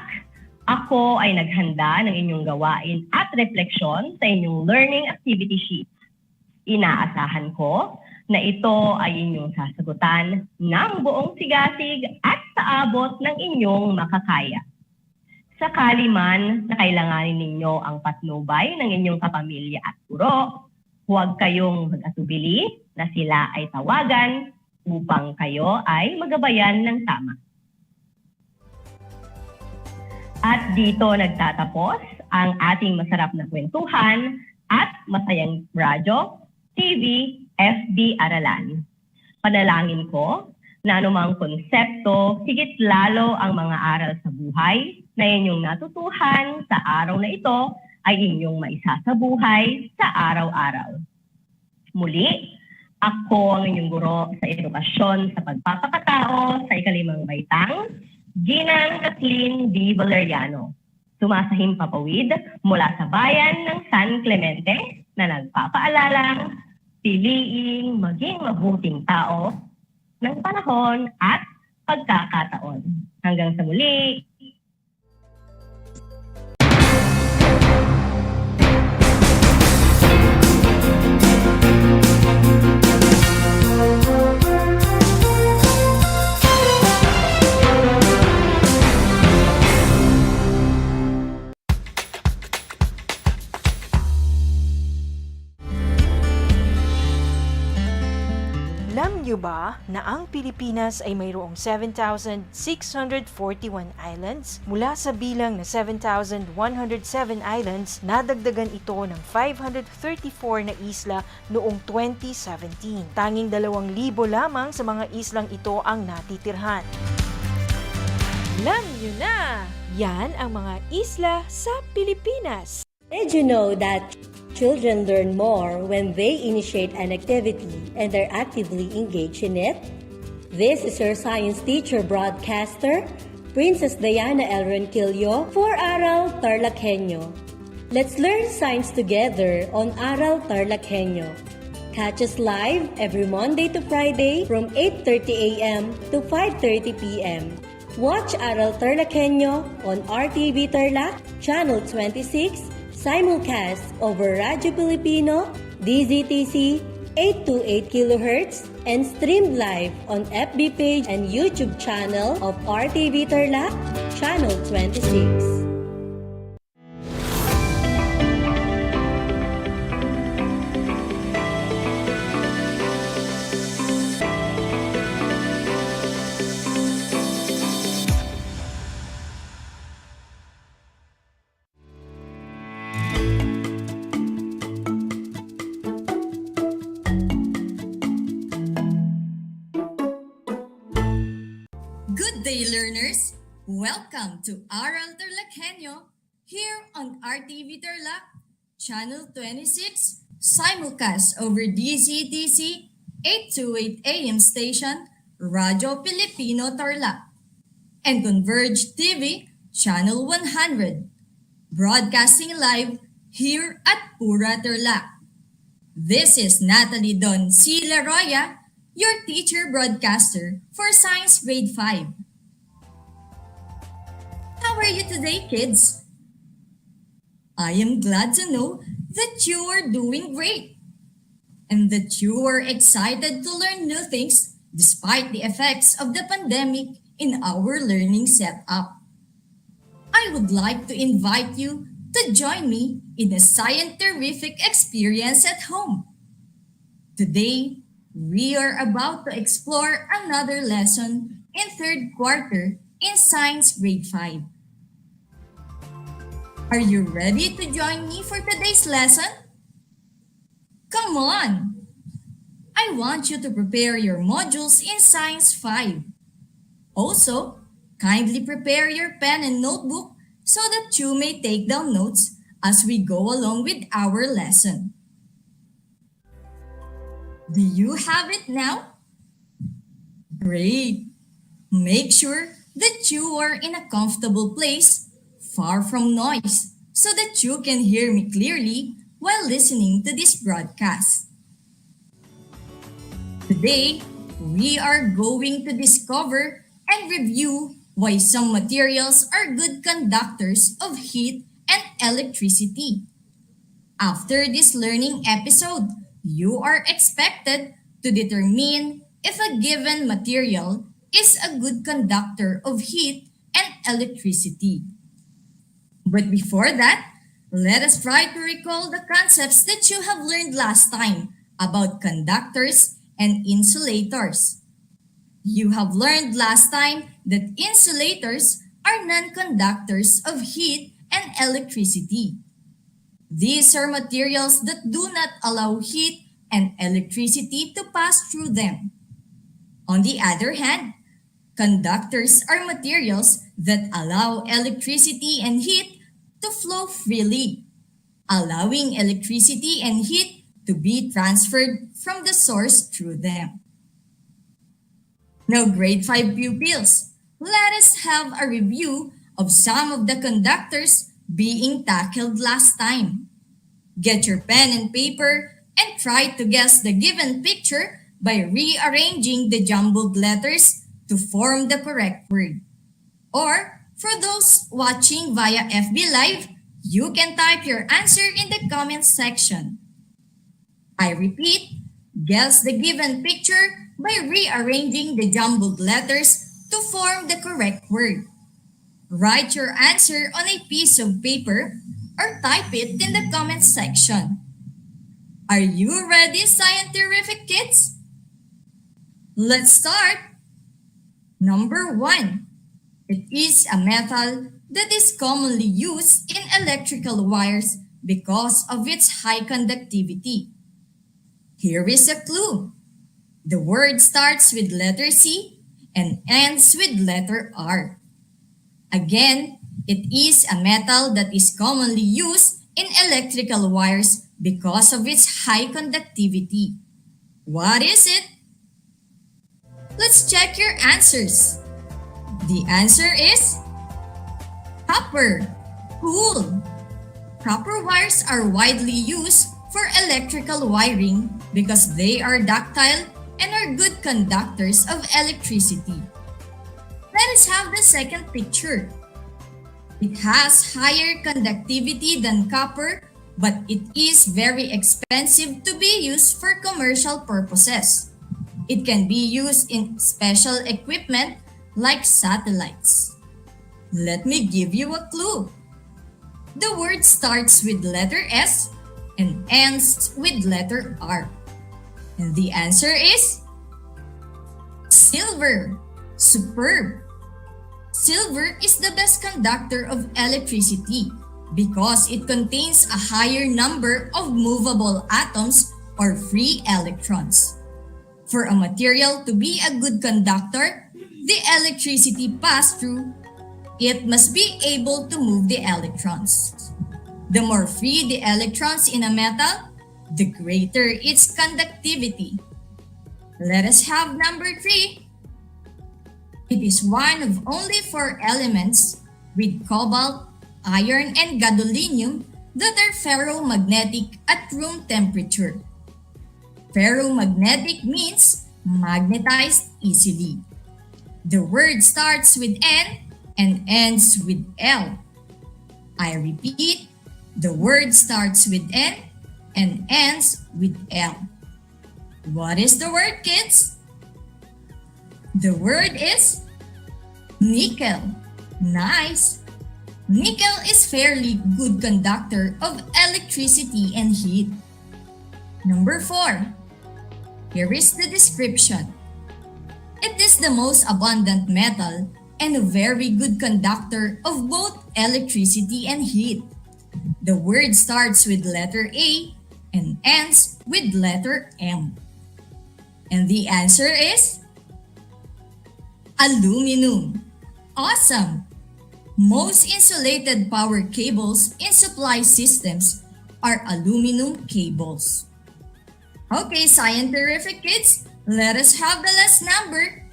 ako ay naghanda ng inyong gawain at refleksyon sa inyong learning activity sheet. Inaasahan ko na ito ay inyong sasagutan ng buong sigasig at sa abot ng inyong makakaya. Sakali man na kailanganin ninyo ang patnubay ng inyong kapamilya at guro, huwag kayong mag-atubili na sila ay tawagan upang kayo ay magabayan ng tama. At dito nagtatapos ang ating masarap na kwentuhan at masayang radyo, TV, FB Aralan. Panalangin ko na anumang konsepto, higit lalo ang mga aral sa buhay na inyong natutuhan sa araw na ito ay inyong maisasabuhay sa araw-araw. Muli, ako ang inyong guro sa edukasyon sa pagpapakatao sa ikalimang baitang, Ginang Kathleen D. Valeriano. Sumasahim papawid mula sa bayan ng San Clemente na nagpapaalalang piliing maging mabuting tao ng panahon at pagkakataon. Hanggang sa muli. Alam niyo ba na ang Pilipinas ay mayroong 7,641 islands? Mula sa bilang na 7,107 islands, nadagdagan ito ng 534 na isla noong 2017. Tanging 2,000 lamang sa mga islang ito ang natitirhan. Alam niyo na! Yan ang mga isla sa Pilipinas. Did you know that children learn more when they initiate an activity and are actively engaged in it? This is your science teacher broadcaster, Princess Diana L. Ronquillo for Aral TarlakHenyo. Let's learn science together on Aral TarlakHenyo. Catch us live every Monday to Friday from 8:30 a.m. to 5:30 p.m. Watch Aral TarlakHenyo on RTV Tarlac, Channel 26, simulcast over Radyo Pilipino, DZTC 828 kHz, and streamed live on FB page and YouTube channel of RTV Tarlac, Channel 26. Good day, learners! Welcome to Aral TarlakHenyo here on RTV Tarlac, Channel 26, simulcast over DZTC 828 AM station, Radyo Pilipino Tarlac, and Converge TV, Channel 100, broadcasting live here at Pura Tarlac. This is Natalie Don C. Laroya, your teacher broadcaster for Science Grade 5. How are you today, kids? I am glad to know that you are doing great and that you are excited to learn new things despite the effects of the pandemic in our learning setup. I would like to invite you to join me in a scientific experience at home. Today, we are about to explore another lesson in third quarter in Science Grade 5. Are you ready to join me for today's lesson? Come on! I want you to prepare your modules in Science 5. Also, kindly prepare your pen and notebook so that you may take down notes as we go along with our lesson. Do you have it now? Great! Make sure that you are in a comfortable place, far from noise, so that you can hear me clearly while listening to this broadcast. Today, we are going to discover and review why some materials are good conductors of heat and electricity. After this learning episode, you are expected to determine if a given material is a good conductor of heat and electricity. But before that, let us try to recall the concepts that you have learned last time about conductors and insulators. You have learned last time that insulators are are non-conductors of heat and electricity. These are materials that do not allow heat and electricity to pass through them. On the other hand, conductors are materials that allow electricity and heat to flow freely, allowing electricity and heat to be transferred from the source through them. Now, grade 5 pupils, let us have a review of some of the conductors being tackled last time. Get your pen and paper and try to guess the given picture by rearranging the jumbled letters to form the correct word. Or, for those watching via FB Live, you can type your answer in the comments section. I repeat, guess the given picture by rearranging the jumbled letters to form the correct word. Write your answer on a piece of paper or type it in the comments section. Are you ready, scientific kids? Let's start. Number 1. It is a metal that is commonly used in electrical wires because of its high conductivity. Here is a clue. The word starts with letter C and ends with letter R. Again, it is a metal that is commonly used in electrical wires because of its high conductivity. What is it? Let's check your answers. The answer is copper. Cool! Copper wires are widely used for electrical wiring because they are ductile and are good conductors of electricity. Let us have the second picture. It has higher conductivity than copper, but it is very expensive to be used for commercial purposes. It can be used in special equipment like satellites. Let me give you a clue. The word starts with letter S and ends with letter R. And the answer is silver. Superb! Silver is the best conductor of electricity because it contains a higher number of movable atoms or free electrons. For a material to be a good conductor, the electricity passed through, it must be able to move the electrons. The more free the electrons in a metal, the greater its conductivity. Let us have number 3. It is one of only 4 elements with cobalt, iron, and gadolinium that are ferromagnetic at room temperature. Ferromagnetic means magnetized easily. The word starts with N and ends with L. I repeat, the word starts with N and ends with L. What is the word, kids? The word is nickel. Nice! Nickel is fairly good conductor of electricity and heat. Number 4. Here is the description. It is the most abundant metal and a very good conductor of both electricity and heat. The word starts with letter A and ends with letter M. And the answer is aluminum. Awesome! Most insulated power cables in supply systems are aluminum cables. Okay, scientific kids, let us have the last number.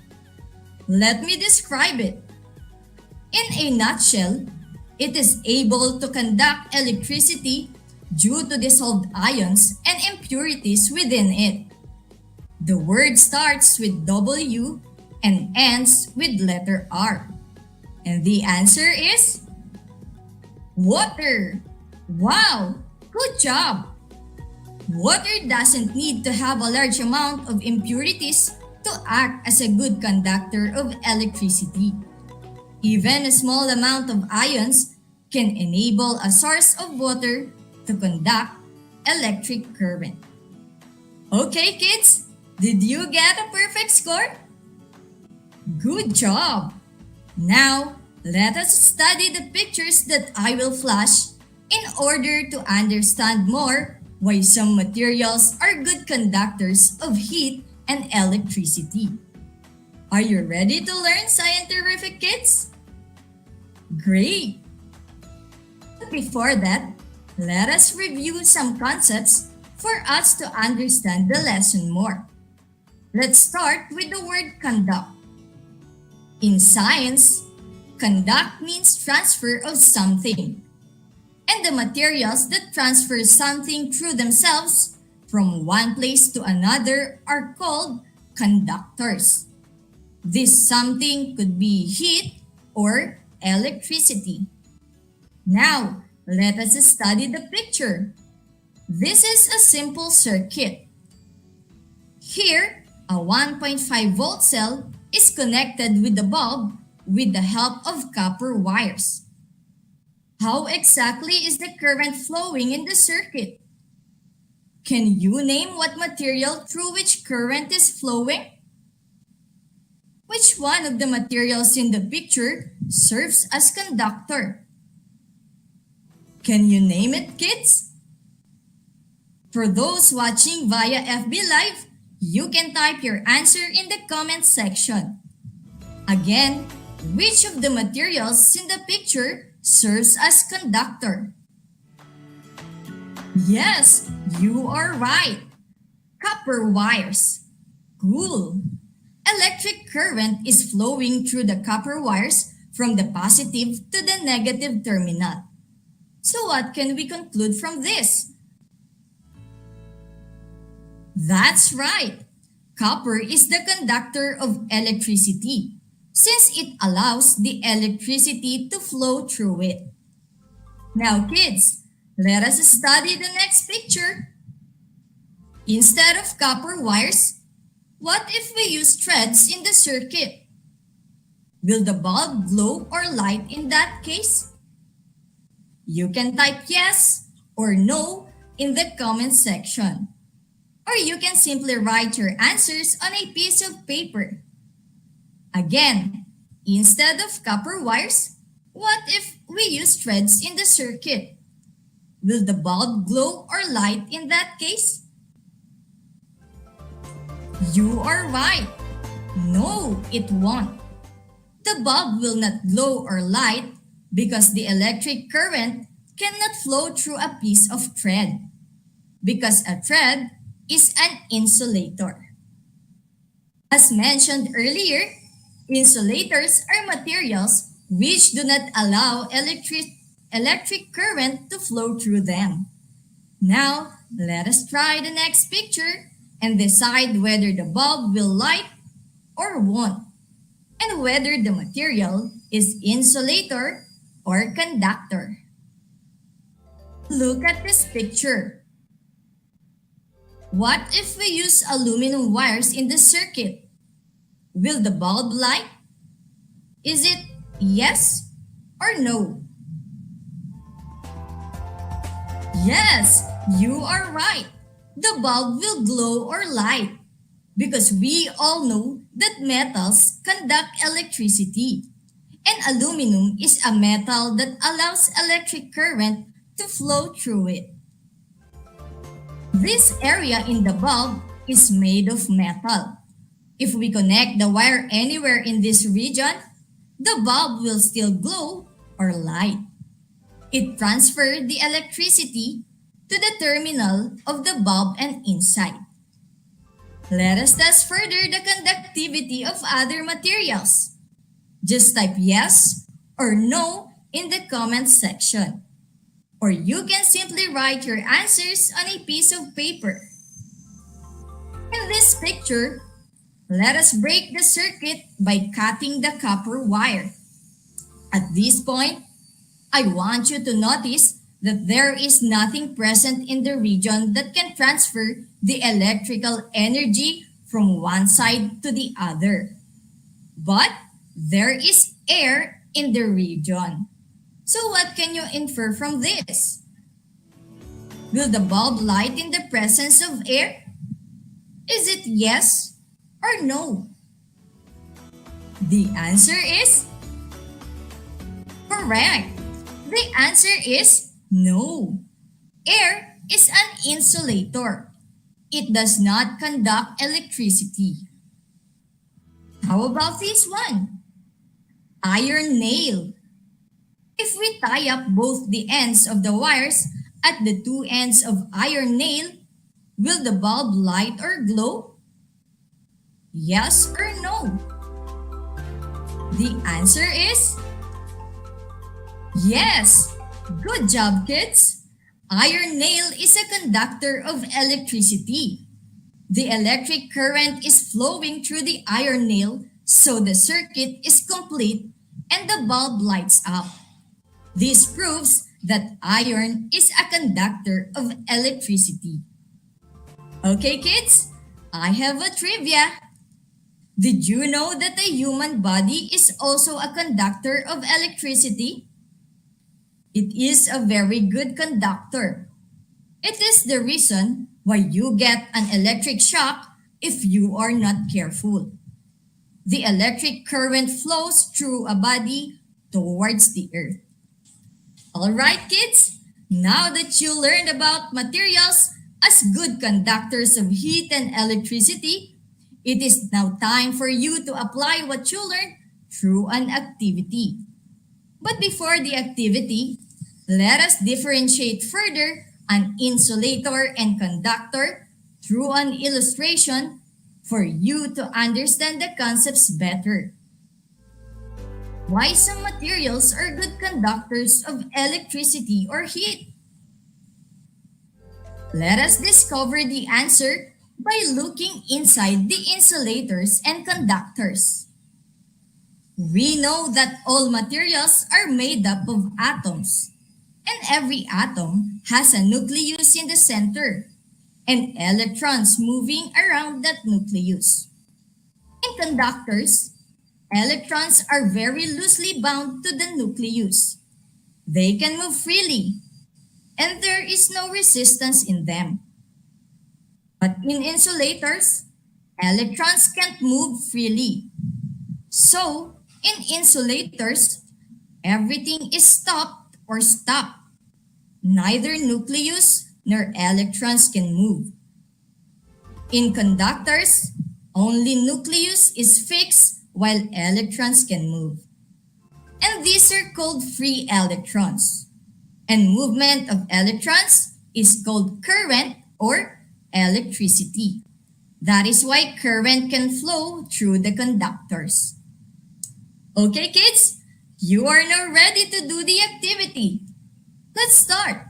Let me describe it. In a nutshell, it is able to conduct electricity due to dissolved ions and impurities within it. The word starts with W and ends with letter R. And the answer is water. Wow! Good job! Water doesn't need to have a large amount of impurities to act as a good conductor of electricity. Even a small amount of ions can enable a source of water to conduct electric current. Okay, kids, did you get a perfect score? Good job! Now, Let us study the pictures that I will flash in order to understand more why some materials are good conductors of heat and electricity. Are you ready to learn scientific, kids? Great! But before that, let us review some concepts for us to understand the lesson more. Let's start with the word conduct. In science, conduct means transfer of something. And the materials that transfer something through themselves from one place to another are called conductors. This something could be heat or electricity. Now, let us study the picture. This is a simple circuit. Here, a 1.5 volt cell is connected with the bulb with the help of copper wires. How exactly is the current flowing in the circuit? Can you name what material through which current is flowing? Which one of the materials in the picture serves as conductor? Can you name it, kids? For those watching via FB Live, you can type your answer in the comment section. Again, which of the materials in the picture serves as conductor? Yes, you are right. Copper wires. Cool. Electric current is flowing through the copper wires from the positive to the negative terminal. So what can we conclude from this? That's right. Copper is the conductor of electricity, since it allows the electricity to flow through it. Now kids, let us study the next picture. Instead of copper wires, what if we use threads in the circuit? Will the bulb glow or light in that case? You can type yes or no in the comment section. Or you can simply write your answers on a piece of paper. Again, instead of copper wires, what if we use threads in the circuit? Will the bulb glow or light in that case? You are right. No, it won't. The bulb will not glow or light because the electric current cannot flow through a piece of thread, because a thread is an insulator. As mentioned earlier, insulators are materials which do not allow electric current to flow through them. Now, let us try the next picture and decide whether the bulb will light or won't, and whether the material is insulator or conductor. Look at this picture. What if we use aluminum wires in the circuit? Will the bulb light? Is it yes or no? Yes, you are right. The bulb will glow or light because we all know that metals conduct electricity, and aluminum is a metal that allows electric current to flow through it. This area in the bulb is made of metal. If we connect the wire anywhere in this region, the bulb will still glow or light. It transfers the electricity to the terminal of the bulb and inside. Let us test further the conductivity of other materials. Just type yes or no in the comment section. Or you can simply write your answers on a piece of paper. In this picture, let us break the circuit by cutting the copper wire. At this point, I want you to notice that there is nothing present in the region that can transfer the electrical energy from one side to the other. But there is air in the region. So what can you infer from this? Will the bulb light in the presence of air? Is it yes or no? The answer is Incorrect. The answer is no. Air is an insulator. It does not conduct electricity. How about this one? Iron nail. If we tie up both the ends of the wires at the two ends of iron nail, will the bulb light or glow? Yes or no? The answer is yes. Good job, kids. Iron nail is a conductor of electricity. The electric current is flowing through the iron nail, so the circuit is complete and the bulb lights up. This proves that iron is a conductor of electricity. Okay, kids, I have a trivia. Did you know that the human body is also a conductor of electricity? It is a very good conductor. It is the reason why you get an electric shock if you are not careful. The electric current flows through a body towards the earth. All right, kids, now that you learned about materials as good conductors of heat and electricity, it is now time for you to apply what you learned through an activity. But before the activity, let us differentiate further an insulator and conductor through an illustration for you to understand the concepts better. Why some materials are good conductors of electricity or heat? Let us discover the answer by looking inside the insulators and conductors. We know that all materials are made up of atoms, and every atom has a nucleus in the center and electrons moving around that nucleus. In conductors, electrons are very loosely bound to the nucleus. They can move freely, and there is no resistance in them. But in insulators, electrons can't move freely. So, in insulators, everything is stopped or stopped. Neither nucleus nor electrons can move. In conductors, only nucleus is fixed while electrons can move. And these are called free electrons. And movement of electrons is called current or electricity. That is why current can flow through the conductors. Okay, kids, you are now ready to do the activity. Let's start.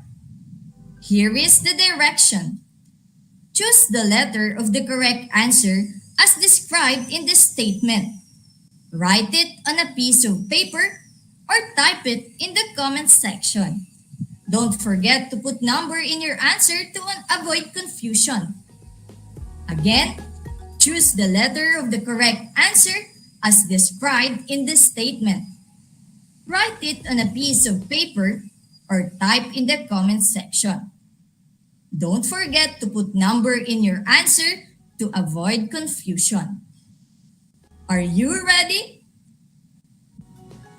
Here is the direction. Choose the letter of the correct answer as described in the statement. Write it on a piece of paper or type it in the comments section. Don't forget to put number in your answer to avoid confusion. Again, choose the letter of the correct answer as described in the statement. Write it on a piece of paper or type in the comments section. Don't forget to put number in your answer to avoid confusion. Are you ready?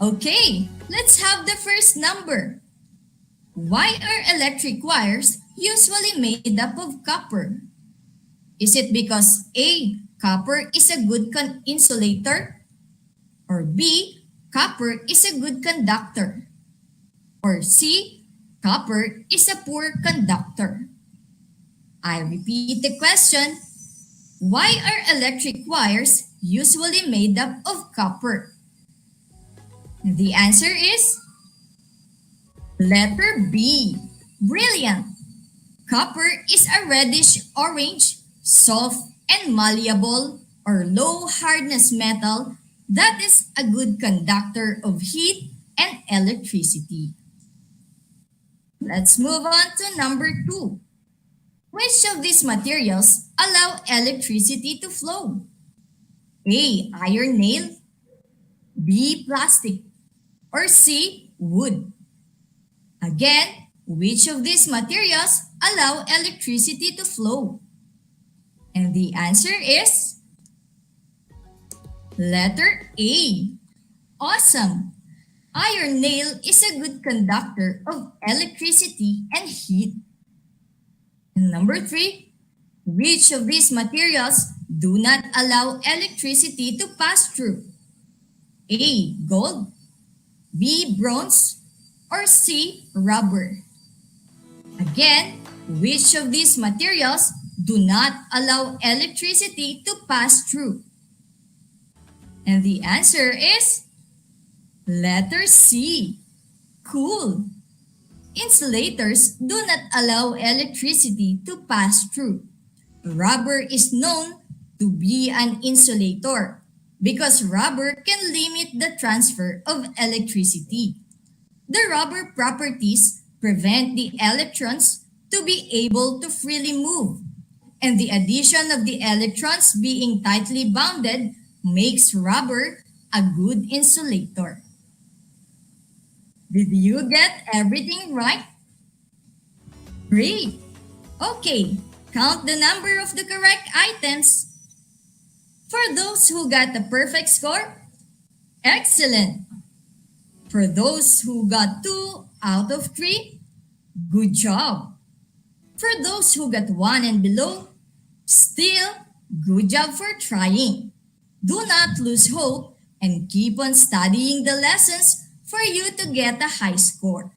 Okay, let's have the first number. Why are electric wires usually made up of copper? Is it because A, copper is a good insulator? Or B, copper is a good conductor? Or C, copper is a poor conductor? I repeat the question. Why are electric wires usually made up of copper? The answer is letter B. Brilliant! Copper is a reddish-orange, soft and malleable or low hardness metal that is a good conductor of heat and electricity. Let's move on to number 2. Which of these materials allow electricity to flow? A, iron nail, B, plastic, or C, wood? Again, which of these materials allow electricity to flow? And the answer is letter A. Awesome! Iron nail is a good conductor of electricity and heat. And number 3, which of these materials do not allow electricity to pass through? A. Gold, B. Bronze, or C. Rubber? Again, which of these materials do not allow electricity to pass through? And the answer is letter C. Cool. Insulators do not allow electricity to pass through. Rubber is known to be an insulator because rubber can limit the transfer of electricity. The rubber properties prevent the electrons to be able to freely move, and the addition of the electrons being tightly bounded makes rubber a good insulator. Did you get everything right? Great! Okay, count the number of the correct items. For those who got the perfect score, excellent. For those who got 2 out of 3, good job. For those who got 1 and below, still, good job for trying. Do not lose hope and keep on studying the lessons for you to get a high score.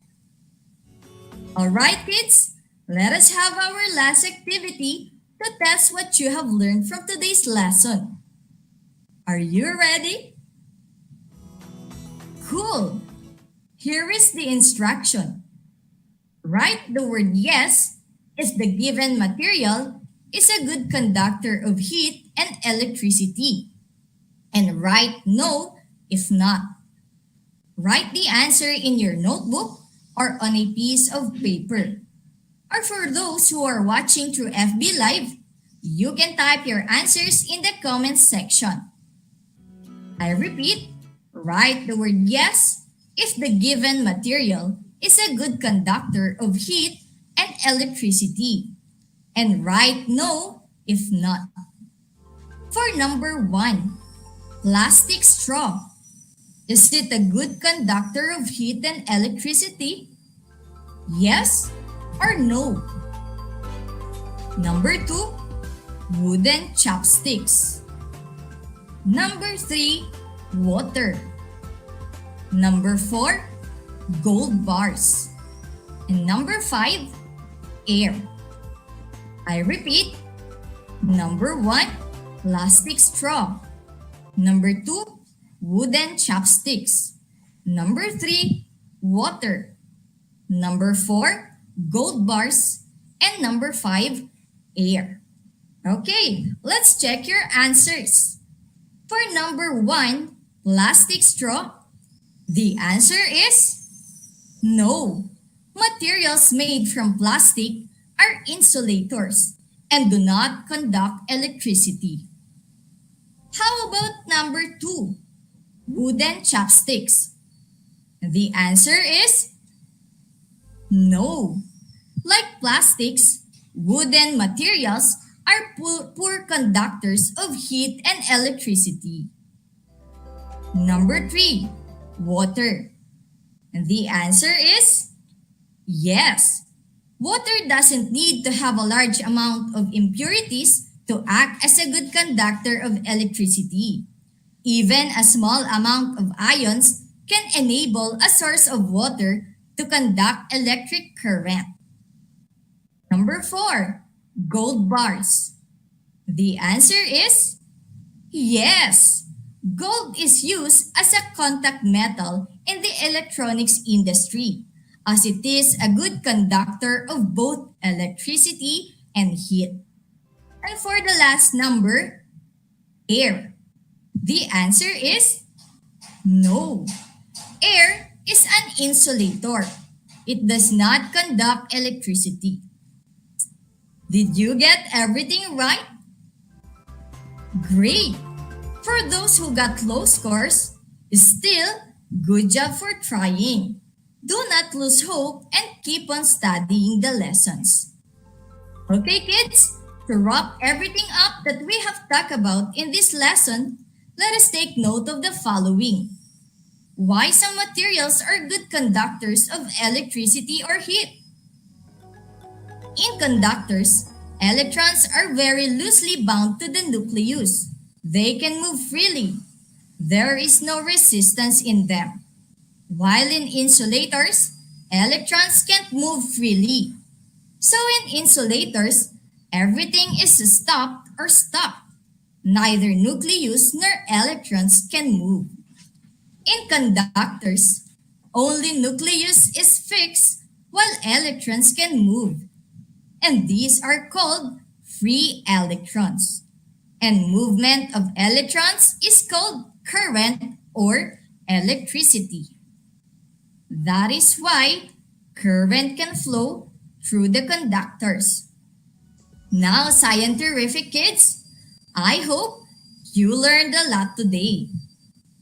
Alright kids, let us have our last activity to test what you have learned from today's lesson. Are you ready? Cool! Here is the instruction. Write the word yes if the given material is a good conductor of heat and electricity, and write no if not. Write the answer in your notebook or on a piece of paper. Or for those who are watching through FB Live, you can type your answers in the comments section. I repeat, write the word yes if the given material is a good conductor of heat and electricity, and write no if not. For number 1, plastic straw. Is it a good conductor of heat and electricity? Yes or no? Number 2, wooden chopsticks. Number 3, water. Number 4, gold bars. And number 5, air. I repeat, number 1, plastic straw. Number 2, wooden chopsticks. Number 3, water. Number 4, gold bars. And number 5, air. Okay, let's check your answers. For number 1, plastic straw, the answer is no. Materials made from plastic are insulators and do not conduct electricity. How about number 2, wooden chopsticks? The answer is no. Like plastics, wooden materials are poor conductors of heat and electricity. Number 3, water. The answer is yes. Water doesn't need to have a large amount of impurities to act as a good conductor of electricity. Even a small amount of ions can enable a source of water to conduct electric current. Number 4, gold bars. The answer is yes. Gold is used as a contact metal in the electronics industry, as it is a good conductor of both electricity and heat. And for the last number, air. The answer is no. Air is an insulator. It does not conduct electricity. Did you get everything right? Great! For those who got low scores, still, good job for trying. Do not lose hope and keep on studying the lessons. Okay kids, to wrap everything up that we have talked about in this lesson, let us take note of the following. Why some materials are good conductors of electricity or heat? In conductors, electrons are very loosely bound to the nucleus. They can move freely. There is no resistance in them. While in insulators, electrons can't move freely. So in insulators, everything is stopped or stuck. Neither nucleus nor electrons can move. In conductors, only nucleus is fixed while electrons can move. And these are called free electrons. And movement of electrons is called current or electricity. That is why current can flow through the conductors. Now, scientific kids, I hope you learned a lot today.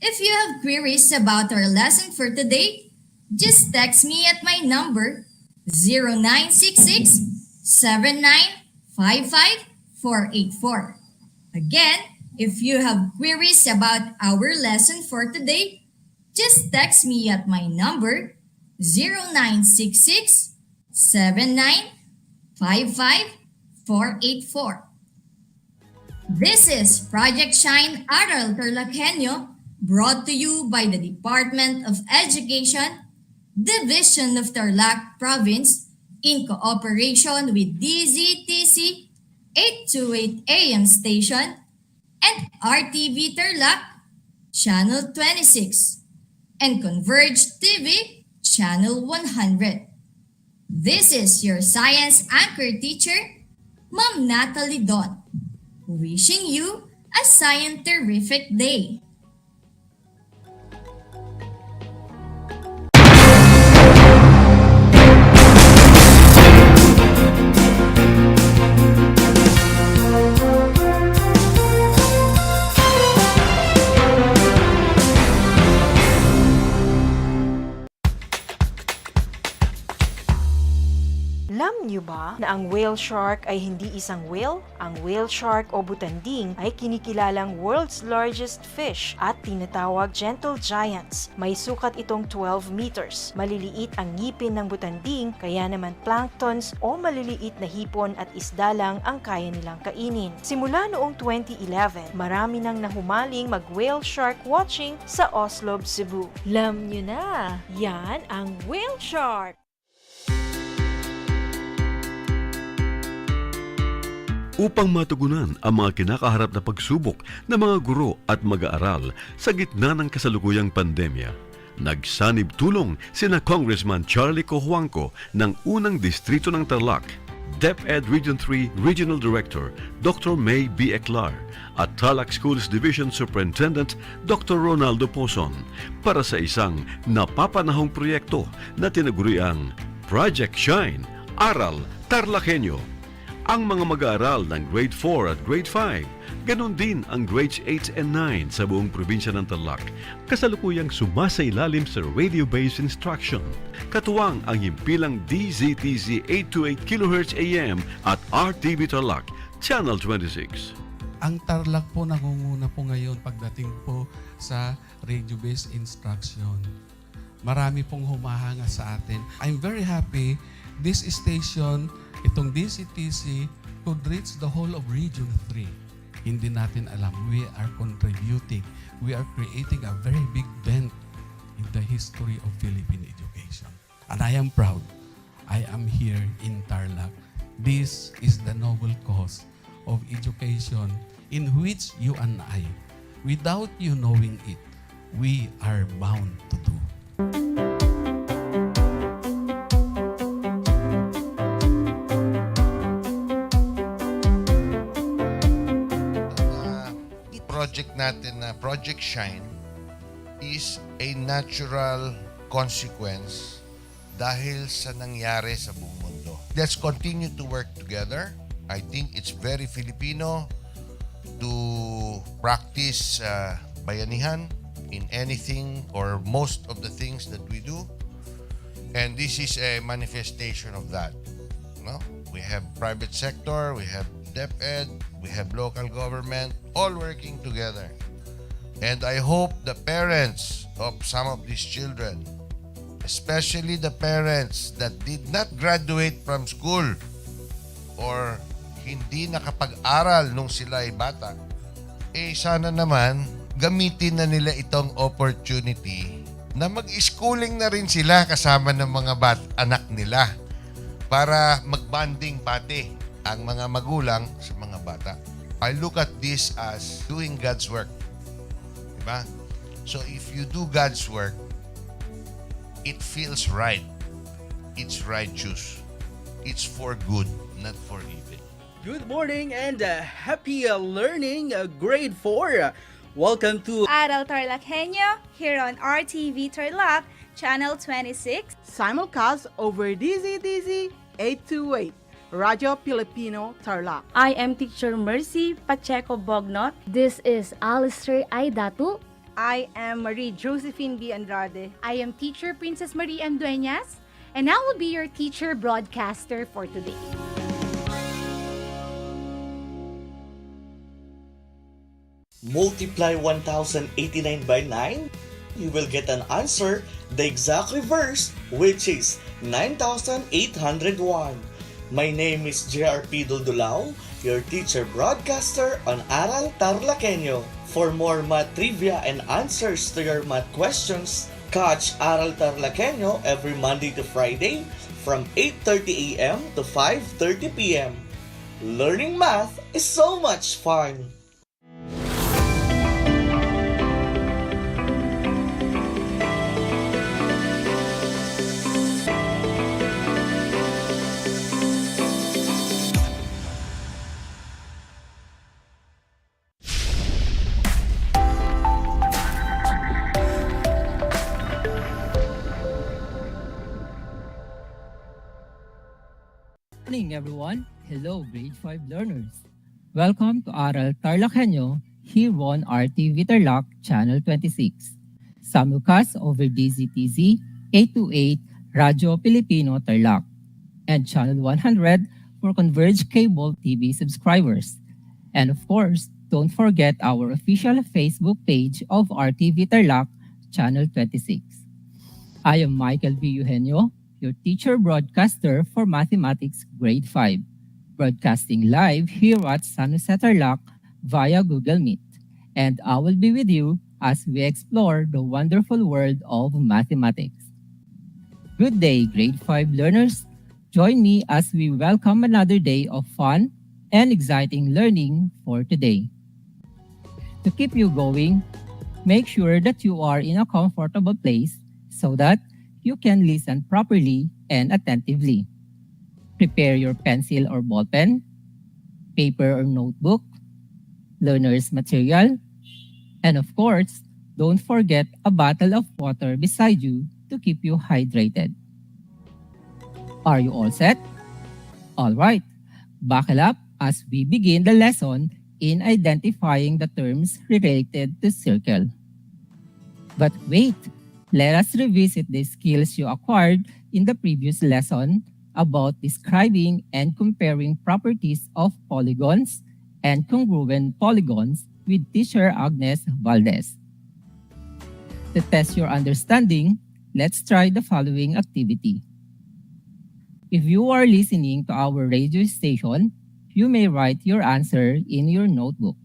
If you have queries about our lesson for today, just text me at my number 0966 7955 Again, if you have queries about our lesson for today, just text me at my number 0966 7955 This is Project Shine Aral TarlakHenyo, brought to you by the Department of Education, Division of Tarlac Province, in cooperation with DZTC 828 AM station and RTV Tarlac Channel 26 and Converge TV Channel 100. This is your science anchor teacher, Ma'am Natalie Don, wishing you a scientific day. Alam niyo ba na ang whale shark ay hindi isang whale? Ang whale shark o butanding ay kinikilalang world's largest fish at tinatawag gentle giants. May sukat itong 12 meters. Maliliit ang ngipin ng butanding, kaya naman planktons o maliliit na hipon at isda lang ang kaya nilang kainin. Simula noong 2011, marami nang nahumaling mag-whale shark watching sa Oslo, Cebu. Alam niyo na, yan ang whale shark! Upang matugunan ang mga kinakaharap na pagsubok ng mga guro at mag-aaral sa gitna ng kasalukuyang pandemya, nagsanib tulong sina Congressman Charlie Cojuangco ng unang distrito ng Tarlac, DEPED Region 3 Regional Director Dr. May B. Eclar at Tarlac Schools Division Superintendent Dr. Ronaldo Pozon para sa isang napapanahong proyekto na tinaguriang Project Shine Aral TarlakHenyo. Ang mga mag-aaral ng Grade 4 at Grade 5, ganon din ang Grades 8 and 9 sa buong probinsya ng Tarlac, kasalukuyang sumasailalim sa radio-based instruction. Katuwang ang himpilang DZTZ 828 kHz AM at RTV Tarlac, Channel 26. Ang Tarlac po nangunguna po ngayon pagdating po sa radio-based instruction. Marami pong humahanga sa atin. I'm very happy this station, itong DCTC, could reach the whole of Region 3. Hindi natin alam. We are contributing. We are creating a very big dent in the history of Philippine education. And I am proud. I am here in Tarlac. This is the noble cause of education in which you and I, without you knowing it, we are bound to do. Project natin na Project Shine is a natural consequence dahil sa nangyari sa buong mundo. Let's continue to work together. I think it's very Filipino to practice bayanihan in anything or most of the things that we do. And this is a manifestation of that. No? We have private sector, we have DEPED, we have local government, all working together And I hope the parents of some of these children, especially the parents that did not graduate from school or hindi nakapag-aral nung sila ay bata, sana naman gamitin na nila itong opportunity na mag-schooling na rin sila kasama ng mga anak nila para mag-bonding pati ang mga magulang sa mga bata. I look at this as doing God's work. Diba? So if you do God's work, it feels right. It's righteous. It's for good, not for evil. Good morning and happy learning, grade 4. Welcome to Aral TarlakHenyo here on RTV Tarlac, Channel 26. Simulcast over DZTZ 828, Radio Filipino Tarlac. I am Teacher Mercy Pacheco Bognot. This is Alistair Aidatu. I am Marie Josephine B. Andrade. I am Teacher Princess Marie M. Dueñas, and I will be your teacher broadcaster for today. Multiply 1089 by 9, you will get an answer, the exact reverse, which is 9801. My name is JRP Duldulao, your teacher broadcaster on Aral TarlakHenyo. For more math trivia and answers to your math questions, catch Aral TarlakHenyo every Monday to Friday from 8:30 a.m. to 5:30 p.m. Learning math is so much fun! Good morning, everyone. Hello, grade 5 learners. Welcome to Aral TarlakHenyo here on RTV Tarlac, Channel 26. Simulcast over DZTZ 828 Radio Filipino Tarlac and Channel 100 for Converge Cable TV subscribers. And of course, don't forget our official Facebook page of RTV Tarlac, Channel 26. I am Michael V. Eugenio, your teacher broadcaster for Mathematics Grade 5, broadcasting live here at San Jose Tarlac via Google Meet. And I will be with you as we explore the wonderful world of mathematics. Good day, Grade 5 learners. Join me as we welcome another day of fun and exciting learning for today. To keep you going, make sure that you are in a comfortable place so that you can listen properly and attentively. Prepare your pencil or ball pen, paper or notebook, learner's material, and of course, don't forget a bottle of water beside you to keep you hydrated. Are you all set? All right, buckle up as we begin the lesson in identifying the terms related to circle. But wait, let us revisit the skills you acquired in the previous lesson about describing and comparing properties of polygons and congruent polygons with Teacher Agnes Valdez. To test your understanding, let's try the following activity. If you are listening to our radio station, you may write your answer in your notebook.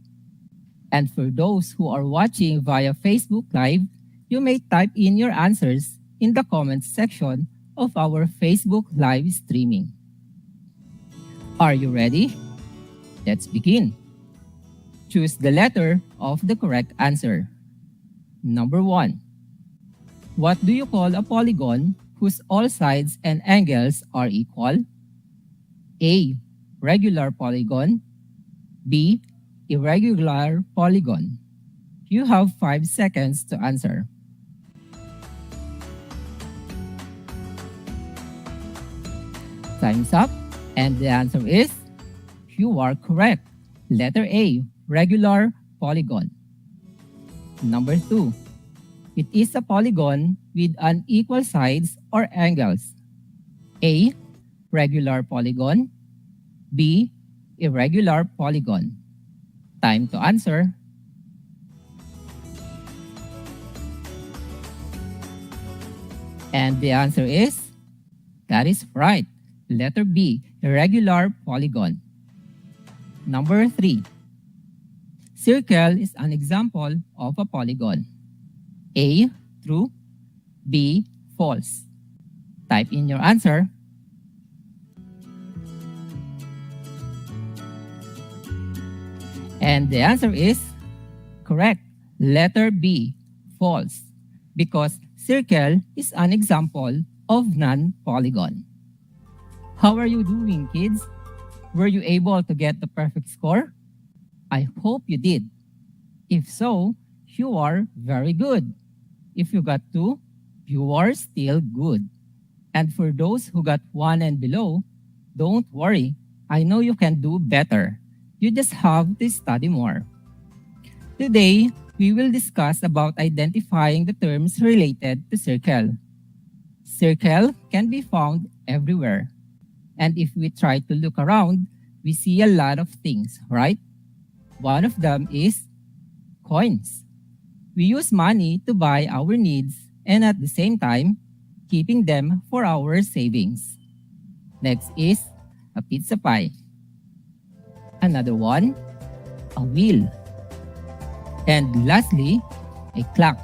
And for those who are watching via Facebook Live, you may type in your answers in the comments section of our Facebook live streaming. Are you ready? Let's begin. Choose the letter of the correct answer. Number 1. What do you call a polygon whose all sides and angles are equal? A. Regular polygon. B. Irregular polygon. You have 5 seconds to answer. Time's up, and the answer is, you are correct. Letter A, regular polygon. Number 2, it is a polygon with unequal sides or angles. A, regular polygon. B, irregular polygon. Time to answer. And the answer is, that is right. Letter B, irregular polygon. Number 3. Circle is an example of a polygon. A, true. B, false. Type in your answer. And the answer is correct. Letter B, false. Because circle is an example of non-polygon. How are you doing, kids? Were you able to get the perfect score? I hope you did. If so, you are very good. If you got 2, you are still good. And for those who got 1 and below, don't worry. I know you can do better. You just have to study more. Today, we will discuss about identifying the terms related to circle. Circle can be found everywhere. And if we try to look around, we see a lot of things, right? One of them is coins. We use money to buy our needs and at the same time, keeping them for our savings. Next is a pizza pie. Another one, a wheel. And lastly, a clock.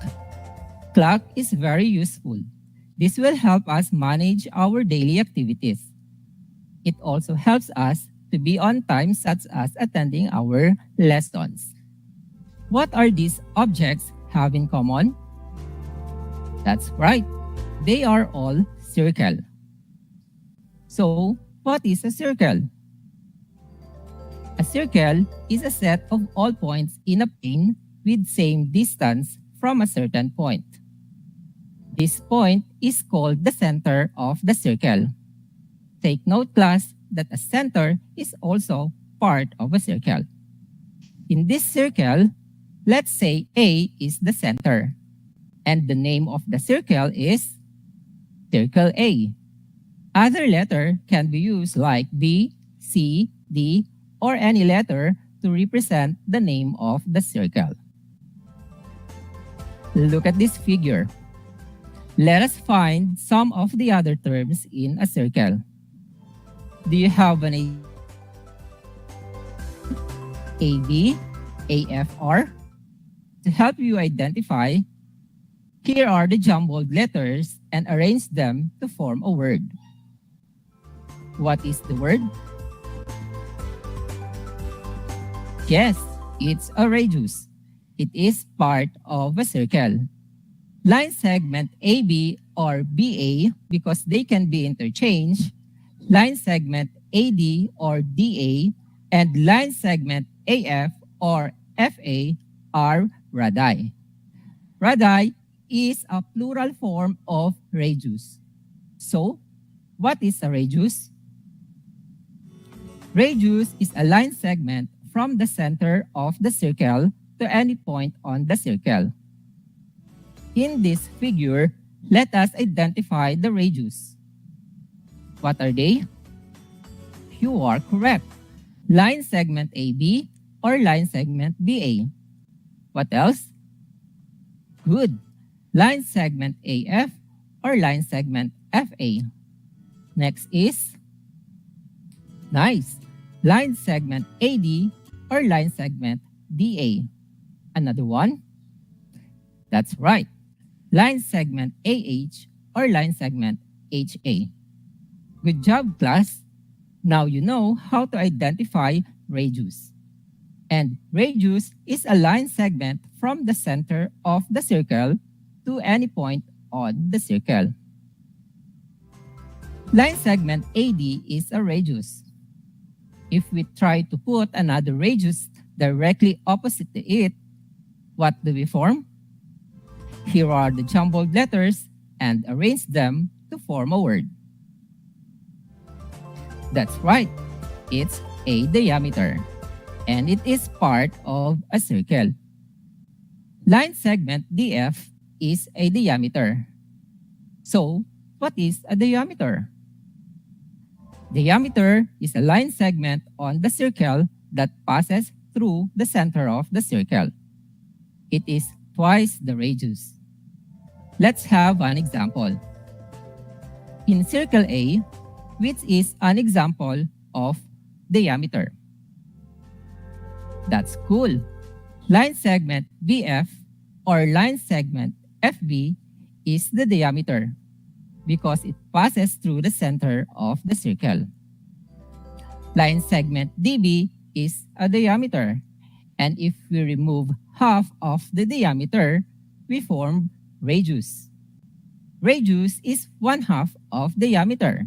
Clock is very useful. This will help us manage our daily activities. It also helps us to be on time, such as attending our lessons. What are these objects have in common? That's right. They are all circle. So, what is a circle? A circle is a set of all points in a plane with same distance from a certain point. This point is called the center of the circle. Take note, class, that a center is also part of a circle. In this circle, let's say A is the center, and the name of the circle is Circle A. Other letter can be used like B, C, D, or any letter to represent the name of the circle. Look at this figure. Let us find some of the other terms in a circle. Do you have an AB, AFR? To help you identify, here are the jumbled letters and arrange them to form a word. What is the word? Yes, it's a radius. It is part of a circle. Line segment AB or BA, because they can be interchanged, line segment AD or DA, and line segment AF or FA are radii. Radii is a plural form of radius. So, what is a radius? Radius is a line segment from the center of the circle to any point on the circle. In this figure, let us identify the radius. What are they? You are correct. Line segment AB or line segment BA. What else? Good. Line segment AF or line segment FA. Next is nice. Line segment AD or line segment DA. Another one? That's right. Line segment AH or line segment HA. Good job, class. Now you know how to identify radius. And radius is a line segment from the center of the circle to any point on the circle. Line segment AD is a radius. If we try to put another radius directly opposite to it, what do we form? Here are the jumbled letters and arrange them to form a word. That's right. It's a diameter, and it is part of a circle. Line segment DF is a diameter. So, what is a diameter? Diameter is a line segment on the circle that passes through the center of the circle. It is twice the radius. Let's have an example. in circle A, which is an example of diameter. That's cool. Line segment BF or line segment FB is the diameter because it passes through the center of the circle. Line segment DB is a diameter, and if we remove half of the diameter, we form radius. Radius is 1/2 of diameter,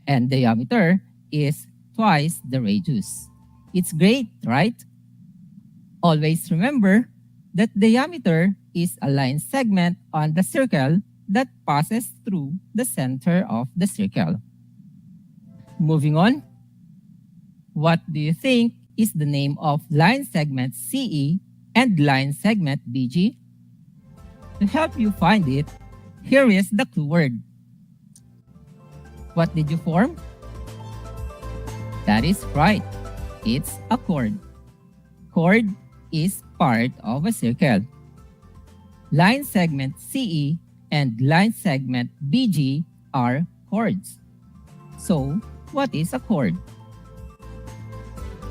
and diameter is twice the radius. It's great, right? Always remember that diameter is a line segment on the circle that passes through the center of the circle. Moving on, what do you think is the name of line segment CE and line segment BG? To help you find it, here is the clue word. What did you form? That is right. It's a chord. Chord is part of a circle. Line segment CE and line segment BG are chords. So, what is a chord?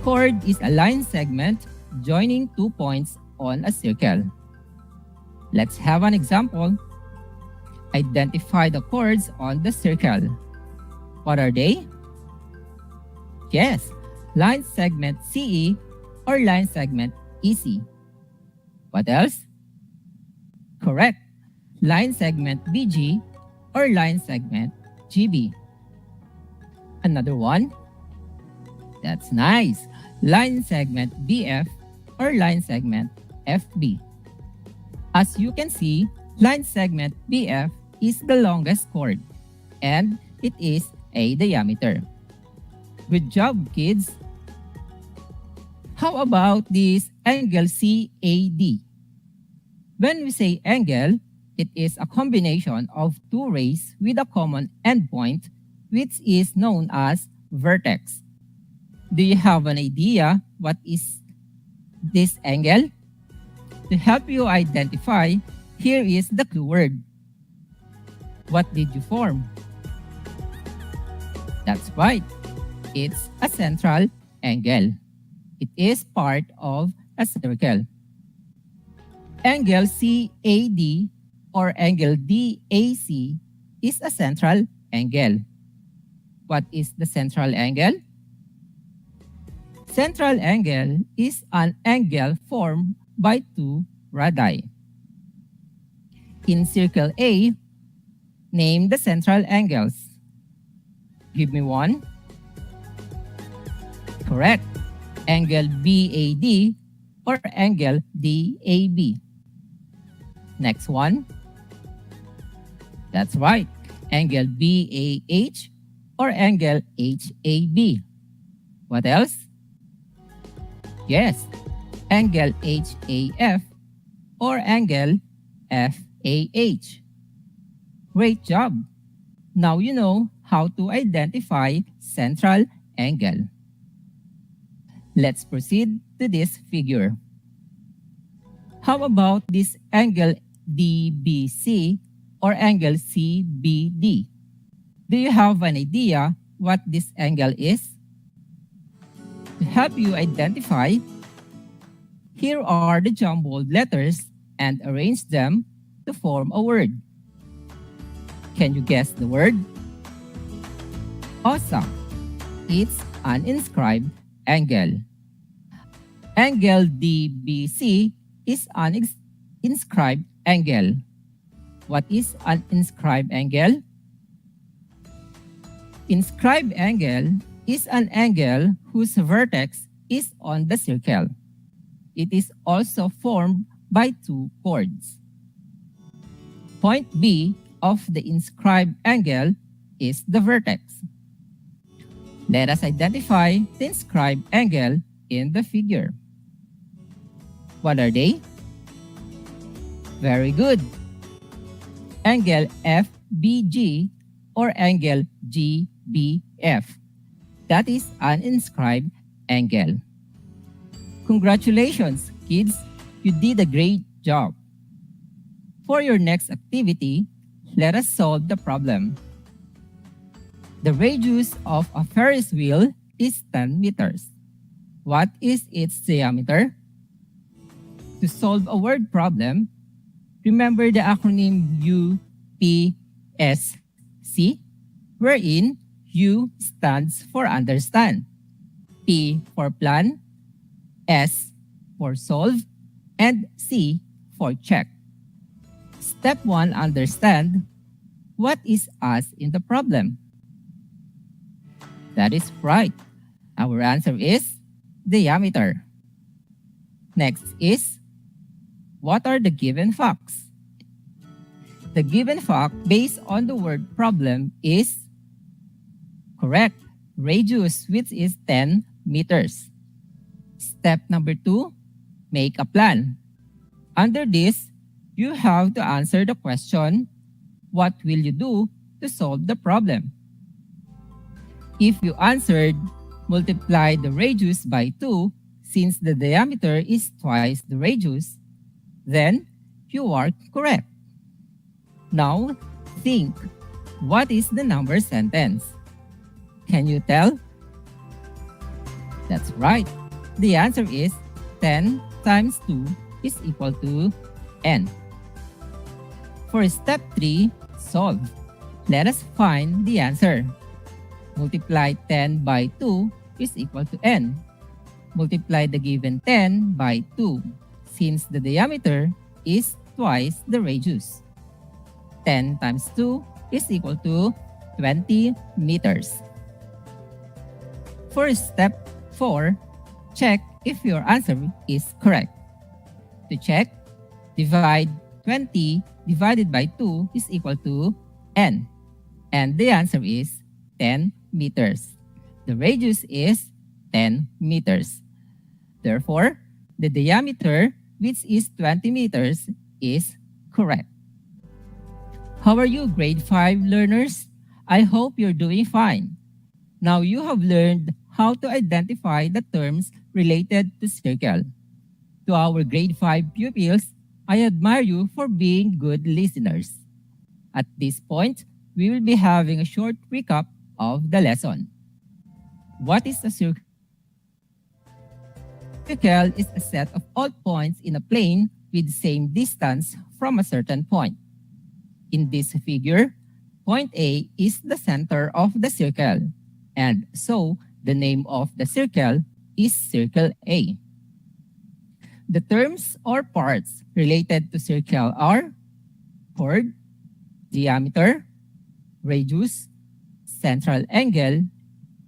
Chord is a line segment joining 2 points on a circle. Let's have an example. Identify the chords on the circle. What are they? Yes, line segment CE or line segment EC. What else? Correct. Line segment BG or line segment GB. Another one? That's nice. Line segment BF or line segment FB. As you can see, line segment BF is the longest chord and it is a diameter. Good job, kids! How about this angle CAD? When we say angle, it is a combination of two rays with a common endpoint, which is known as vertex. Do you have an idea what is this angle? To help you identify, here is the clue word. What did you form? That's right. It's a central angle. It is part of a circle. Angle CAD or angle DAC is a central angle. What is the central angle? Central angle is an angle formed by two radii. In circle A, name the central angles. Give me one. Correct. Angle BAD or angle DAB. Next one. That's right. Angle BAH or angle HAB. What else? Yes, angle HAF or angle FAH. Great job! Now you know how to identify central angle. Let's proceed to this figure. How about this angle DBC or angle CBD? Do you have an idea what this angle is? To help you identify, here are the jumbled letters and arrange them to form a word. Can you guess the word? Awesome! It's an inscribed angle. Angle DBC is an inscribed angle. What is an inscribed angle? Inscribed angle is an angle whose vertex is on the circle. It is also formed by two chords. Point B of the inscribed angle is the vertex. Let us identify the inscribed angle in the figure. What are they? Very good. Angle FBG or angle GBF. That is an inscribed angle. Congratulations, kids! You did a great job. For your next activity, let us solve the problem. The radius of a Ferris wheel is 10 meters. What is its diameter? To solve a word problem, remember the acronym UPSC, wherein U stands for understand, P for plan, S for solve, and C for check. Step 1, understand. What is asked in the problem? That is right. Our answer is diameter. Next is, what are the given facts? The given fact based on the word problem is correct. Radius, which is 10 meters. Step number 2, make a plan. Under this, you have to answer the question, what will you do to solve the problem? If you answered, multiply the radius by 2, since the diameter is twice the radius, then you are correct. Now, think, what is the number sentence? Can you tell? That's right. The answer is 10 times 2 is equal to n. For step 3, solve. Let us find the answer. Multiply 10 by 2 is equal to n. Multiply the given 10 by 2, since the diameter is twice the radius. 10 times 2 is equal to 20 meters. For step 4, check if your answer is correct. To check, divide 20 divided by 2 is equal to n. And the answer is 10 meters. The radius is 10 meters. Therefore, the diameter, which is 20 meters, is correct. How are you, grade 5 learners? I hope you're doing fine. Now you have learned how to identify the terms related to circle. To our grade 5 pupils, I admire you for being good listeners. At this point, we will be having a short recap of the lesson. What is a circle? Circle is a set of all points in a plane with the same distance from a certain point. In this figure, point A is the center of the circle, and so the name of the circle is Circle A. The terms or parts related to circle are chord, diameter, radius, central angle,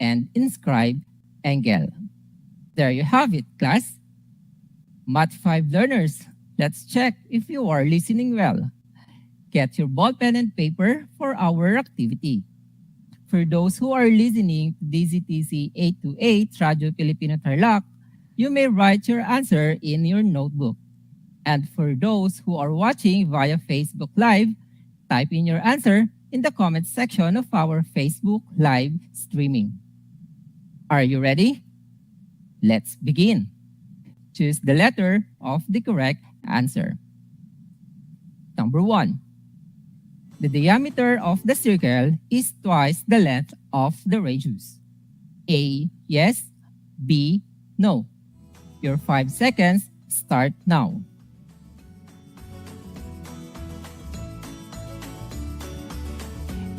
and inscribed angle. There you have it, class. Math 5 learners, let's check if you are listening well. Get your ball pen and paper for our activity. For those who are listening to DZTZ 828 Radio Filipino Tarlac, you may write your answer in your notebook. And for those who are watching via Facebook Live, type in your answer in the comment section of our Facebook Live streaming. Are you ready? Let's begin. Choose the letter of the correct answer. Number 1. The diameter of the circle is twice the length of the radius. A, yes. B, no. Your 5 seconds start now.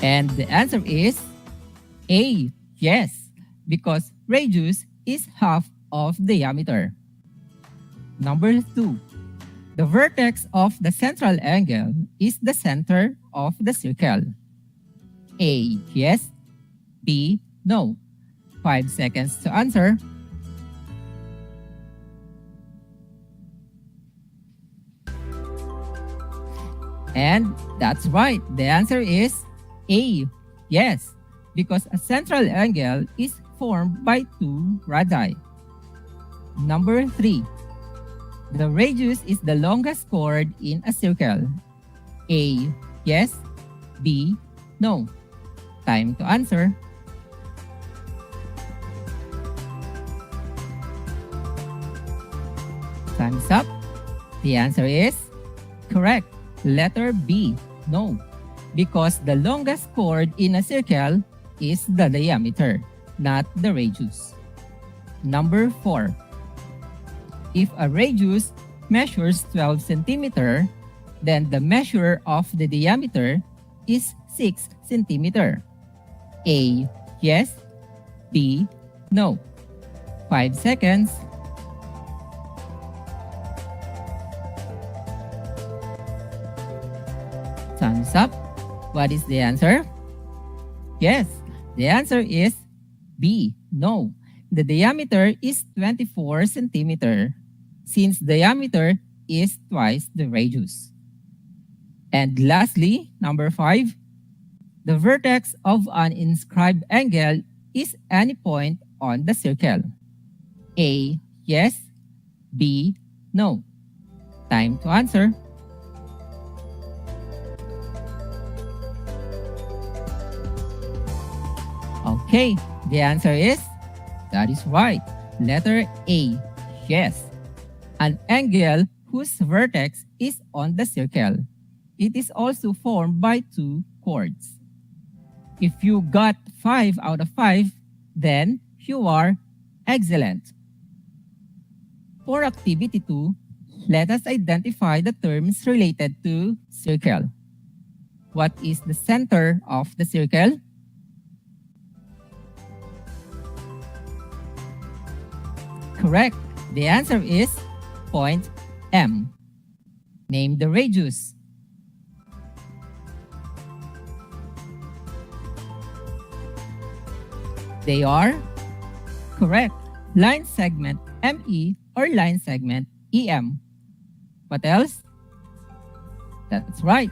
And the answer is A, yes, because radius is half of diameter. Number 2. The vertex of the central angle is the center of the circle. A, yes. B, no. 5 seconds to answer. And that's right. The answer is A, yes, because a central angle is formed by 2 radii. Number 3. The radius is the longest chord in a circle. A, yes. B, no. Time to answer. Time's up. The answer is correct. Letter B, no. Because the longest chord in a circle is the diameter, not the radius. Number 4. If a radius measures 12 centimeter, then the measure of the diameter is 6 centimeter. A. Yes. B. No. 5 seconds. Thumbs up. What is the answer? Yes, the answer is B. No. The diameter is 24 centimeter, since diameter is twice the radius. And lastly, number 5, the vertex of an inscribed angle is any point on the circle. A. Yes. B. No. Time to answer. Okay, the answer is, that is right, letter A, yes. An angle whose vertex is on the circle. It is also formed by two chords. If you got 5 out of 5, then you are excellent. For activity 2, let us identify the terms related to circle. What is the center of the circle? Correct. The answer is point M. Name the radius. They are correct. Line segment ME or line segment EM. What else? That's right.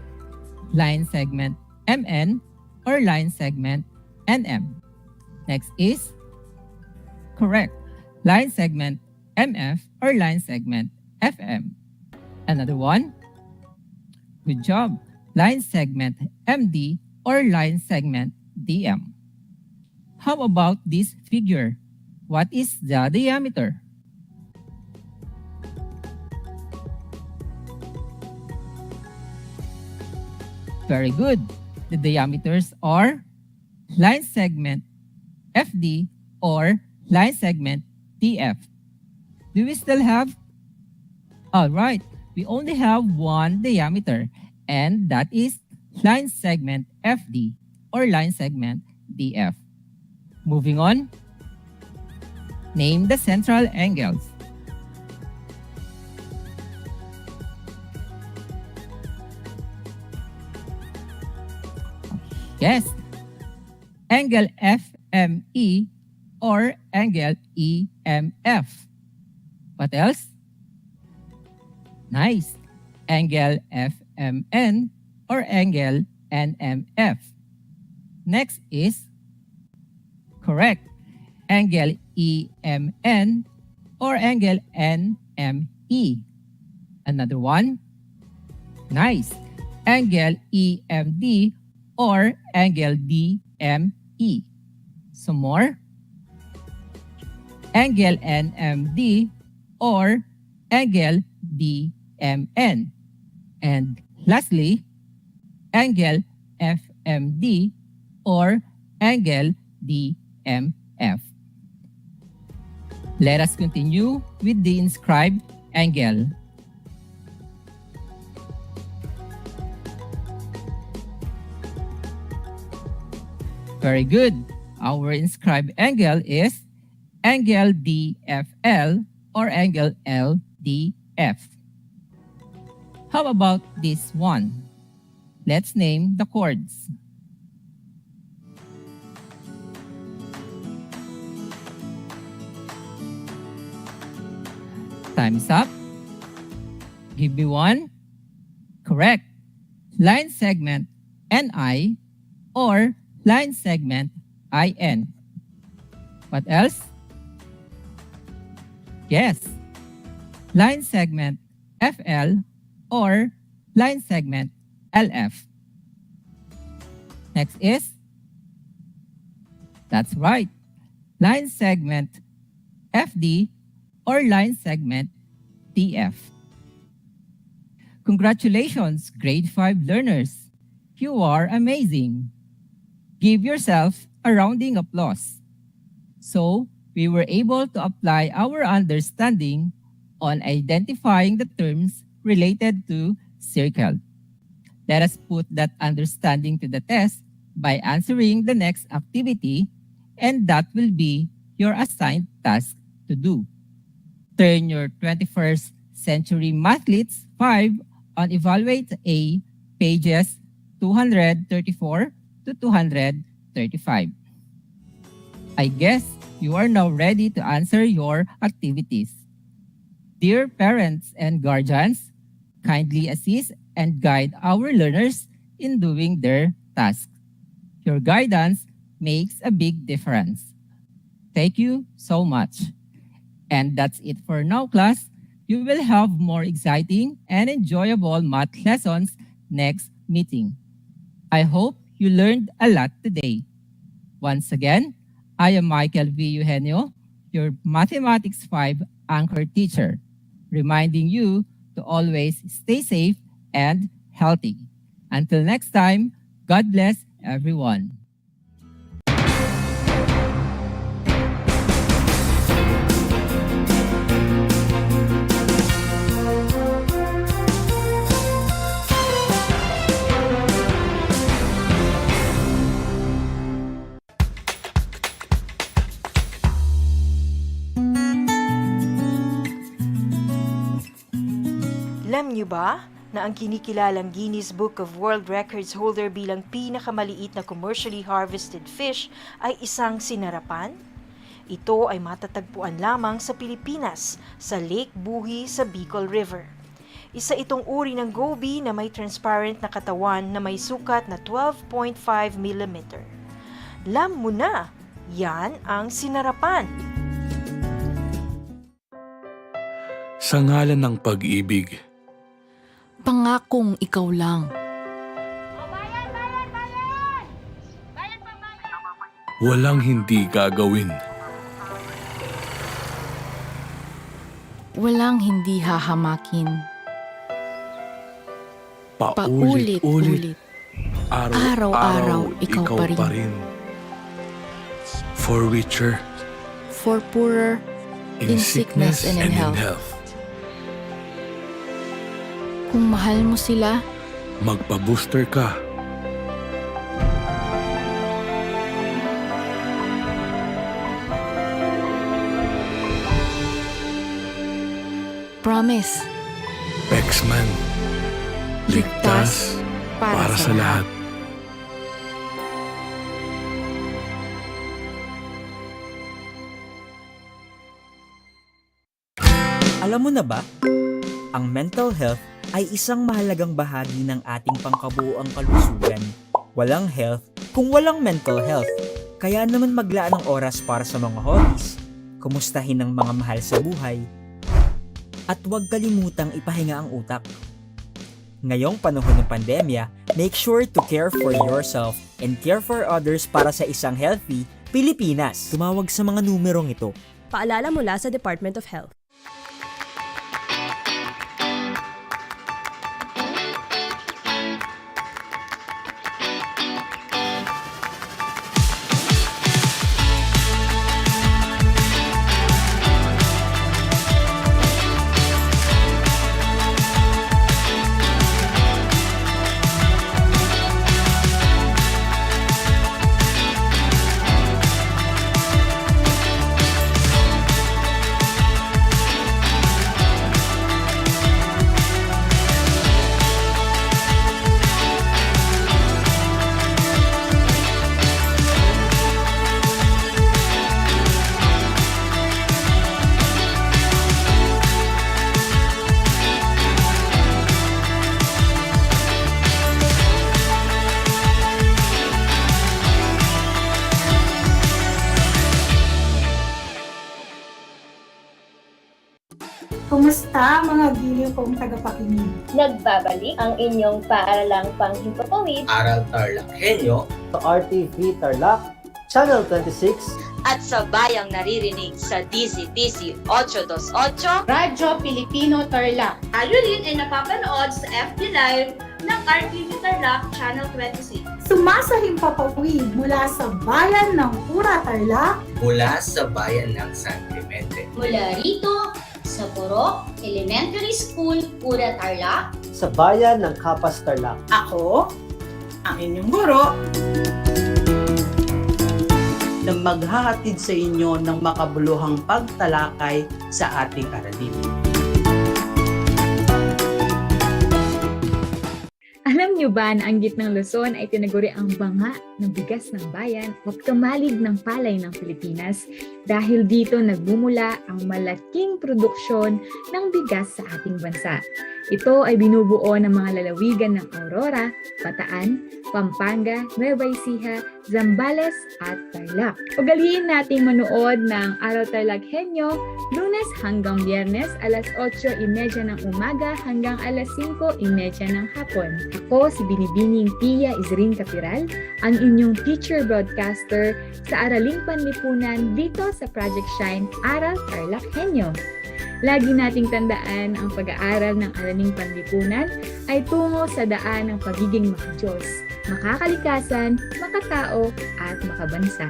Line segment MN or line segment NM. Next is correct. Line segment MF or line segment FM. Another one. Good job. Line segment MD or line segment DM. How about this figure? What is the diameter? Very good. The diameters are line segment FD or line segment TF. Do we still have? All right, we only have one diameter, and that is line segment FD or line segment DF. Moving on, name the central angles. Yes, angle FME or angle EMF. What else? Nice. Angle FMN or angle NMF. Next is correct. Angle EMN or angle NME. Another one. Nice. Angle EMD or angle DME. Some more. Angle NMD or angle DMN. And lastly, angle FMD or angle DMF. Let us continue with the inscribed angle. Very good. Our inscribed angle is angle DFL or angle LDF. How about this one? Let's name the chords. Time's up. Give me one. Correct. Line segment NI or line segment IN. What else? Yes. Line segment FL or line segment LF. Next is, that's right, line segment FD or line segment TF. Congratulations, grade 5 learners. You are amazing. Give yourself a rounding applause. So, we were able to apply our understanding on identifying the terms related to circle. Let us put that understanding to the test by answering the next activity, and that will be your assigned task to do. Turn your 21st Century Mathlets 5 on Evaluate A, pages 234 to 235. I guess you are now ready to answer your activities. Dear parents and guardians, kindly assist and guide our learners in doing their tasks. Your guidance makes a big difference. Thank you so much. And that's it for now, class. You will have more exciting and enjoyable math lessons next meeting. I hope you learned a lot today. Once again, I am Michael V. HENYO, your Mathematics 5 anchor teacher, reminding you to always stay safe and healthy. Until next time, God bless everyone. Alam niyo ba na ang kinikilalang Guinness Book of World Records holder bilang pinakamaliit na commercially harvested fish ay isang sinarapan? Ito ay matatagpuan lamang sa Pilipinas, sa Lake Buhi sa Bicol River. Isa itong uri ng goby na may transparent na katawan na may sukat na 12.5 mm. Alam mo na, yan ang sinarapan. Sa ngalan ng pag-ibig, pangakong ikaw lang. Walang hindi gagawin. Walang hindi hahamakin. Paulit-ulit. Araw-araw ikaw pa rin. For richer. For poorer. In sickness and in health. Kung mahal mo sila, magpa-booster ka. Promise. Pexman. Ligtas para sa lahat. Alam mo na ba? Ang mental health ay isang mahalagang bahagi ng ating pangkabuoang kalusugan. Walang health kung walang mental health. Kaya naman maglaan ng oras para sa mga hobbies, kumustahin ang mga mahal sa buhay, at huwag kalimutang ipahinga ang utak. Ngayong panahon ng pandemya, make sure to care for yourself and care for others para sa isang healthy Pilipinas. Tumawag sa mga numerong ito. Paalala mula sa Department of Health. Kumusta mga giliw kong tagapakinig? Nagbabalik ang inyong paaralang panghimpapawid, Aral TarlakHenyo, sa RTV Tarlac, Channel 26, at sa bayang naririnig sa DZTC 828, Radyo Pilipino Tarlac. Tayo rin ay napapanood sa FB Live ng RTV Tarlac, Channel 26. Sumasahimpapawid mula sa bayan ng Pura Tarlac, Mula sa bayan ng San Clemente. Mula rito sa Purok Elementary School, Pura Tarlac. Sa bayan ng Kapas Tarlac. Ako, ang inyong guro, na maghahatid sa inyo ng makabuluhang pagtalakay sa ating aralin. Alam niyo ba na ang gitnang Luzon ay tinaguri ang banga ng bigas ng bayan at kamalig ng palay ng Pilipinas dahil dito nagmumula ang malaking produksyon ng bigas sa ating bansa. Ito ay binubuo ng mga lalawigan ng Aurora, Bataan, Pampanga, Nueva Ecija, Zambales at Tarlac. Ugaliin nating manood ng Aral TarlakHenyo Lunes hanggang Biyernes alas 8:30 ng umaga hanggang alas 5:30 ng hapon. Ako si Binibining Pia Isrin Capiral, ang inyong teacher broadcaster sa Araling Panlipunan dito sa Project Shine Aral TarlakHenyo. Lagi nating tandaan ang pag-aaral ng Araling Panlipunan ay tungo sa daan ng pagiging makadiyos, makakalikasan, makatao at makabansa.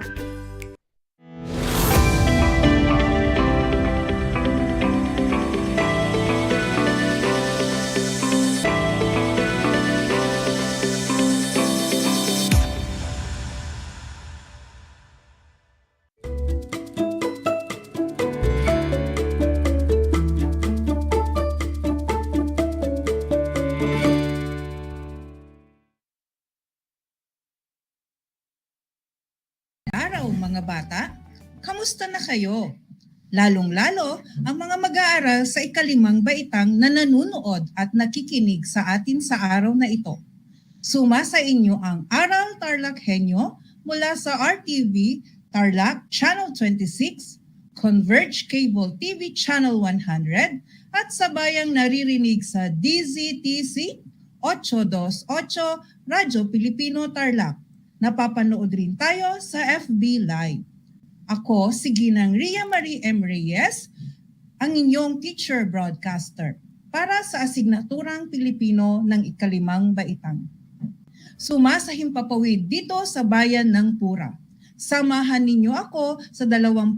Araw mga bata, kamusta na kayo? Lalong-lalo ang mga mag-aaral sa ikalimang baitang na nanunood at nakikinig sa atin sa araw na ito. Suma sa inyo ang Aral TarlakHenyo mula sa RTV Tarlac Channel 26, Converge Cable TV Channel 100 at sa bayang naririnig sa DZTC 828 Radyo Pilipino Tarlac. Napapanood rin tayo sa FB Live. Ako si Ginang Ria Marie M. Reyes, ang inyong teacher broadcaster para sa asignaturang Pilipino ng ikalimang baitang. Sumasahimpapawid dito sa bayan ng Pura. Samahan ninyo ako sa 25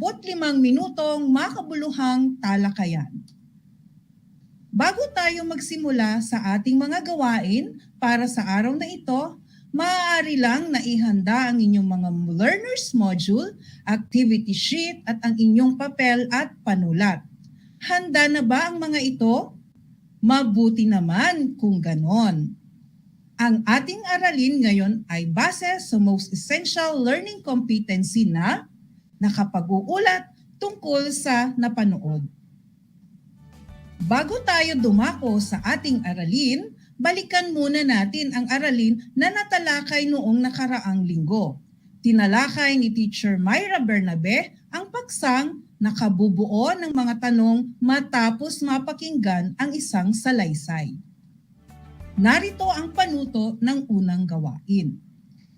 minutong makabuluhang talakayan. Bago tayo magsimula sa ating mga gawain para sa araw na ito, maaari lang na ihanda ang inyong mga learners module, activity sheet at ang inyong papel at panulat. Handa na ba ang mga ito? Mabuti naman kung ganon. Ang ating aralin ngayon ay base sa Most Essential Learning Competency na nakapag-uulat tungkol sa napanood. Bago tayo dumako sa ating aralin, balikan muna natin ang aralin na natalakay noong nakaraang linggo. Tinalakay ni Teacher Myra Bernabe ang paksang nakabubuo ng mga tanong matapos mapakinggan ang isang salaysay. Narito ang panuto ng unang gawain.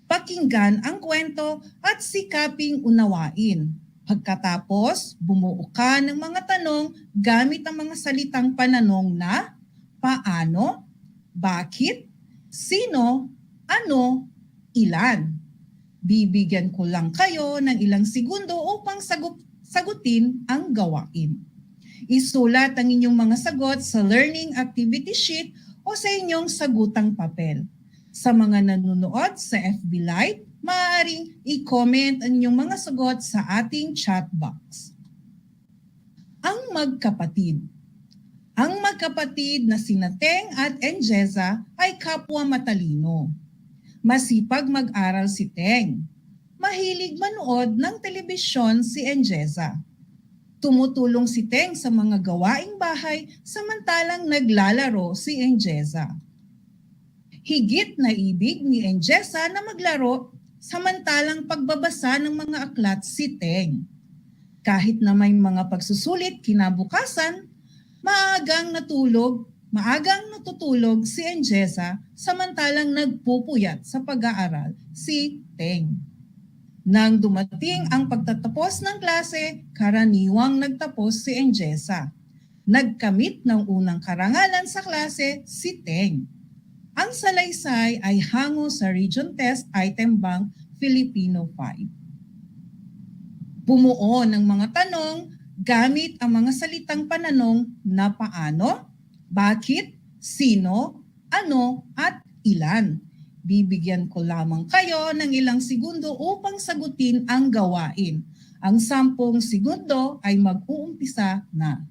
Pakinggan ang kwento at sikaping unawain. Pagkatapos, bumuo ka ng mga tanong gamit ang mga salitang pananong na paano, bakit, sino, ano, ilan. Bibigyan ko lang kayo ng ilang segundo upang sagutin ang gawain. Isulat ang inyong mga sagot sa learning activity sheet o sa inyong sagutang papel. Sa mga nanonood sa FB Live, maaaring i-comment ang inyong mga sagot sa ating chat box. Ang magkapatid. Ang magkapatid na sina Teng at Enjeza ay kapwa matalino. Masipag mag-aral si Teng. Mahilig manood ng telebisyon si Enjeza. Tumutulong si Teng sa mga gawaing bahay samantalang naglalaro si Enjeza. Higit na ibig ni Enjeza na maglaro samantalang pagbabasa ng mga aklat si Teng. Kahit na may mga pagsusulit kinabukasan, maagang natutulog si Enjeza samantalang nagpupuyat sa pag-aaral si Teng. Nang dumating ang pagtatapos ng klase, karaniwang nagtapos si Enjeza. Nagkamit ng unang karangalan sa klase si Teng. Ang salaysay ay hango sa Region Test Item Bank Filipino 5. Bumuo ng mga tanong gamit ang mga salitang pananong na paano, bakit, sino, ano, at ilan. Bibigyan ko lamang kayo ng ilang segundo upang sagutin ang gawain. Ang 10 segundo ay mag-uumpisa na.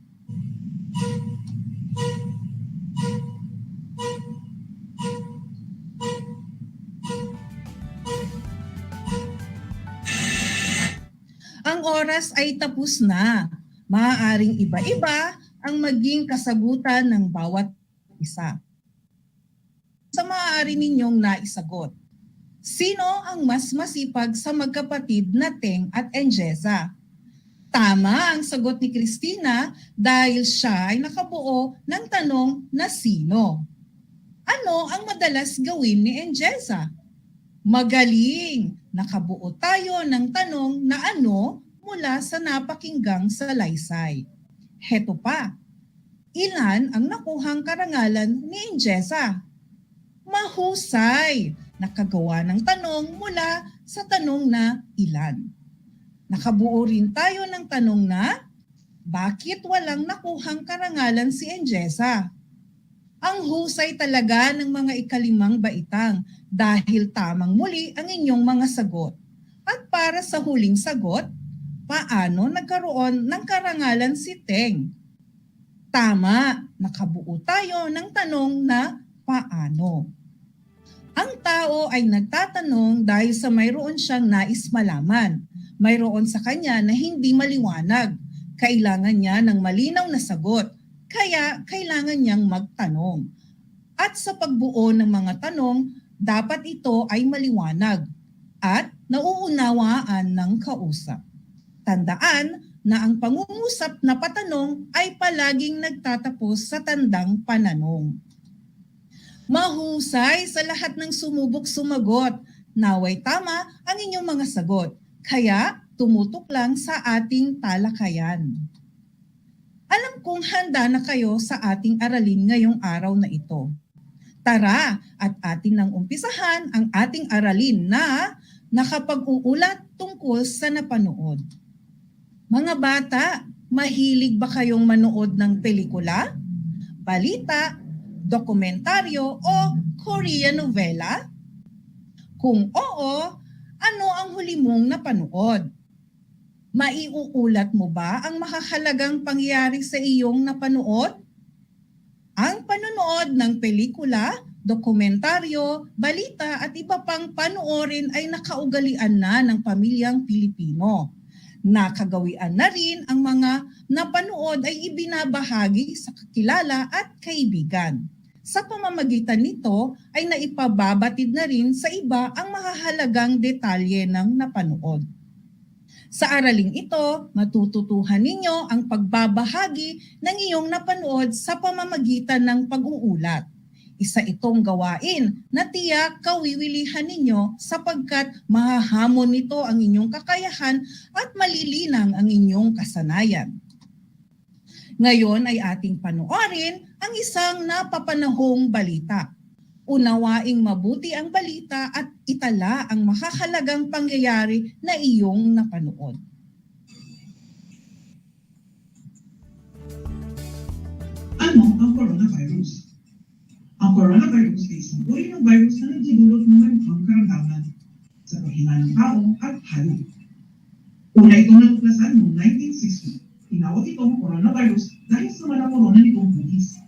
Ang oras ay tapos na. Maaaring iba-iba ang maging kasagutan ng bawat isa. Sa maaari ninyong naisagot, sino ang mas masipag sa magkapatid na Teng at Enjeza? Tama ang sagot ni Christina dahil siya ay nakabuo ng tanong na sino. Ano ang madalas gawin ni Enjeza? Magaling! Nakabuo tayo ng tanong na ano mula sa napakinggang salaysay. Heto pa, ilan ang nakuhang karangalan ni Enjeza? Mahusay! Nakagawa ng tanong mula sa tanong na ilan. Nakabuo rin tayo ng tanong na bakit walang nakuhang karangalan si Enjeza? Ang husay talaga ng mga ikalimang baitang dahil tamang muli ang inyong mga sagot. At para sa huling sagot, paano nagkaroon ng karangalan si Teng? Tama, nakabuo tayo ng tanong na paano. Ang tao ay nagtatanong dahil sa mayroon siyang nais malaman. Mayroon sa kanya na hindi maliwanag. Kailangan niya ng malinaw na sagot. Kaya kailangan niyang magtanong. At sa pagbuo ng mga tanong, dapat ito ay maliwanag at nauunawaan ng kausap. Tandaan na ang pangungusap na patanong ay palaging nagtatapos sa tandang pananong. Mahusay sa lahat ng sumubok sumagot. Naway tama ang inyong mga sagot. Kaya tumutok lang sa ating talakayan. Alam kong handa na kayo sa ating aralin ngayong araw na ito. Tara at atin nang umpisahan ang ating aralin na nakapag-uulat tungkol sa napanood. Mga bata, mahilig ba kayong manood ng pelikula, balita, dokumentaryo o Korean novela? Kung oo, ano ang huli mong napanood? Maiuulat mo ba ang makakahalagang pangyayari sa iyong napanood? Ang panonood ng pelikula, dokumentaryo, balita at iba pang panoorin ay nakaugalian na ng pamilyang Pilipino. Nakagawian na rin ang mga napanood ay ibinabahagi sa kakilala at kaibigan. Sa pamamagitan nito ay naipababatid na rin sa iba ang makahalagang detalye ng napanood. Sa araling ito, matututuhan ninyo ang pagbabahagi ng iyong napanood sa pamamagitan ng pag-uulat. Isa itong gawain na tiyak kawiwilihan ninyo sapagkat mahahamon nito ang inyong kakayahan at malilinang ang inyong kasanayan. Ngayon ay ating panoorin ang isang napapanahong balita. Unawaing mabuti ang balita at itala ang makakahalagang pangyayari na iyong napanood. Ano ang coronavirus? Ang coronavirus ay isang uri ng virus na nagdudulot ng maraming karamdaman sa paghina ng tao at hayop. Una itong natuklasan noong 1960. Tinawag itong coronavirus dahil sa malakorona nitong hugis.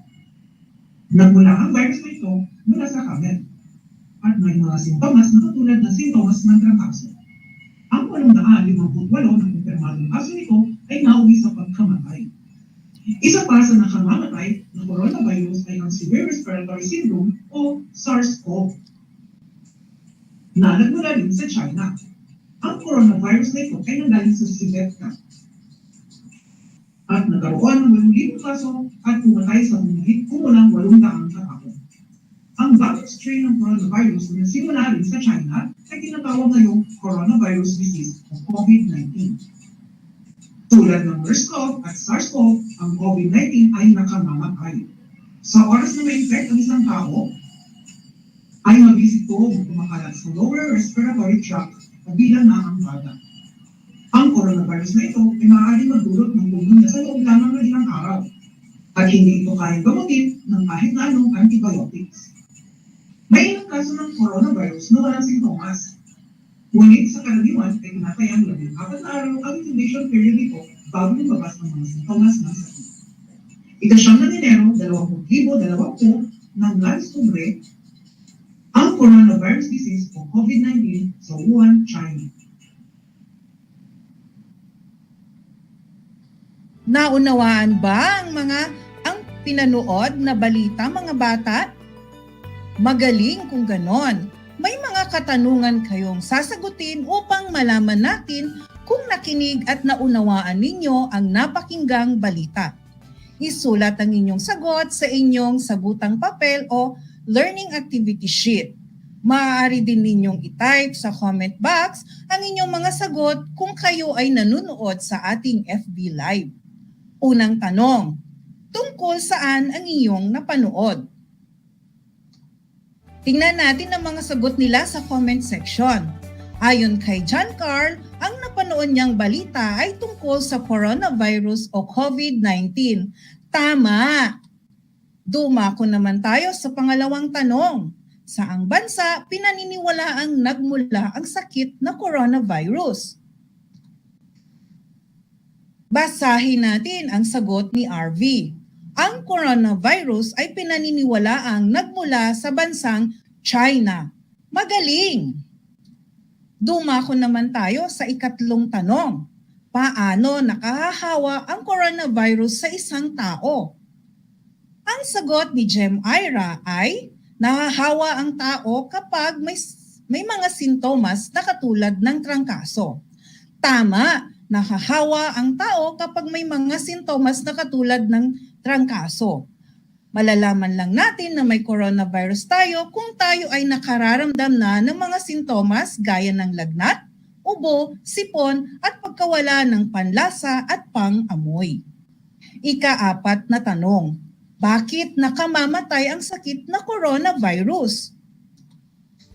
Nagmula ang virus na ito mula sa camel at may mga sintomas na katulad ng sintomas ng trangkaso. Ang 858 na kumpirmadong kaso nito ay nauwi sa pagkamatay. Isa pa sa nakamamatay na coronavirus ay ang Severe Respiratory Syndrome o SARS-CoV na nagmula rin sa China. Ang coronavirus na ito ay nanggaling sa civet cat at nagkaroon ng 8,000 kaso at pumatay sa kumulang 800 katao. Ang bagong strain ng coronavirus na nagsimula rin sa China ay tinatawag ngayong coronavirus disease o COVID-19. Tulad ng MERS-CoV at SARS-CoV, ang COVID-19 ay nakamamatay. Sa oras na ma-infect ang isang tao, ay mabilis itong kumakalat sa lower respiratory tract kabilang na ang baga. Ang coronavirus na ito ay maaaring magdulot ng pneumonia sa loob lamang ng ilang araw at hindi ito kayang gamutin ng kahit na anong antibiotics. May ilang kaso ng coronavirus na walang sintomas. Ngunit sa karaniwan ay tinatayang 14 na araw ang incubation period nito bago lumabas ang mga sintomas ng sakit. Ika-9 ng Enero, 2020 ng Lance Tubre, ang coronavirus disease o COVID-19 sa Wuhan, China. Naunawaan ba ang pinanood na balita, mga bata? Magaling kung ganon. May mga katanungan kayong sasagutin upang malaman natin kung nakinig at naunawaan ninyo ang napakinggang balita. Isulat ang inyong sagot sa inyong sagutang papel o learning activity sheet. Maaari din ninyong i-type sa comment box ang inyong mga sagot kung kayo ay nanonood sa ating FB Live. Unang tanong, tungkol saan ang iyong napanood? Tingnan natin ang mga sagot nila sa comment section. Ayon kay John Carl, ang napanood niyang balita ay tungkol sa coronavirus o COVID-19. Tama! Dumako naman tayo sa pangalawang tanong. Saang bansa pinaniniwalaang nagmula ang sakit na coronavirus? Basahin natin ang sagot ni RV. Ang coronavirus ay pinaniniwalaang nagmula sa bansang China. Magaling! Dumako naman tayo sa ikatlong tanong. Paano nakahahawa ang coronavirus sa isang tao? Ang sagot ni Gem Ira ay nahahawa ang tao kapag may mga sintomas na katulad ng trangkaso. Tama! Nahahawa ang tao kapag may mga sintomas na katulad ng trangkaso. Malalaman lang natin na may coronavirus tayo kung tayo ay nakararamdam na ng mga sintomas gaya ng lagnat, ubo, sipon at pagkawala ng panlasa at pang-amoy. Ika-4 na tanong, bakit nakamamatay ang sakit na coronavirus?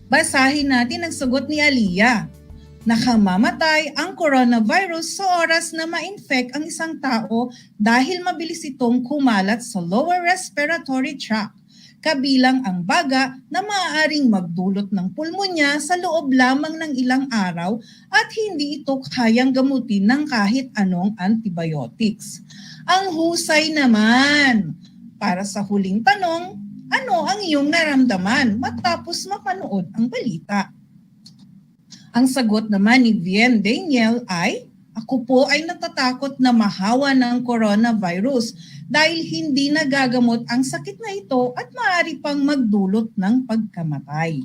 Basahin natin ang sagot ni Aliyah. Nakamamatay ang coronavirus sa oras na ma-infect ang isang tao dahil mabilis itong kumalat sa lower respiratory tract, kabilang ang baga na maaaring magdulot ng pulmonya sa loob lamang ng ilang araw at hindi ito kayang gamutin ng kahit anong antibiotics. Ang husay naman! Para sa huling tanong, ano ang iyong naramdaman matapos mapanood ang balita? Ang sagot naman ni Vien Daniel ay, ako po ay natatakot na mahawa ng coronavirus dahil hindi nagagamot ang sakit na ito at maaari pang magdulot ng pagkamatay.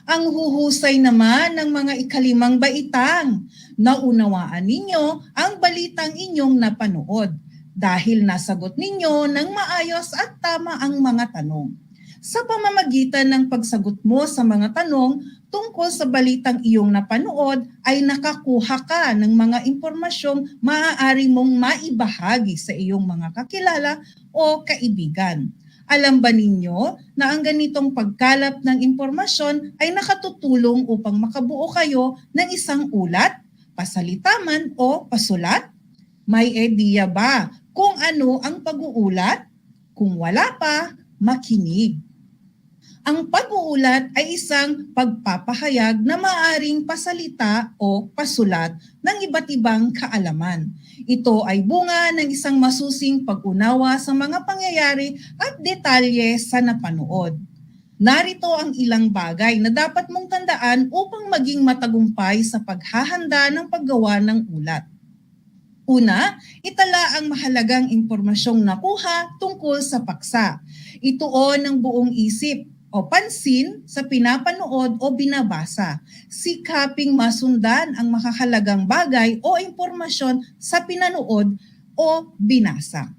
Ang huhusay naman ng mga ikalimang baitang, naunawaan ninyo ang balitang inyong napanood dahil nasagot ninyo ng maayos at tama ang mga tanong. Sa pamamagitan ng pagsagot mo sa mga tanong tungkol sa balitang iyong napanood ay nakakuha ka ng mga impormasyong maaari mong maibahagi sa iyong mga kakilala o kaibigan. Alam ba ninyo na ang ganitong pagkalap ng impormasyon ay nakatutulong upang makabuo kayo ng isang ulat, pasalitaman o pasulat? May ideya ba kung ano ang pag-uulat? Kung wala pa, makinig. Ang pag-uulat ay isang pagpapahayag na maaaring pasalita o pasulat ng iba't ibang kaalaman. Ito ay bunga ng isang masusing pag-unawa sa mga pangyayari at detalye sa napanood. Narito ang ilang bagay na dapat mong tandaan upang maging matagumpay sa paghahanda ng paggawa ng ulat. Una, itala ang mahalagang impormasyong nakuha tungkol sa paksa. Ituon ng buong isip o pansin sa pinapanood o binabasa. Sikaping masundan ang makakalagang bagay o impormasyon sa pinanood o binasa.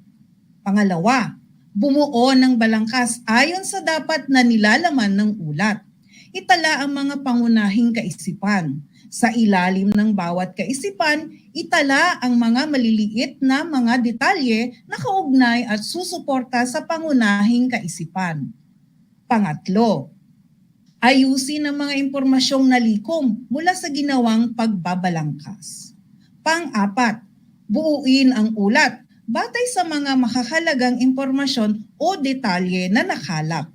Pangalawa, bumuo ng balangkas ayon sa dapat na nilalaman ng ulat. Itala ang mga pangunahing kaisipan. Sa ilalim ng bawat kaisipan, itala ang mga maliliit na mga detalye na kaugnay at susuporta sa pangunahing kaisipan. Pangatlo, Ayusin ang mga impormasyong nalikom mula sa ginawang pagbabalangkas. Pang-apat, buuin ang ulat batay sa mga makakahalagang impormasyon o detalye na nakalap.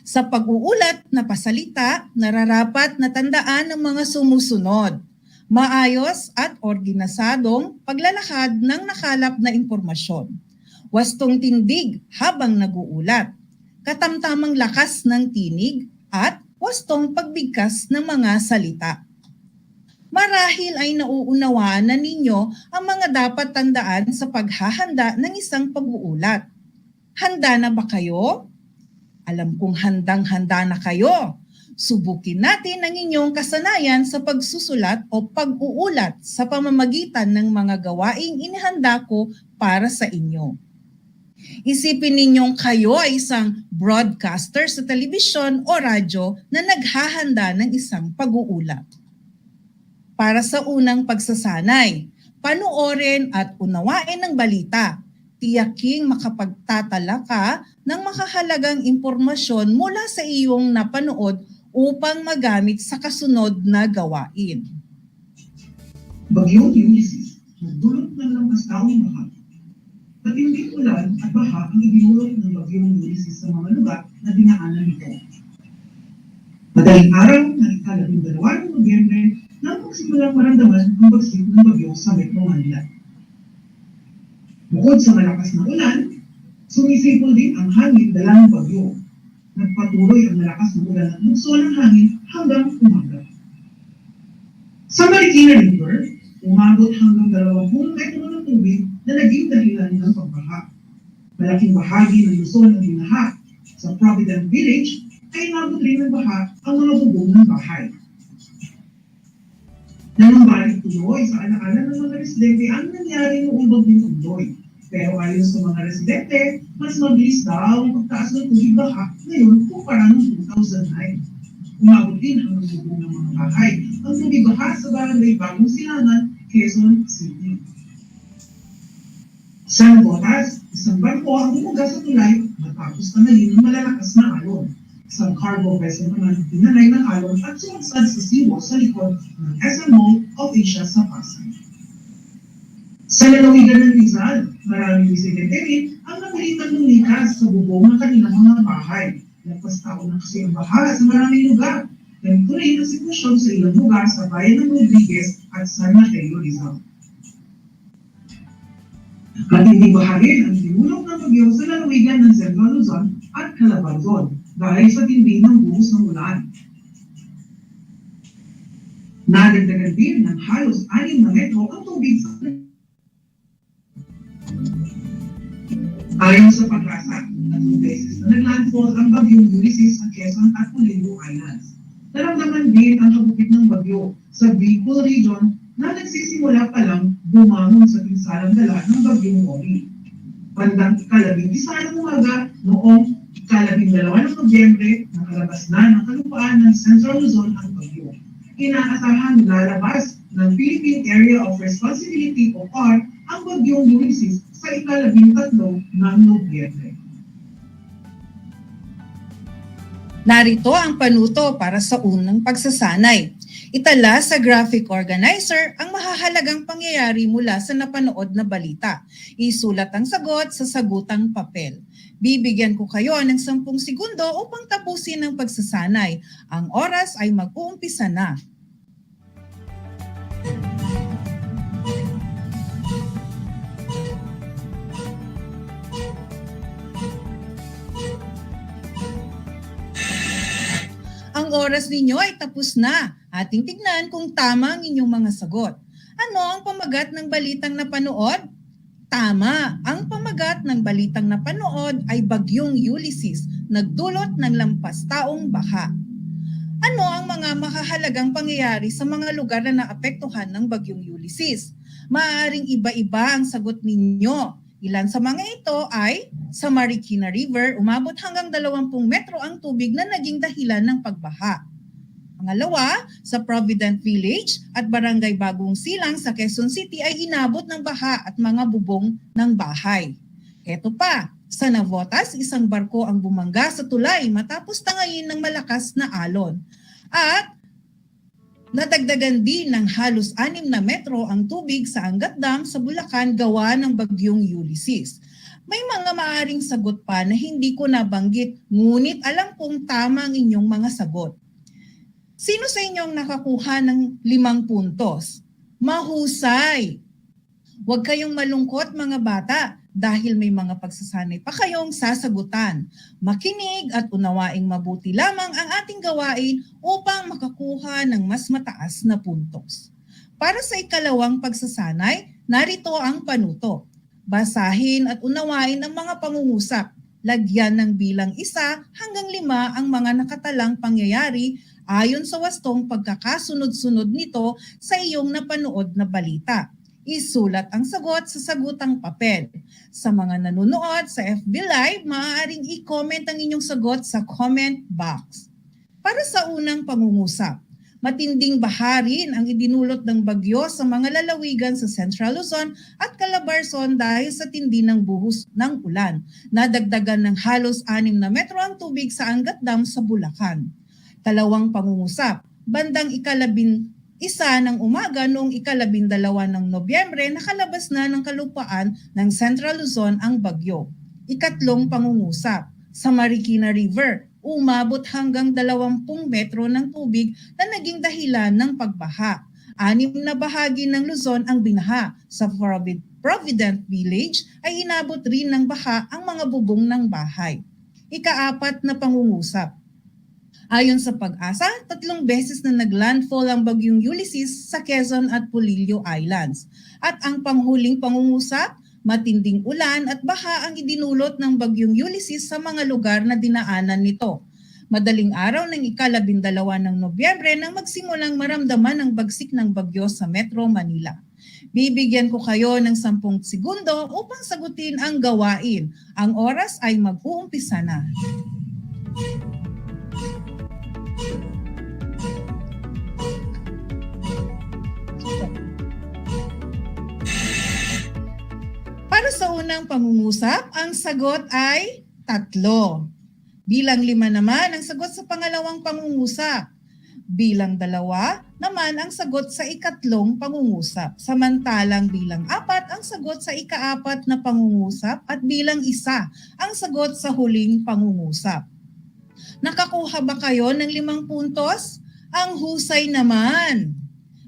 Sa pag-uulat na pasalita, nararapat na tandaan ang mga sumusunod. Maayos at organisadong paglalakad ng nakalap na impormasyon. Wastong tindig habang nag-uulat. Katamtamang lakas ng tinig at wastong pagbigkas ng mga salita. Marahil ay nauunawaan na ninyo ang mga dapat tandaan sa paghahanda ng isang pag-uulat. Handa na ba kayo? Alam kong handang-handa na kayo. Subukin natin ang inyong kasanayan sa pagsusulat o pag-uulat sa pamamagitan ng mga gawaing inihanda ko para sa inyo. Isipin ninyong kayo ay isang broadcaster sa telebisyon o radyo na naghahanda ng isang pag-uulat. Para sa unang pagsasanay, panoorin at unawain ang balita. Tiyaking makapagtatala ka ng makahalagang impormasyon mula sa iyong napanood upang magamit sa kasunod na gawain. Bagyong Ulysses, nagdulot ng lampastaong baha. Matinding ulan at baha ang idinulot ng Bagyong Ulysses sa mga lugar na dinaanan nito. Madaling araw ng ika-12 ng Nobyembre nang magsimulang maramdaman ang bagsik ng bagyo sa Metro Manila. Bukod sa malakas na ulan, sumisipol din ang hangin dala ng bagyo. Nagpatuloy ang malakas na ulan at bugso ng hangin hanggang umaga. Sa Marikina River, umabot hanggang 20 metro ng tubig na naging dahilan ng pagbaha. Malaking bahagi ng Luzon ang binaha. Sa Provident Village ay nabot rin ng baha ang mga bubong ng bahay. Nanambalik tuloy sa alaala ng mga residente ang nangyari noong bagyong Uloy. Pero ayon sa mga residente, mas mabilis daw ang pagtaas ng tubig baha ngayon kumpara noong 2009. Umabot din hanggang bubong ng mga bahay ang tubig baha sa barangay Bagong Silangan, Quezon City. Sa Navotas, isang barko ang bumuga sa tulay matapos tanggalin ng malalakas na alon. Isang cargo vessel naman dinalay ng alon at sumagsad sa seawall sa likod ng SM Mall of Asia sa Pasay. Sa lalawigan ng Rizal, maraming residente rin ang napilitan lumikas sa bubong ng kanilang mga bahay. Nagpastao na kasi ang baha sa maraming lugar. Ganito rin ang sitwasyon sa ilang lugar sa bayan ng Rodriguez at San Mateo, Rizal. Matinding baha rin ang dinulot ng bagyo sa lalawigan ng Central Luzon at Calabarzon dahil sa tindi ng buhos ng ulan. Nadagdagan din ng halos 6 na metro ang tubig sa ayon sa pag-asa, 3 beses na naglandfall ang bagyong Ulysses sa Quezon at Pulido Islands. Naramdaman din ang habupit ng bagyo sa Bicol Region na nagsisimula pa lang bumangon sa pinsalang dala ng bagyong Ori. Bandang ika-11 ng umaga noong ika-12 ng Nobyembre, nakalabas na ng kalupaan ng Central Luzon ang bagyo. Inaasahan lalabas ng Philippine Area of Responsibility o PAR ang bagyong Ulysses sa ika-13 ng Nobyembre. Narito ang panuto para sa unang pagsasanay. Itala sa graphic organizer ang mahahalagang pangyayari mula sa napanood na balita. Isulat ang sagot sa sagutang papel. Bibigyan ko kayo ng 10 segundo upang tapusin ang pagsasanay. Ang oras ay mag-uumpisa na. Ang oras ninyo ay tapos na. Ating tignan kung tama ang inyong mga sagot. Ano ang pamagat ng balitang napanood? Tama. Ang pamagat ng balitang napanood ay Bagyong Ulysses, nagdulot ng lampastaong baha. Ano ang mga makahalagang pangyayari sa mga lugar na naapektuhan ng Bagyong Ulysses? Maaaring iba-iba ang sagot ninyo. Ilan sa mga ito ay sa Marikina River, umabot hanggang 20 metro ang tubig na naging dahilan ng pagbaha. Pangalawa, sa Provident Village at Barangay Bagong Silang sa Quezon City ay inabot ng baha at mga bubong ng bahay. Ito pa, Sa Navotas, isang barko ang bumangga sa tulay matapos tangayin ng malakas na alon. At nadagdagan din ng halos 6 na metro ang tubig sa Angat Dam sa Bulacan gawa ng bagyong Ulysses. May mga maaring sagot pa na hindi ko nabanggit, ngunit alam kong tama ang inyong mga sagot. Sino sa inyong nakakuha ng 5 puntos? Mahusay! Huwag kayong malungkot mga bata dahil may mga pagsasanay pa kayong sasagutan. Makinig at unawaing mabuti lamang ang ating gawain upang makakuha ng mas mataas na puntos. Para sa ikalawang pagsasanay, narito ang panuto. Basahin at unawain ang mga pangungusap. Lagyan ng bilang 1 hanggang 5 ang mga nakatalang pangyayari ayon sa wastong pagkakasunod-sunod nito sa iyong napanood na balita. Isulat ang sagot sa sagutang papel. Sa mga nanonood sa FB Live, maaaring i-comment ang inyong sagot sa comment box. Para sa unang pangungusap, matinding baharin ang idinulot ng bagyo sa mga lalawigan sa Central Luzon at Calabarzon dahil sa tindi ng buhos ng ulan. Nadagdagan ng halos 6 na metro ang tubig sa Angat Dam sa Bulacan. Kalawang pangungusap, bandang 11 ng umaga noong 12 ng Nobyembre, nakalabas na ng kalupaan ng Central Luzon ang bagyo. Ikatlong pangungusap, sa Marikina River, umabot hanggang 20 metro ng tubig na naging dahilan ng pagbaha. 6 na bahagi ng Luzon ang binaha. Sa Provident Village ay inabot rin ng baha ang mga bubong ng bahay. Ika-4 na pangungusap, ayon sa Pag-asa, 3 beses na naglandfall ang bagyong Ulysses sa Quezon at Polillo Islands. At ang panghuling pangungusap, matinding ulan at baha ang idinulot ng bagyong Ulysses sa mga lugar na dinaanan nito. Madaling araw ng 12 ng Nobyembre nang magsimulang maramdaman ang bagsik ng bagyo sa Metro Manila. Bibigyan ko kayo ng 10 segundo upang sagutin ang gawain. Ang oras ay mag-uumpisa na. Para sa unang pangungusap, ang sagot ay 3. Bilang 5 naman ang sagot sa pangalawang pangungusap. Bilang 2 naman ang sagot sa ikatlong pangungusap. Samantalang bilang 4 ang sagot sa ika-4 na pangungusap at bilang 1 ang sagot sa huling pangungusap. Nakakuha ba kayo ng 5 puntos? Ang husay naman!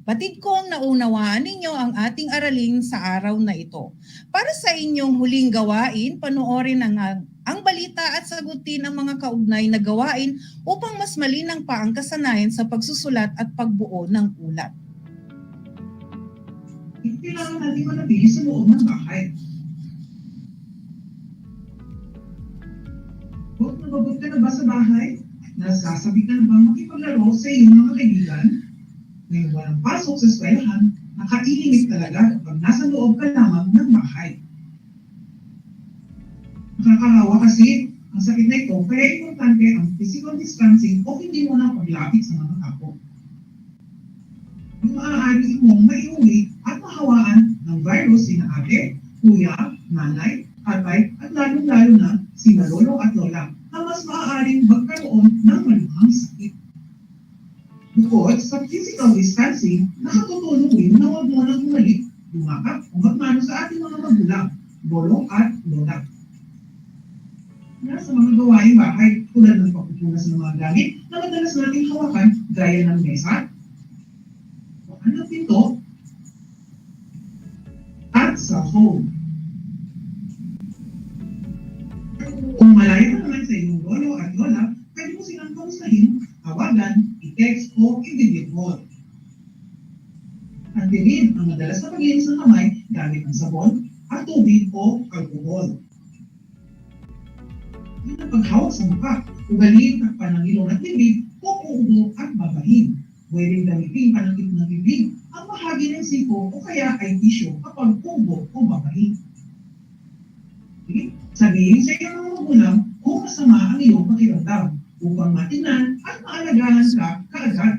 Batid kong naunawaan ninyo ang ating aralin sa araw na ito. Para sa inyong huling gawain, panoorin ang balita at sagutin ang mga kaugnay na gawain upang mas malinang pa ang kasanayan sa pagsusulat at pagbuo ng ulat. Kailangan natin manatili sa loob ng bahay. Huwag nababot ka na ba sa bahay? Nasasabi ka na ba makipaglaro sa iyong mga kaibigan? Ngayon walang pasok sa eskwelahan, nakaiinit talaga kapag nasa loob ka lamang ng bahay. Nakakahawa kasi ang sakit na ito, kaya importante ang physical distancing o hindi mo na paglapit sa mga kapo. Yung maaari mong maiuwi at mahawaan ng virus sina ate, kuya, nanay, tatay, at lalong-lalo na sina lolo at lola na mas maaaring magkaroon ng maluhang sakit. Bukod sa physical distancing, nakatutulong din na huwag mo nang umalik, lumakap o magmano sa ating mga magulang, lolo at lola. Sa mga gawaing bahay, tulad ng pagpupunas ng mga gamit na madalas nating hawakan gaya ng mesa, bukan ng pinto, at sa phone. Kung malayo ka naman sa iyong lolo at lola, pwede mo silang kamustahin, tawagan, i-text o i-video call. At din ang madalas na paglinis ng kamay gamit ang sabon at tubig o alcohol. Yun ang paghawak sa mukha, ugaling at panangilong ng bibig o uubo at babahin. Pwedeng gamitin panangkit ng bibig ang bahagi ng siko o kaya ay tissue kapag uubo o babahin. Sabihin sa iyong mga magulang kung masama ang iyong pakiramdam upang matingnan at maalagaan ka kaagad.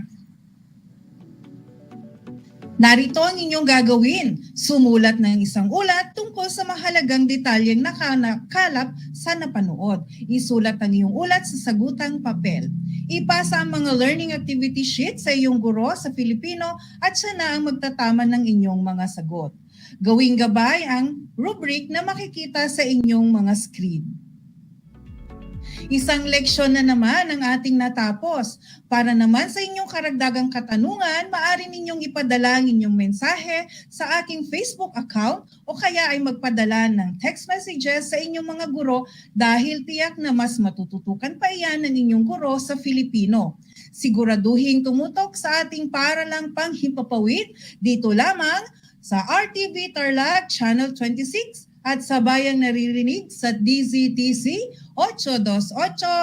Narito ang inyong gagawin. Sumulat ng isang ulat tungkol sa mahalagang detalyeng nakakalap sa napanood. Isulat ang iyong ulat sa sagutang papel. Ipasa ang mga learning activity sheet sa iyong guro sa Filipino at siya na ang magtatama ng inyong mga sagot. Gawing gabay ang rubric na makikita sa inyong mga screen. Isang leksyon na naman ang ating natapos. Para naman sa inyong karagdagang katanungan, maaari ninyong ipadala ang inyong mensahe sa aking Facebook account o kaya ay magpadala ng text messages sa inyong mga guro dahil tiyak na mas matututukan pa iyan ng inyong guro sa Filipino. Siguraduhin tumutok sa ating Paaralang Panghimpapawid dito lamang sa RTV Tarlac Channel 26 at sa bayang naririnig sa DZTC 828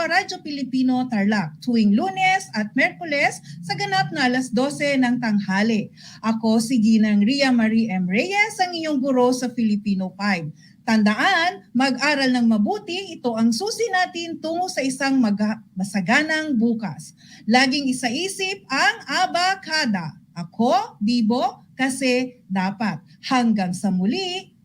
Radyo Pilipino Tarlac tuwing Lunes at Merkules sa ganap na alas 12 ng tanghali. Ako si Ginang Ria Marie M. Reyes, ang inyong guro sa Filipino 5. Tandaan, mag-aral ng mabuti, ito ang susi natin tungo sa isang masaganang bukas. Laging isaisip ang abakada. Ako, Bibo, kasi dapat. Hanggang sa muli,